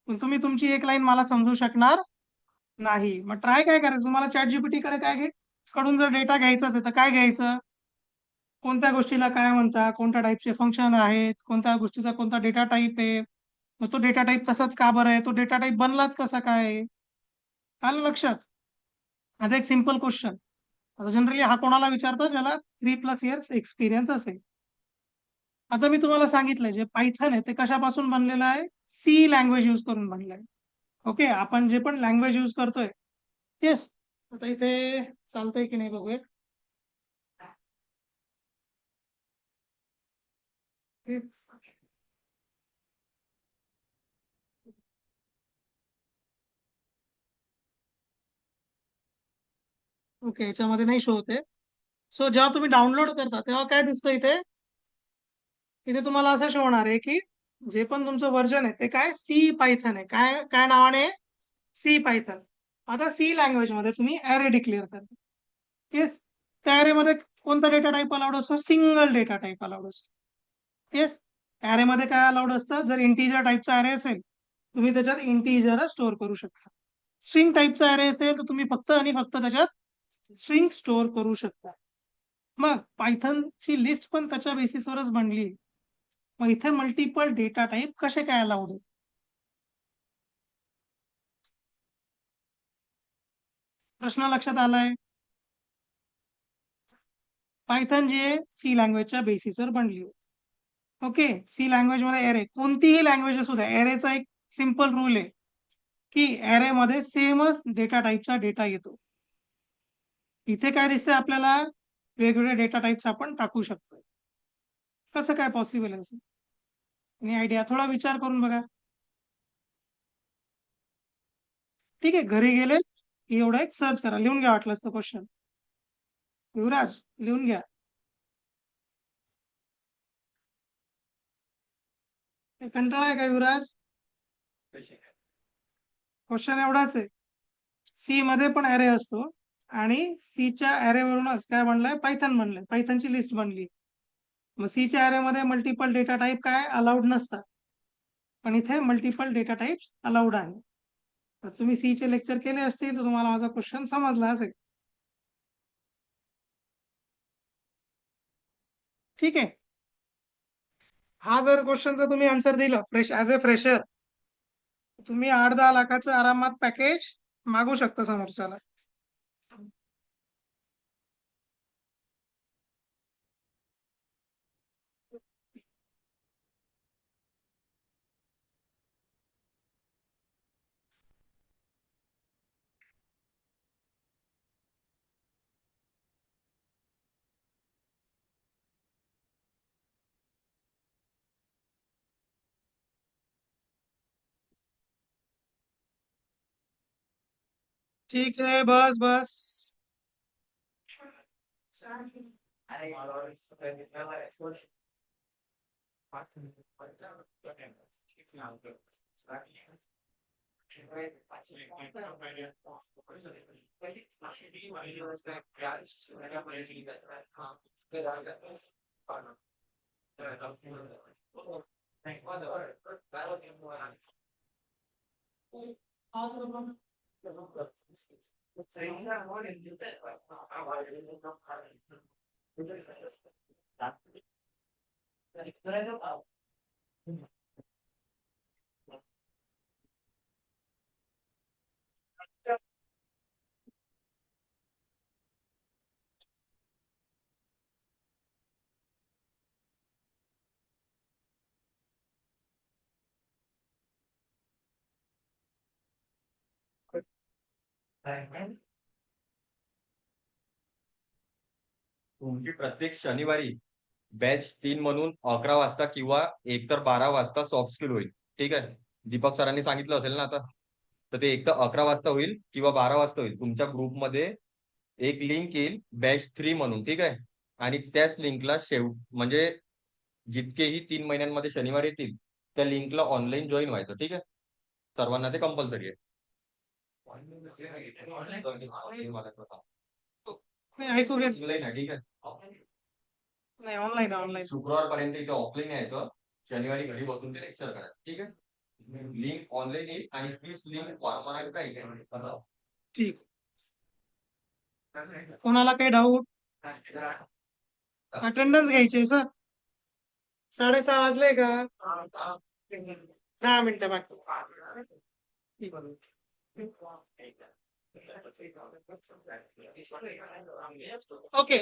पण तुम्ही तुमची 1 लाईन मला समजू शकणार नाही. मग ट्राय काय करायचं, तुम्हाला ChatGPT कडे कडून जर डेटा घ्यायचा असेल तर काय घ्यायचं, कोणत्या गोष्टीला काय म्हणतात, कोणत्या टाईपचे फंक्शन आहेत, कोणत्या गोष्टीचा कोणता डेटा टाईप आहे, मग तो डेटा टाईप तसाच का बरं आहे, तो डेटा टाईप बनलाच कसा काय. आलं लक्षात. आता एक सिंपल क्वेश्चन, आता जनरली हा कोणाला विचारतात ज्याला 3+ इयर्स एक्सपिरियन्स असेल. आता मी तुम्हाला सांगितलंय जे पायथन आहे ते कशापासून बनलेलं आहे, सी लँग्वेज यूज करून बनलंय. ओके. आपण जे पण लँग्वेज यूज करतोय. येस. आता इथे चालतंय की नाही बघूया. ओके. याच्यामध्ये नाही शो होते. सो जेव्हा तुम्ही डाउनलोड करता तेव्हा काय दिसतं इथे, इथे तुम्हाला असं शो होणार आहे की जे पण तुमचं व्हर्जन आहे ते काय सी पायथन आहे. काय काय नावाने, सी पायथन. आता सी लँग्वेज मध्ये तुम्ही ॲरे डिक्लेअर करता. येस. त्या ॲरे मध्ये कोणता डेटा टाईप अलाउड असतो, सिंगल डेटा टाईप अलाउड असतो. येस. ॲरे मध्ये काय अलाउड असतं, जर इंटिजर टाईपचा ॲरे असेल तुम्ही त्याच्यात इंटिजर स्टोअर करू शकता. स्ट्रिंग टाईपचा ॲरे असेल तर तुम्ही फक्त आणि फक्त त्याच्यात स्ट्रिंग स्टोअर करू शकता. मग पायथनची लिस्ट पण त्याच्या बेसिसवरच बनली. मग इथे मल्टिपल डेटा टाईप कसे काय अलाउड आहे? प्रश्न लक्षात आलाय? पायथन जी आहे सी लँग्वेजच्या बेसिसवर बनली होती. ओके, सी लँग्वेज मध्ये एरे, कोणतीही लँग्वेज असू द्या, एरेचा एक सिंपल रूल आहे की एरे मध्ये सेमच डेटा टाईपचा डेटा येतो. इथे काय दिसतंय आपल्याला, वेगवेगळे डेटा टाईप्स आपण टाकू शकतो. कसं काय पॉसिबल आहे असं? आणि आयडिया थोडा विचार करून बघा. ठीक आहे, घरी गेले की एवढं एक सर्च करा, लिहून घ्या वाटलं असतं क्वेश्चन. युवराज लिहून घ्या. कंटाळा आहे का युवराज? क्वेश्चन एवढाच आहे, सी मध्ये पण अरे असतो आणि सीच्या अरे वरूनच काय बनलंय, पायथन बनलंय, पायथनची लिस्ट बनली. मग सीच्या अरे मध्ये मल्टिपल डेटा टाईप काय अलाउड नसतात, पण इथे मल्टिपल डेटा टाइप्स अलाउड आहे. तर तुम्ही सी चे लेक्चर केले असतील तर तुम्हाला माझा क्वेश्चन समजला असेल. ठीक आहे, हा जर क्वेश्चनचा तुम्ही आन्सर दिला फ्रेश ऍज अ फ्रेशर, तुम्ही 8-10 लाखाचं आरामात पॅकेज मागू शकता समोरच्याला. ठीक आहे, बस बस. तुमची प्रत्येक शनिवारी बॅच 3 म्हणून 11 वाजता किंवा एक तर 12 वाजता सॉफ्ट स्किल होईल. ठीक आहे, दीपक सरांनी सांगितलं असेल ना आता. तर ते एक तर 11 वाजता होईल किंवा 12 वाजता होईल. तुमच्या ग्रुपमध्ये एक लिंक येईल बॅच 3 म्हणून. ठीक आहे, आणि त्याच लिंकला म्हणजे जितकेही 3 महिन्यांमध्ये शनिवार येतील त्या लिंकला ऑनलाईन जॉईन व्हायचं. ठीक आहे, सर्वांना ते कंपल्सरी आहे. नाही, ऐकू घे. ऑनलाईन आहे. ठीक आहे, नाही, ऑनलाईन ऑनलाईन. शुक्रवारपर्यंत इथे ऑफलाईन यायचं, शनिवारी घरी बसून ते लेक्चर करायचं. ठीक आहे, लिंक ऑनलाईन येईल आणि तीच लिंक वापरायला काही ठीक, कोणाला काही डाऊट? अटेंडन्स घ्यायची सर. 6:30 वाजले का? 10 मिनिटं बाकी. ओके,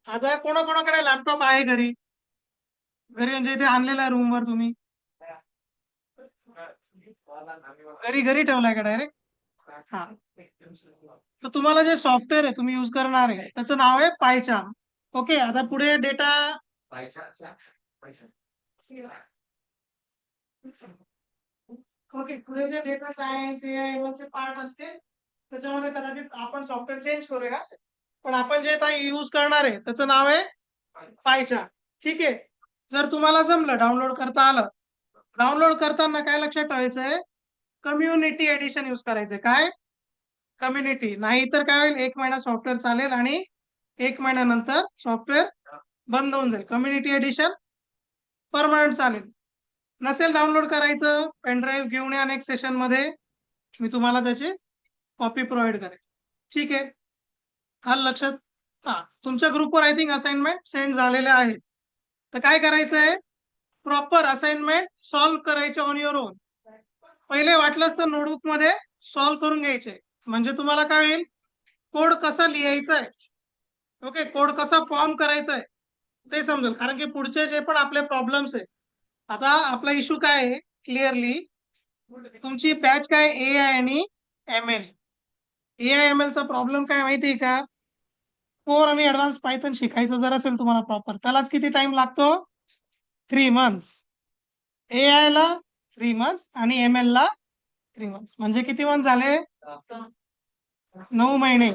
आता कोणाकोणाकडे लॅपटॉप आहे घरी? घरी म्हणजे इथे आणलेला रूम वर तुम्ही? घरी घरी ठेवलाय का डायरेक्ट? हा, तर तुम्हाला जे सॉफ्टवेअर आहे तुम्ही युज करणार आहे त्याचं नाव आहे पायचार्म. ओके, आता पुढे डेटा, ओके, पुढे जे डेटा सायन्स चे पार्ट असतील त्याच्यामध्ये कदाचित आपण सॉफ्टवेअर चेंज करूया, पण आपण जे काही यूज करणार आहे त्याचं नाव आहे पायचार्म. ठीक आहे, जर तुम्हाला जमलं डाउनलोड करता आलं, डाउनलोड करताना काय लक्षात ठेवायचं आहे, कम्युनिटी एडिशन यूज करायचंय. काय? कम्युनिटी. नाही तर काय होईल, 1 महिना सॉफ्टवेअर चालेल आणि 1 महिन्यानंतर सॉफ्टवेअर बंद होऊन जाईल. कम्युनिटी एडिशन परमनंट चालेल. नसेल डाउनलोड करायचं, पेनड्राईव्ह घेऊन या नेक्स्ट सेशन मध्ये, मी तुम्हाला त्याची कॉपी प्रोव्हाइड करेन. ठीक आहे, आलं लक्षात? हा, तुमच्या ग्रुपवर आय थिंक असाइनमेंट सेंड झालेले आहे. तर काय करायचंय, प्रॉपर असाइनमेंट सॉल्व्ह करायचे ऑन युअर ओन. पहिले वाटलंच तर नोटबुक मध्ये सॉल्व्ह करून घ्यायचे, म्हणजे तुम्हाला काय होईल, कोड कसा लिहायचा आहे, ओके, कोड कसा फॉर्म करायचा आहे ते समजेल. कारण की पुढचे जे पण आपले प्रॉब्लेम्स आहे, आता आपला इश्यू काय आहे क्लिअरली, तुमची बॅच काय ए आय आणि M L. A I M L चा प्रॉब्लेम काय माहिती आहे का, कोर आणि ऍडव्हान्स पायथन शिकायचं जर असेल तुम्हाला प्रॉपर, त्यालाच किती टाइम लागतो, 3 months. ए आय ला 3 months आणि एम एल ला 3 months, म्हणजे किती मंथ झाले, 9 महिने.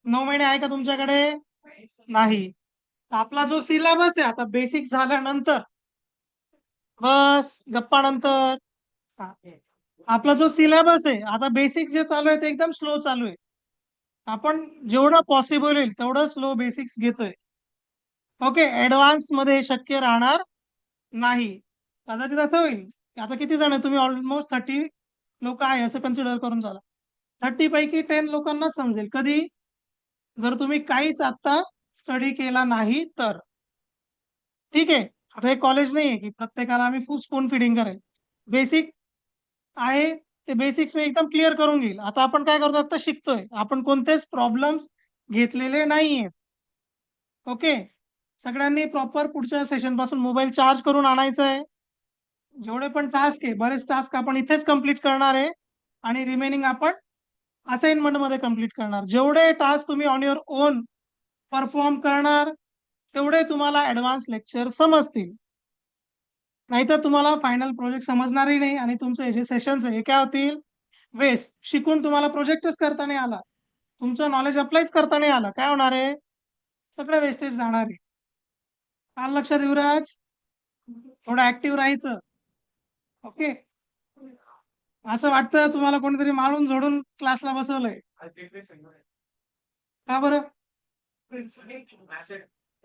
9 महिने आहे का तुमच्याकडे, नाही. आपला जो सिलेबस आहे आता बेसिक झाल्यानंतर, बस गप्पा नंतर, हा. आपला जो सिलेबस आहे आता बेसिक जे चालू आहे ते एकदम स्लो चालू आहे. आपण जेवढं पॉसिबल होईल तेवढं स्लो बेसिक्स घेतोय. ओके, ऍडव्हान्स मध्ये हे शक्य राहणार नाही. कदाचित असं होईल की आता किती जण आहे तुम्ही, ऑलमोस्ट 30 लोक आहे असं कन्सिडर करून चाला. 30 पैकी 10 लोकांना समजेल कधी, जर तुम्ही काहीच आता स्टडी केला नाही तर. ठीक आहे, आता हे कॉलेज नाही आहे की प्रत्येकाला आम्ही फुल स्पून फिडिंग करेल. बेसिक आहे ते बेसिक्स मी एकदम क्लिअर करून घेईल. आता आपण काय करतो, आता शिकतोय, आपण कोणतेच प्रॉब्लेम्स घेतलेले नाहीयेत. ओके, सगळ्यांनी प्रॉपर पुढच्या सेशन पासून मोबाईल चार्ज करून आणायचा आहे. जेवढे पण टास्क आहे, बरेच टास्क आपण इथेच कम्प्लीट करणार आहे आणि रिमेनिंग आपण असाइनमेंट मध्ये कम्प्लीट करणार. जेवढे टास्क तुम्ही ऑन युअर ओन परफॉर्म करणार तेवढे तुम्हाला ऍडव्हान्स लेक्चर समजतील. नाहीतर तुम्हाला फायनल प्रोजेक्ट समजणारही नाही आणि तुमचे हे जे सेशन्स आहे हे काय होतील, वेस्ट. शिकून तुम्हाला प्रोजेक्टच करता नाही आला, तुमचं नॉलेज अप्लायच करता नाही आलं, काय होणार आहे, सगळं वेस्टेज जाणार आहे. आलं लक्षात युवराज, थोडं ऍक्टिव्ह राहायचं. ओके, असं वाटतं तुम्हाला कोणीतरी मारून झोडून क्लासला बसवलंय, का बरं,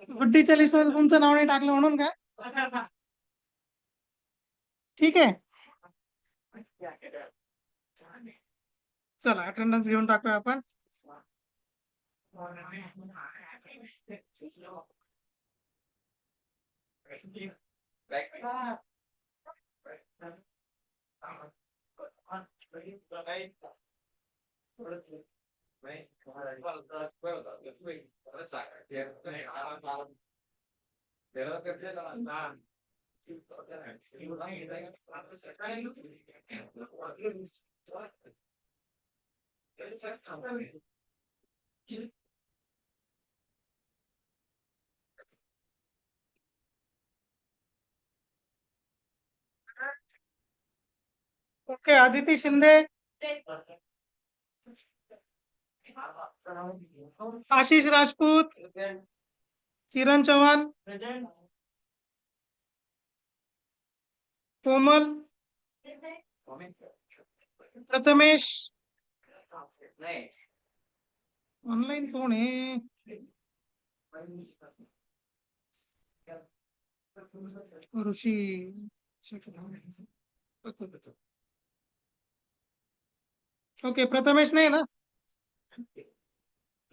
गुड्डीच्या लिस्टवर तुमचं नाव नाही टाकलं म्हणून का, ठीक आहे. चला अटेंडन्स घेऊन टाकूया आपण. ओके, आदिती शिंदे, आशिष राजपूत, किरण चव्हाण, कोमल, प्रथमेश, ऑनलाइन कोण आहे, ऋषी, ओके, प्रथमेश नाही ना,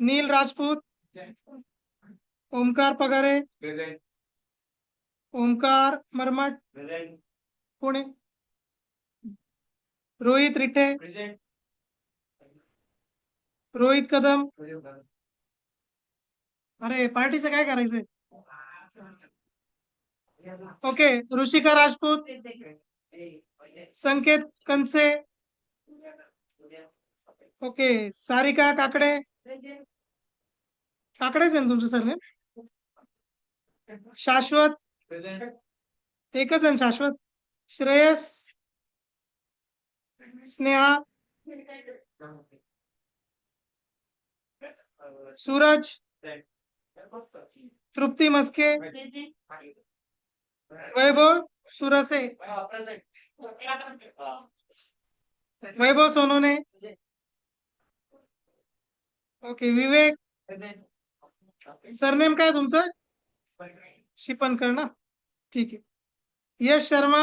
नील राजपूत, ओमकार पगारे, ओमकार मरमट, कोण आहे, रोहित रिठे, रोहित कदम. अरे पार्टीचं काय करायचंय, ओके, ऋषिका राजपूत, संकेत कंसे, ओके, सारिका काकडे, काकडेच आहे ना तुमचं सरनेम, शाश्वत, एकच आहे ना शाश्वत, श्रेयस, स्नेहा, सूरज, तृप्ती मस्के, वैभव सुरसे, वैभव सोनोने, ओके, विवेक, सरनेम काय तुमचं, शिपनकर ना, ठीक आहे. यश शर्मा,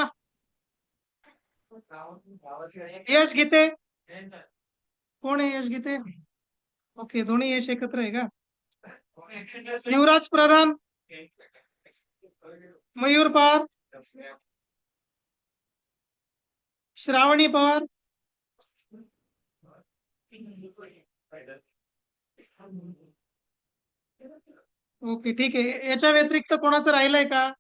यश गीते, कोण आहे यश गीते, ओके, दोन्ही यश एकत्र आहे का. युवराज प्रधान, मयूर पवार, श्रावणी पवार. ओके ठीक आहे. याच्या व्यतिरिक्त कोणाचं राहिलंय का?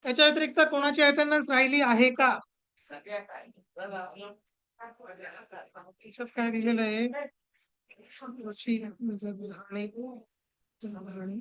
त्याच्या व्यतिरिक्त कोणाची अटेंडन्स राहिली आहे का? त्याच्यात काय दिलेलं आहे? जोशी, जगधाणे, जगधाणे.